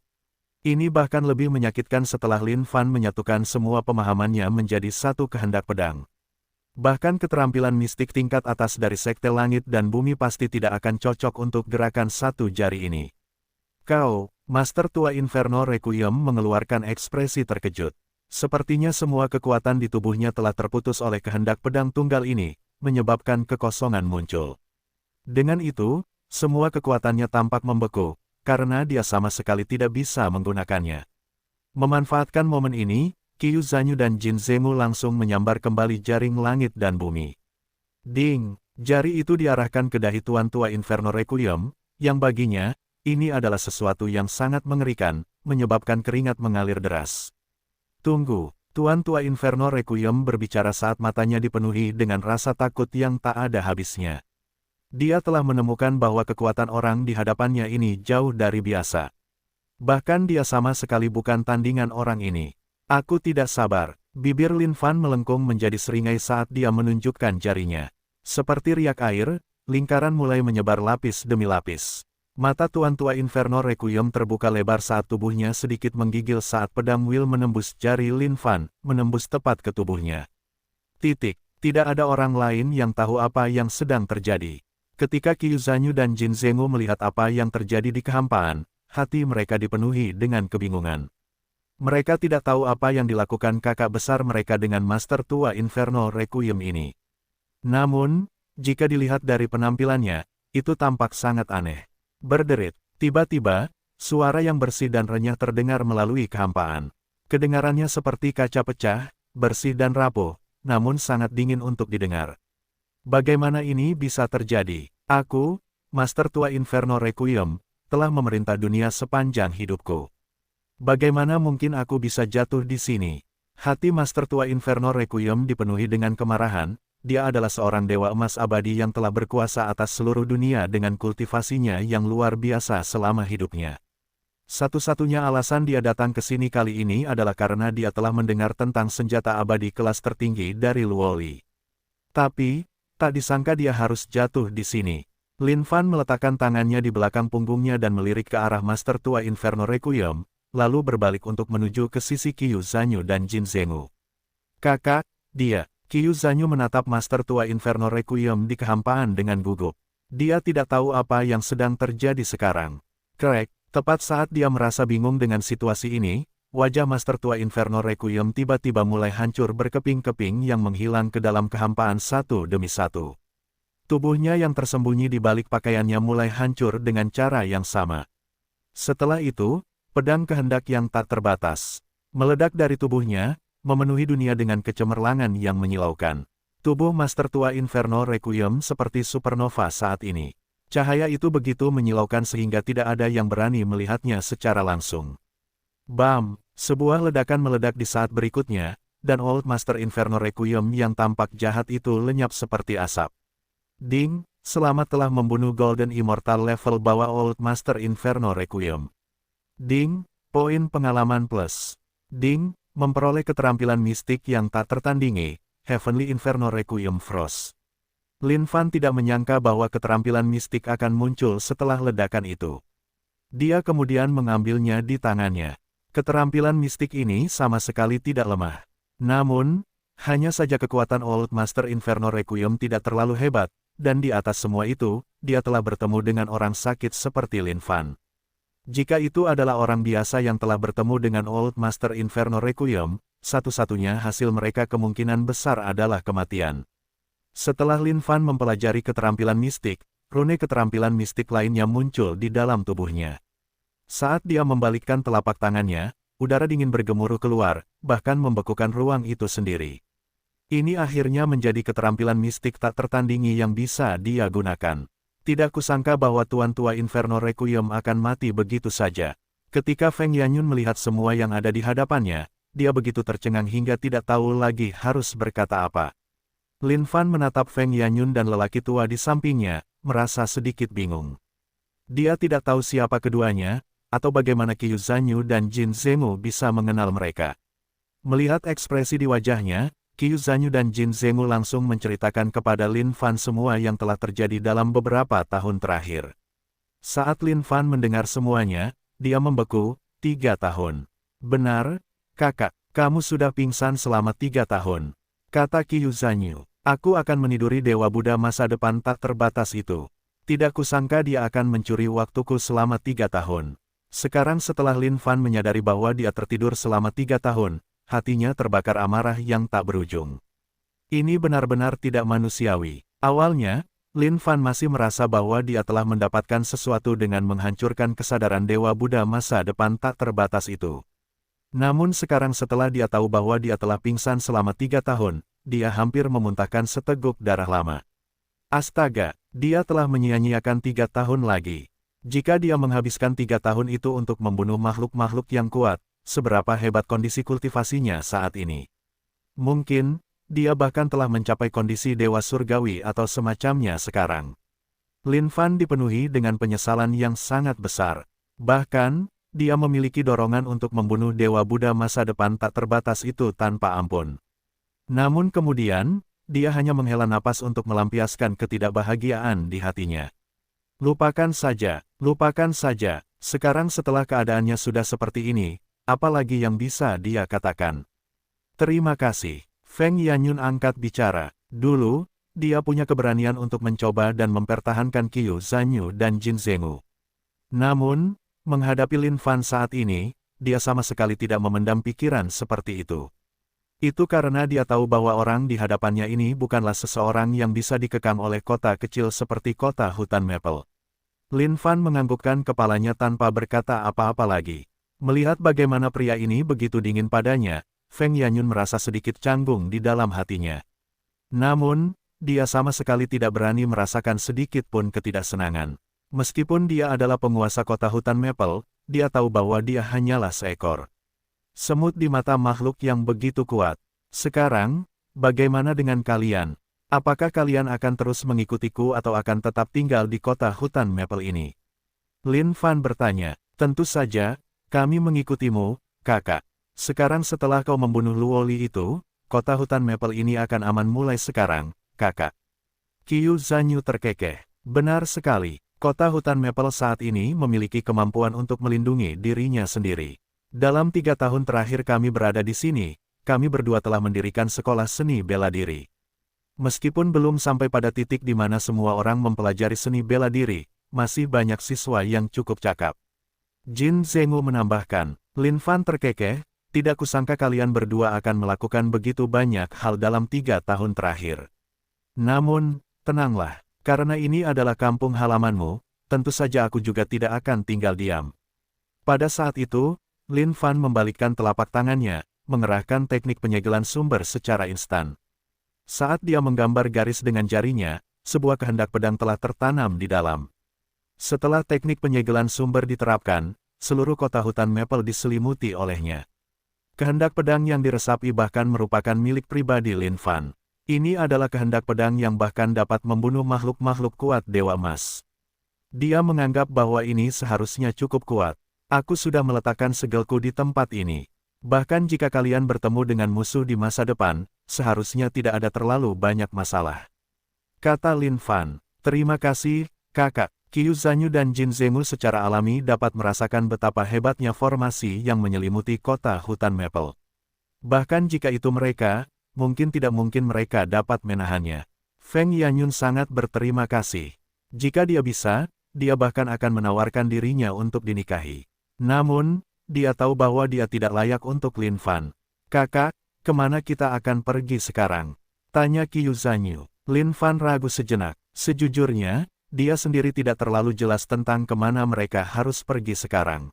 Ini bahkan lebih menyakitkan setelah Lin Fan menyatukan semua pemahamannya menjadi satu kehendak pedang. Bahkan keterampilan mistik tingkat atas dari Sekte Langit dan Bumi pasti tidak akan cocok untuk gerakan satu jari ini. "Kau," Master Tua Inferno Requiem mengeluarkan ekspresi terkejut. Sepertinya semua kekuatan di tubuhnya telah terputus oleh kehendak pedang tunggal ini, menyebabkan kekosongan muncul. Dengan itu, semua kekuatannya tampak membeku, karena dia sama sekali tidak bisa menggunakannya. Memanfaatkan momen ini, Qiu Zanyu dan Jin Zemu langsung menyambar kembali jaring langit dan bumi. Ding! Jari itu diarahkan ke dahi Tuan Tua Inferno Requiem, yang baginya, ini adalah sesuatu yang sangat mengerikan, menyebabkan keringat mengalir deras. "Tunggu," Tuan Tua Inferno Requiem berbicara saat matanya dipenuhi dengan rasa takut yang tak ada habisnya. Dia telah menemukan bahwa kekuatan orang di hadapannya ini jauh dari biasa. Bahkan dia sama sekali bukan tandingan orang ini. "Aku tidak sabar." Bibir Lin Fan melengkung menjadi seringai saat dia menunjukkan jarinya. Seperti riak air, lingkaran mulai menyebar lapis demi lapis. Mata Tuan Tua Inferno Requiem terbuka lebar saat tubuhnya sedikit menggigil saat pedang Will menembus jari Lin Fan, menembus tepat ke tubuhnya. Tidak ada orang lain yang tahu apa yang sedang terjadi. Ketika Qiu Zanyu dan Jin Zhengu melihat apa yang terjadi di kehampaan, hati mereka dipenuhi dengan kebingungan. Mereka tidak tahu apa yang dilakukan kakak besar mereka dengan Master Tua Infernal Requiem ini. Namun, jika dilihat dari penampilannya, itu tampak sangat aneh. Berderit, tiba-tiba, suara yang bersih dan renyah terdengar melalui kehampaan. Kedengarannya seperti kaca pecah, bersih dan rapuh, namun sangat dingin untuk didengar. Bagaimana ini bisa terjadi? Aku, Master Tua Inferno Requiem, telah memerintah dunia sepanjang hidupku. Bagaimana mungkin aku bisa jatuh di sini? Hati Master Tua Inferno Requiem dipenuhi dengan kemarahan. Dia adalah seorang dewa emas abadi yang telah berkuasa atas seluruh dunia dengan kultivasinya yang luar biasa selama hidupnya. Satu-satunya alasan dia datang ke sini kali ini adalah karena dia telah mendengar tentang senjata abadi kelas tertinggi dari Luoli. Tapi, tak disangka dia harus jatuh di sini. Lin Fan meletakkan tangannya di belakang punggungnya dan melirik ke arah Master Tua Inferno Requiem, lalu berbalik untuk menuju ke sisi Qiu Zanyu dan Jin Zhengu. Kakak, dia. Qiu Zanyu menatap Master Tua Inferno Requiem di kehampaan dengan gugup. Dia tidak tahu apa yang sedang terjadi sekarang. Krek, tepat saat dia merasa bingung dengan situasi ini, wajah Master Tua Inferno Requiem tiba-tiba mulai hancur berkeping-keping yang menghilang ke dalam kehampaan satu demi satu. Tubuhnya yang tersembunyi di balik pakaiannya mulai hancur dengan cara yang sama. Setelah itu, pedang kehendak yang tak terbatas meledak dari tubuhnya, memenuhi dunia dengan kecemerlangan yang menyilaukan. Tubuh Master Tua Inferno Requiem seperti supernova saat ini. Cahaya itu begitu menyilaukan sehingga tidak ada yang berani melihatnya secara langsung. Bam! Sebuah ledakan meledak di saat berikutnya, dan Old Master Inferno Requiem yang tampak jahat itu lenyap seperti asap. Ding! Selamat telah membunuh Golden Immortal level bawah Old Master Inferno Requiem. Ding, poin pengalaman plus. Ding, memperoleh keterampilan mistik yang tak tertandingi, Heavenly Inferno Requiem Frost. Lin Fan tidak menyangka bahwa keterampilan mistik akan muncul setelah ledakan itu. Dia kemudian mengambilnya di tangannya. Keterampilan mistik ini sama sekali tidak lemah. Namun, hanya saja kekuatan Old Master Inferno Requiem tidak terlalu hebat, dan di atas semua itu, dia telah bertemu dengan orang sakit seperti Lin Fan. Jika itu adalah orang biasa yang telah bertemu dengan Old Master Inferno Requiem, satu-satunya hasil mereka kemungkinan besar adalah kematian. Setelah Lin Fan mempelajari keterampilan mistik, rune keterampilan mistik lainnya muncul di dalam tubuhnya. Saat dia membalikkan telapak tangannya, udara dingin bergemuruh keluar, bahkan membekukan ruang itu sendiri. Ini akhirnya menjadi keterampilan mistik tak tertandingi yang bisa dia gunakan. Tidak kusangka bahwa Tuan Tua Inferno Requiem akan mati begitu saja. Ketika Feng Yanyun melihat semua yang ada di hadapannya, dia begitu tercengang hingga tidak tahu lagi harus berkata apa. Lin Fan menatap Feng Yanyun dan lelaki tua di sampingnya, merasa sedikit bingung. Dia tidak tahu siapa keduanya, atau bagaimana Qiu Zanyu dan Jin Zhengu bisa mengenal mereka. Melihat ekspresi di wajahnya, Qiu Zanyu dan Jin Zhengu langsung menceritakan kepada Lin Fan semua yang telah terjadi dalam beberapa tahun terakhir. Saat Lin Fan mendengar semuanya, dia membeku, 3 tahun. Benar, kakak, kamu sudah pingsan selama 3 tahun. Kata Qiu Zanyu, aku akan meniduri Dewa Buddha masa depan tak terbatas itu. Tidak kusangka dia akan mencuri waktuku selama 3 tahun. Sekarang setelah Lin Fan menyadari bahwa dia tertidur selama 3 tahun, hatinya terbakar amarah yang tak berujung. Ini benar-benar tidak manusiawi. Awalnya, Lin Fan masih merasa bahwa dia telah mendapatkan sesuatu dengan menghancurkan kesadaran Dewa Buddha masa depan tak terbatas itu. Namun sekarang setelah dia tahu bahwa dia telah pingsan selama 3 tahun, dia hampir memuntahkan seteguk darah lama. Astaga, dia telah menyia-nyiakan 3 tahun lagi. Jika dia menghabiskan 3 tahun itu untuk membunuh makhluk-makhluk yang kuat, seberapa hebat kondisi kultivasinya saat ini. Mungkin, dia bahkan telah mencapai kondisi Dewa Surgawi atau semacamnya sekarang. Lin Fan dipenuhi dengan penyesalan yang sangat besar. Bahkan, dia memiliki dorongan untuk membunuh Dewa Buddha masa depan tak terbatas itu tanpa ampun. Namun kemudian, dia hanya menghela napas untuk melampiaskan ketidakbahagiaan di hatinya. Lupakan saja, sekarang setelah keadaannya sudah seperti ini, apalagi yang bisa dia katakan. Terima kasih. Feng Yanyun angkat bicara. Dulu, dia punya keberanian untuk mencoba dan mempertahankan Qiu Zanyu dan Jin Zenggu. Namun, menghadapi Lin Fan saat ini, dia sama sekali tidak memendam pikiran seperti itu. Itu karena dia tahu bahwa orang di hadapannya ini bukanlah seseorang yang bisa dikekang oleh kota kecil seperti kota hutan Maple. Lin Fan menganggukkan kepalanya tanpa berkata apa-apa lagi. Melihat bagaimana pria ini begitu dingin padanya, Feng Yanyun merasa sedikit canggung di dalam hatinya. Namun, dia sama sekali tidak berani merasakan sedikit pun ketidaksenangan. Meskipun dia adalah penguasa kota hutan Maple, dia tahu bahwa dia hanyalah seekor semut di mata makhluk yang begitu kuat. Sekarang, bagaimana dengan kalian? Apakah kalian akan terus mengikutiku atau akan tetap tinggal di kota hutan Maple ini? Lin Fan bertanya. Tentu saja, kami mengikutimu, kakak. Sekarang setelah kau membunuh Luoli itu, kota hutan Maple ini akan aman mulai sekarang, kakak. Qiu Zanyu terkekeh. Benar sekali, kota hutan Maple saat ini memiliki kemampuan untuk melindungi dirinya sendiri. Dalam 3 tahun terakhir kami berada di sini, kami berdua telah mendirikan sekolah seni bela diri. Meskipun belum sampai pada titik di mana semua orang mempelajari seni bela diri, masih banyak siswa yang cukup cakap. Jin Zenggu menambahkan, Lin Fan terkekeh, tidak kusangka kalian berdua akan melakukan begitu banyak hal dalam 3 tahun terakhir. Namun, tenanglah, karena ini adalah kampung halamanmu, tentu saja aku juga tidak akan tinggal diam. Pada saat itu, Lin Fan membalikkan telapak tangannya, mengerahkan teknik penyegelan sumber secara instan. Saat dia menggambar garis dengan jarinya, sebuah kehendak pedang telah tertanam di dalam. Setelah teknik penyegelan sumber diterapkan, seluruh kota hutan Maple diselimuti olehnya. Kehendak pedang yang diresapi bahkan merupakan milik pribadi Lin Fan. Ini adalah kehendak pedang yang bahkan dapat membunuh makhluk-makhluk kuat Dewa Emas. Dia menganggap bahwa ini seharusnya cukup kuat. Aku sudah meletakkan segelku di tempat ini. Bahkan jika kalian bertemu dengan musuh di masa depan, seharusnya tidak ada terlalu banyak masalah. Kata Lin Fan, terima kasih, kakak. Qiu Zanyu dan Jin Zenggu secara alami dapat merasakan betapa hebatnya formasi yang menyelimuti kota hutan Maple. Bahkan jika itu mereka, mungkin tidak mungkin mereka dapat menahannya. Feng Yanyun sangat berterima kasih. Jika dia bisa, dia bahkan akan menawarkan dirinya untuk dinikahi. Namun, dia tahu bahwa dia tidak layak untuk Lin Fan. Kakak, kemana kita akan pergi sekarang? Tanya Qiu Zanyu. Lin Fan ragu sejenak. Sejujurnya, dia sendiri tidak terlalu jelas tentang kemana mereka harus pergi sekarang.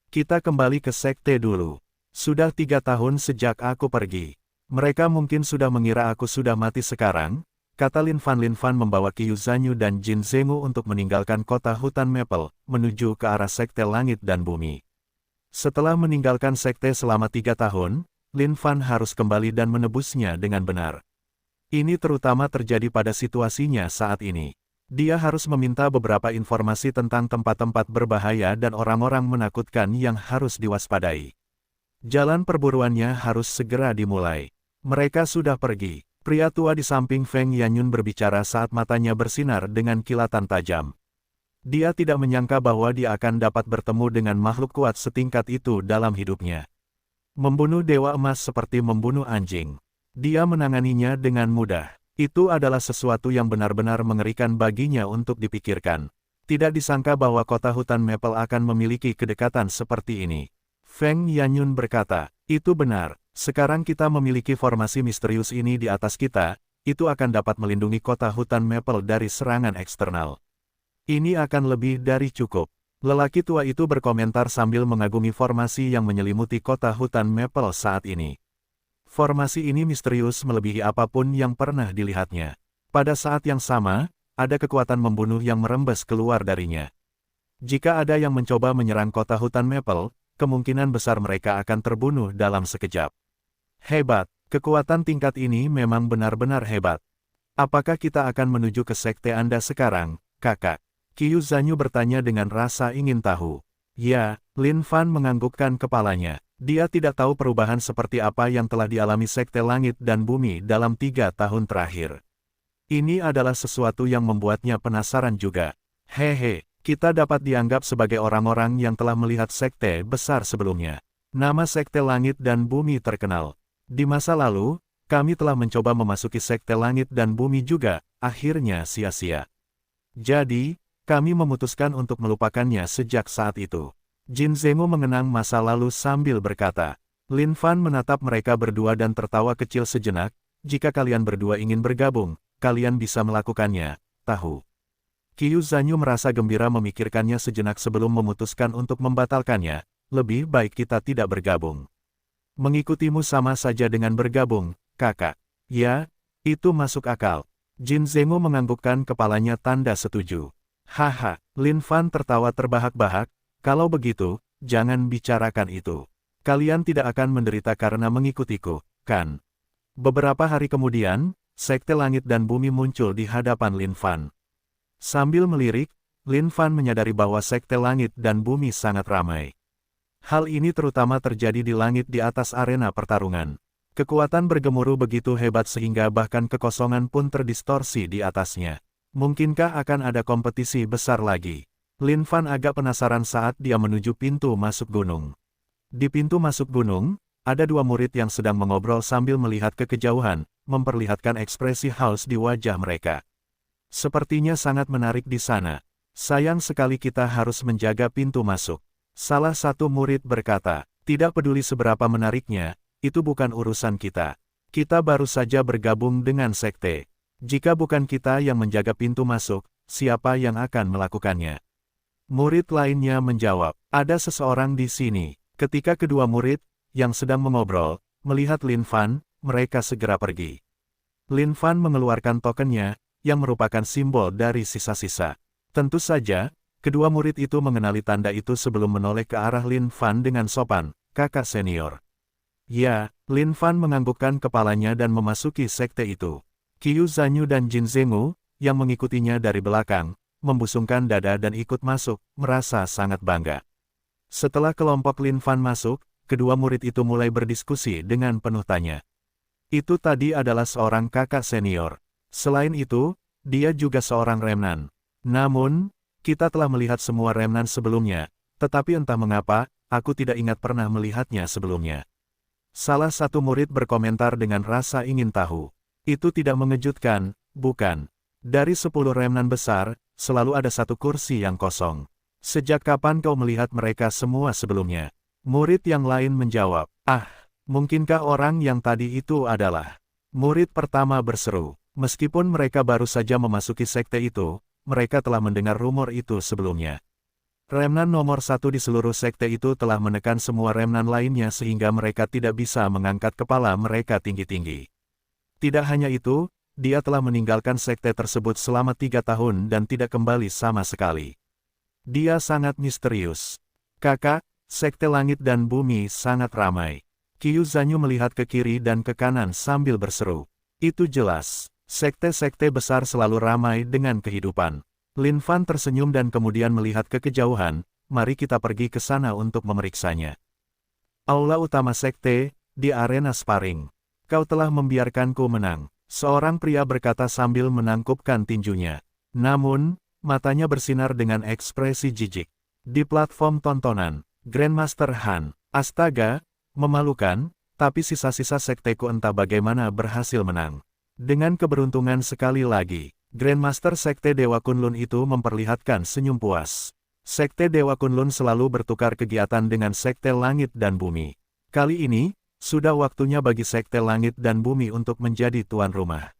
Kita kembali ke sekte dulu. Sudah 3 tahun sejak aku pergi. Mereka mungkin sudah mengira aku sudah mati sekarang, kata Lin Fan. Lin Fan membawa Qiu Zanyu dan Jin Zenggu untuk meninggalkan kota hutan Maple, menuju ke arah sekte langit dan bumi. Setelah meninggalkan sekte selama 3 tahun, Lin Fan harus kembali dan menebusnya dengan benar. Ini terutama terjadi pada situasinya saat ini. Dia harus meminta beberapa informasi tentang tempat-tempat berbahaya dan orang-orang menakutkan yang harus diwaspadai. Jalan perburuannya harus segera dimulai. Mereka sudah pergi. Pria tua di samping Feng Yanyun berbicara saat matanya bersinar dengan kilatan tajam. Dia tidak menyangka bahwa dia akan dapat bertemu dengan makhluk kuat setingkat itu dalam hidupnya. Membunuh Dewa Emas seperti membunuh anjing. Dia menanganinya dengan mudah. Itu adalah sesuatu yang benar-benar mengerikan baginya untuk dipikirkan. Tidak disangka bahwa kota hutan Maple akan memiliki kedekatan seperti ini. Feng Yanyun berkata, itu benar, sekarang kita memiliki formasi misterius ini di atas kita, itu akan dapat melindungi kota hutan Maple dari serangan eksternal. Ini akan lebih dari cukup. Lelaki tua itu berkomentar sambil mengagumi formasi yang menyelimuti kota hutan Maple saat ini. Formasi ini misterius melebihi apapun yang pernah dilihatnya. Pada saat yang sama, ada kekuatan membunuh yang merembes keluar darinya. Jika ada yang mencoba menyerang kota hutan Maple, kemungkinan besar mereka akan terbunuh dalam sekejap. Hebat, kekuatan tingkat ini memang benar-benar hebat. Apakah kita akan menuju ke sekte Anda sekarang, kakak? Qiu Zanyu bertanya dengan rasa ingin tahu. Ya, Lin Fan menganggukkan kepalanya. Dia tidak tahu perubahan seperti apa yang telah dialami sekte langit dan bumi dalam 3 tahun terakhir. Ini adalah sesuatu yang membuatnya penasaran juga. Hehe, kita dapat dianggap sebagai orang-orang yang telah melihat sekte besar sebelumnya. Nama sekte langit dan bumi terkenal. Di masa lalu, kami telah mencoba memasuki Sekte Langit dan Bumi juga, akhirnya sia-sia. Jadi, kami memutuskan untuk melupakannya sejak saat itu. Jin Zenggu mengenang masa lalu sambil berkata. Lin Fan menatap mereka berdua dan tertawa kecil sejenak, jika kalian berdua ingin bergabung, kalian bisa melakukannya, tahu. Qiu Zanyu merasa gembira memikirkannya sejenak sebelum memutuskan untuk membatalkannya, lebih baik kita tidak bergabung. Mengikutimu sama saja dengan bergabung, kakak. Ya, itu masuk akal. Jin Zenggu menganggukkan kepalanya tanda setuju. Haha, Lin Fan tertawa terbahak-bahak, kalau begitu, jangan bicarakan itu. Kalian tidak akan menderita karena mengikutiku, kan? Beberapa hari kemudian, Sekte Langit dan Bumi muncul di hadapan Lin Fan. Sambil melirik, Lin Fan menyadari bahwa Sekte Langit dan Bumi sangat ramai. Hal ini terutama terjadi di langit di atas arena pertarungan. Kekuatan bergemuruh begitu hebat sehingga bahkan kekosongan pun terdistorsi di atasnya. Mungkinkah akan ada kompetisi besar lagi? Lin Fan agak penasaran saat dia menuju pintu masuk gunung. Di pintu masuk gunung, ada dua murid yang sedang mengobrol sambil melihat ke kejauhan, memperlihatkan ekspresi haus di wajah mereka. Sepertinya sangat menarik di sana. Sayang sekali kita harus menjaga pintu masuk. Salah satu murid berkata, tidak peduli seberapa menariknya, itu bukan urusan kita. Kita baru saja bergabung dengan sekte. Jika bukan kita yang menjaga pintu masuk, siapa yang akan melakukannya? Murid lainnya menjawab, ada seseorang di sini. Ketika kedua murid, yang sedang mengobrol, melihat Lin Fan, mereka segera pergi. Lin Fan mengeluarkan tokennya, yang merupakan simbol dari sisa-sisa. Tentu saja, kedua murid itu mengenali tanda itu sebelum menoleh ke arah Lin Fan dengan sopan, kakak senior. Ya, Lin Fan menganggukkan kepalanya dan memasuki sekte itu. Qiu Zanyu dan Jin Zenggu, yang mengikutinya dari belakang, membusungkan dada dan ikut masuk, merasa sangat bangga. Setelah kelompok Lin Fan masuk, kedua murid itu mulai berdiskusi dengan penuh tanya. Itu tadi adalah seorang kakak senior. Selain itu, dia juga seorang remnan. Namun, kita telah melihat semua remnan sebelumnya, tetapi entah mengapa, aku tidak ingat pernah melihatnya sebelumnya. Salah satu murid berkomentar dengan rasa ingin tahu. Itu tidak mengejutkan, bukan? Dari 10 remnan besar, selalu ada satu kursi yang kosong. Sejak kapan kau melihat mereka semua sebelumnya? Murid yang lain menjawab, mungkinkah orang yang tadi itu adalah? Murid pertama berseru, meskipun mereka baru saja memasuki sekte itu, mereka telah mendengar rumor itu sebelumnya. Remnan nomor 1 di seluruh sekte itu telah menekan semua remnan lainnya sehingga mereka tidak bisa mengangkat kepala mereka tinggi-tinggi. Tidak hanya itu, dia telah meninggalkan sekte tersebut selama 3 tahun dan tidak kembali sama sekali. Dia sangat misterius. Kakak, Sekte Langit dan Bumi sangat ramai. Qiu Zanyu melihat ke kiri dan ke kanan sambil berseru. Itu jelas. Sekte-sekte besar selalu ramai dengan kehidupan. Lin Fan tersenyum dan kemudian melihat ke kejauhan, mari kita pergi ke sana untuk memeriksanya. Aula utama sekte, di arena sparring. Kau telah membiarkanku menang, seorang pria berkata sambil menangkupkan tinjunya. Namun, matanya bersinar dengan ekspresi jijik. Di platform tontonan, Grandmaster Han, astaga, memalukan, tapi sisa-sisa sekteku entah bagaimana berhasil menang. Dengan keberuntungan sekali lagi, Grandmaster Sekte Dewa Kunlun itu memperlihatkan senyum puas. Sekte Dewa Kunlun selalu bertukar kegiatan dengan Sekte Langit dan Bumi. Kali ini, sudah waktunya bagi Sekte Langit dan Bumi untuk menjadi tuan rumah.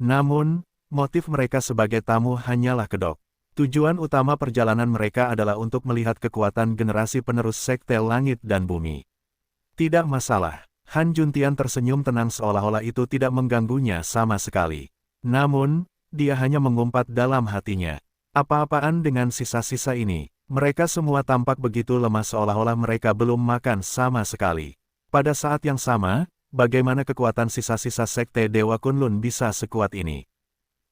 Namun, motif mereka sebagai tamu hanyalah kedok. Tujuan utama perjalanan mereka adalah untuk melihat kekuatan generasi penerus Sekte Langit dan Bumi. Tidak masalah. Han Juntian tersenyum tenang seolah-olah itu tidak mengganggunya sama sekali. Namun, dia hanya mengumpat dalam hatinya. Apa-apaan dengan sisa-sisa ini? Mereka semua tampak begitu lemah seolah-olah mereka belum makan sama sekali. Pada saat yang sama, bagaimana kekuatan sisa-sisa Sekte Dewa Kunlun bisa sekuat ini?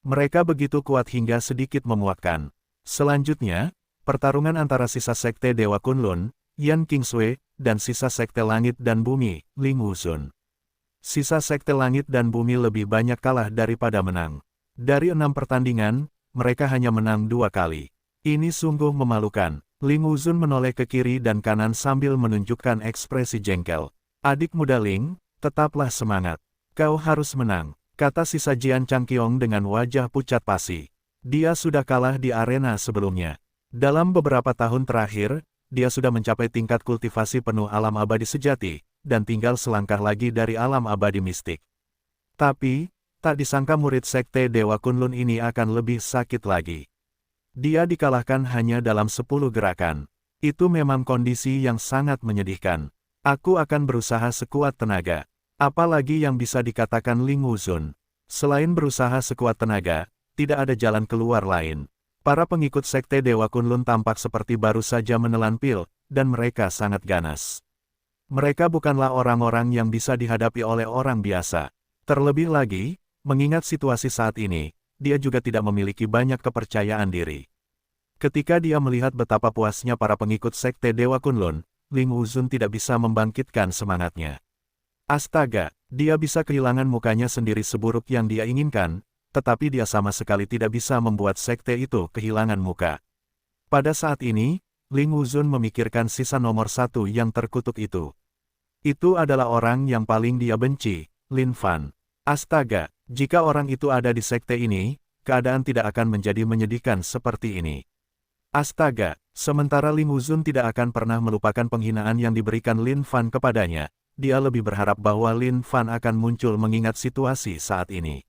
Mereka begitu kuat hingga sedikit memuakkan. Selanjutnya, pertarungan antara sisa Sekte Dewa Kunlun, Yan Qingsui, dan sisa Sekte Langit dan Bumi, Ling Wuzun. Sisa Sekte Langit dan Bumi lebih banyak kalah daripada menang. Dari 6 pertandingan, mereka hanya menang 2 kali. Ini sungguh memalukan. Ling Wuzun menoleh ke kiri dan kanan sambil menunjukkan ekspresi jengkel. Adik muda Ling, tetaplah semangat. Kau harus menang, kata sisa Jian Changqiong dengan wajah pucat pasi. Dia sudah kalah di arena sebelumnya. Dalam beberapa tahun terakhir, dia sudah mencapai tingkat kultivasi penuh alam abadi sejati, dan tinggal selangkah lagi dari alam abadi mistik. Tapi, tak disangka murid Sekte Dewa Kunlun ini akan lebih sakit lagi. Dia dikalahkan hanya dalam 10 gerakan. Itu memang kondisi yang sangat menyedihkan. Aku akan berusaha sekuat tenaga. Apalagi yang bisa dikatakan Ling Wuzun. Selain berusaha sekuat tenaga, tidak ada jalan keluar lain. Para pengikut Sekte Dewa Kunlun tampak seperti baru saja menelan pil, dan mereka sangat ganas. Mereka bukanlah orang-orang yang bisa dihadapi oleh orang biasa. Terlebih lagi, mengingat situasi saat ini, dia juga tidak memiliki banyak kepercayaan diri. Ketika dia melihat betapa puasnya para pengikut Sekte Dewa Kunlun, Ling Wuzun tidak bisa membangkitkan semangatnya. Astaga, dia bisa kehilangan mukanya sendiri seburuk yang dia inginkan, tetapi dia sama sekali tidak bisa membuat sekte itu kehilangan muka. Pada saat ini, Ling Wuzun memikirkan sisa nomor 1 yang terkutuk itu. Itu adalah orang yang paling dia benci, Lin Fan. Astaga, jika orang itu ada di sekte ini, keadaan tidak akan menjadi menyedihkan seperti ini. Astaga, sementara Ling Wuzun tidak akan pernah melupakan penghinaan yang diberikan Lin Fan kepadanya. Dia lebih berharap bahwa Lin Fan akan muncul mengingat situasi saat ini.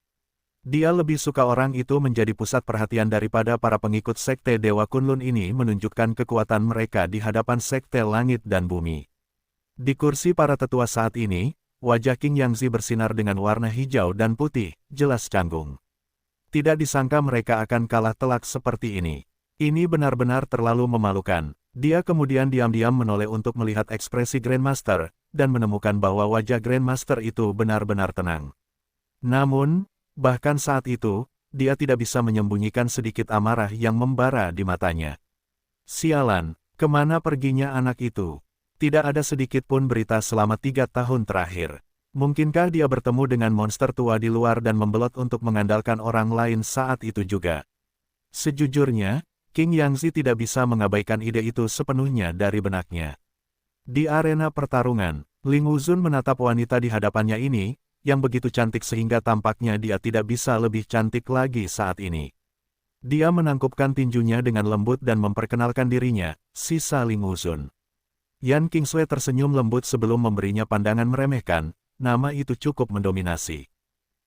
Dia lebih suka orang itu menjadi pusat perhatian daripada para pengikut Sekte Dewa Kunlun ini menunjukkan kekuatan mereka di hadapan Sekte Langit dan Bumi. Di kursi para tetua saat ini, wajah King Yangzi bersinar dengan warna hijau dan putih, jelas canggung. Tidak disangka mereka akan kalah telak seperti ini. Ini benar-benar terlalu memalukan. Dia kemudian diam-diam menoleh untuk melihat ekspresi Grandmaster, dan menemukan bahwa wajah Grandmaster itu benar-benar tenang. Namun, bahkan saat itu, dia tidak bisa menyembunyikan sedikit amarah yang membara di matanya. Sialan, kemana perginya anak itu? Tidak ada sedikit pun berita selama 3 tahun terakhir. Mungkinkah dia bertemu dengan monster tua di luar dan membelot untuk mengandalkan orang lain saat itu juga? Sejujurnya, King Yangzi tidak bisa mengabaikan ide itu sepenuhnya dari benaknya. Di arena pertarungan, Ling Wuzun menatap wanita di hadapannya ini, yang begitu cantik sehingga tampaknya dia tidak bisa lebih cantik lagi saat ini. Dia menangkupkan tinjunya dengan lembut dan memperkenalkan dirinya, sisa Ling Wuzun. Yan Qingsui tersenyum lembut sebelum memberinya pandangan meremehkan, nama itu cukup mendominasi.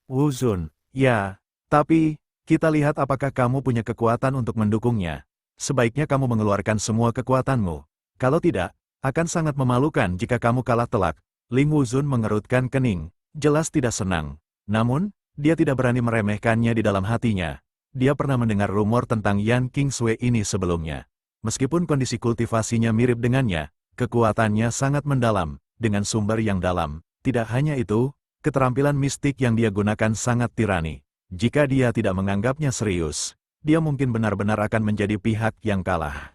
Wuzun, ya, tapi, kita lihat apakah kamu punya kekuatan untuk mendukungnya. Sebaiknya kamu mengeluarkan semua kekuatanmu. Kalau tidak, akan sangat memalukan jika kamu kalah telak. Ling Wuzun mengerutkan kening, jelas tidak senang. Namun, dia tidak berani meremehkannya di dalam hatinya. Dia pernah mendengar rumor tentang Yan Qingsui ini sebelumnya. Meskipun kondisi kultivasinya mirip dengannya, kekuatannya sangat mendalam, dengan sumber yang dalam. Tidak hanya itu, keterampilan mistik yang dia gunakan sangat tirani. Jika dia tidak menganggapnya serius, dia mungkin benar-benar akan menjadi pihak yang kalah.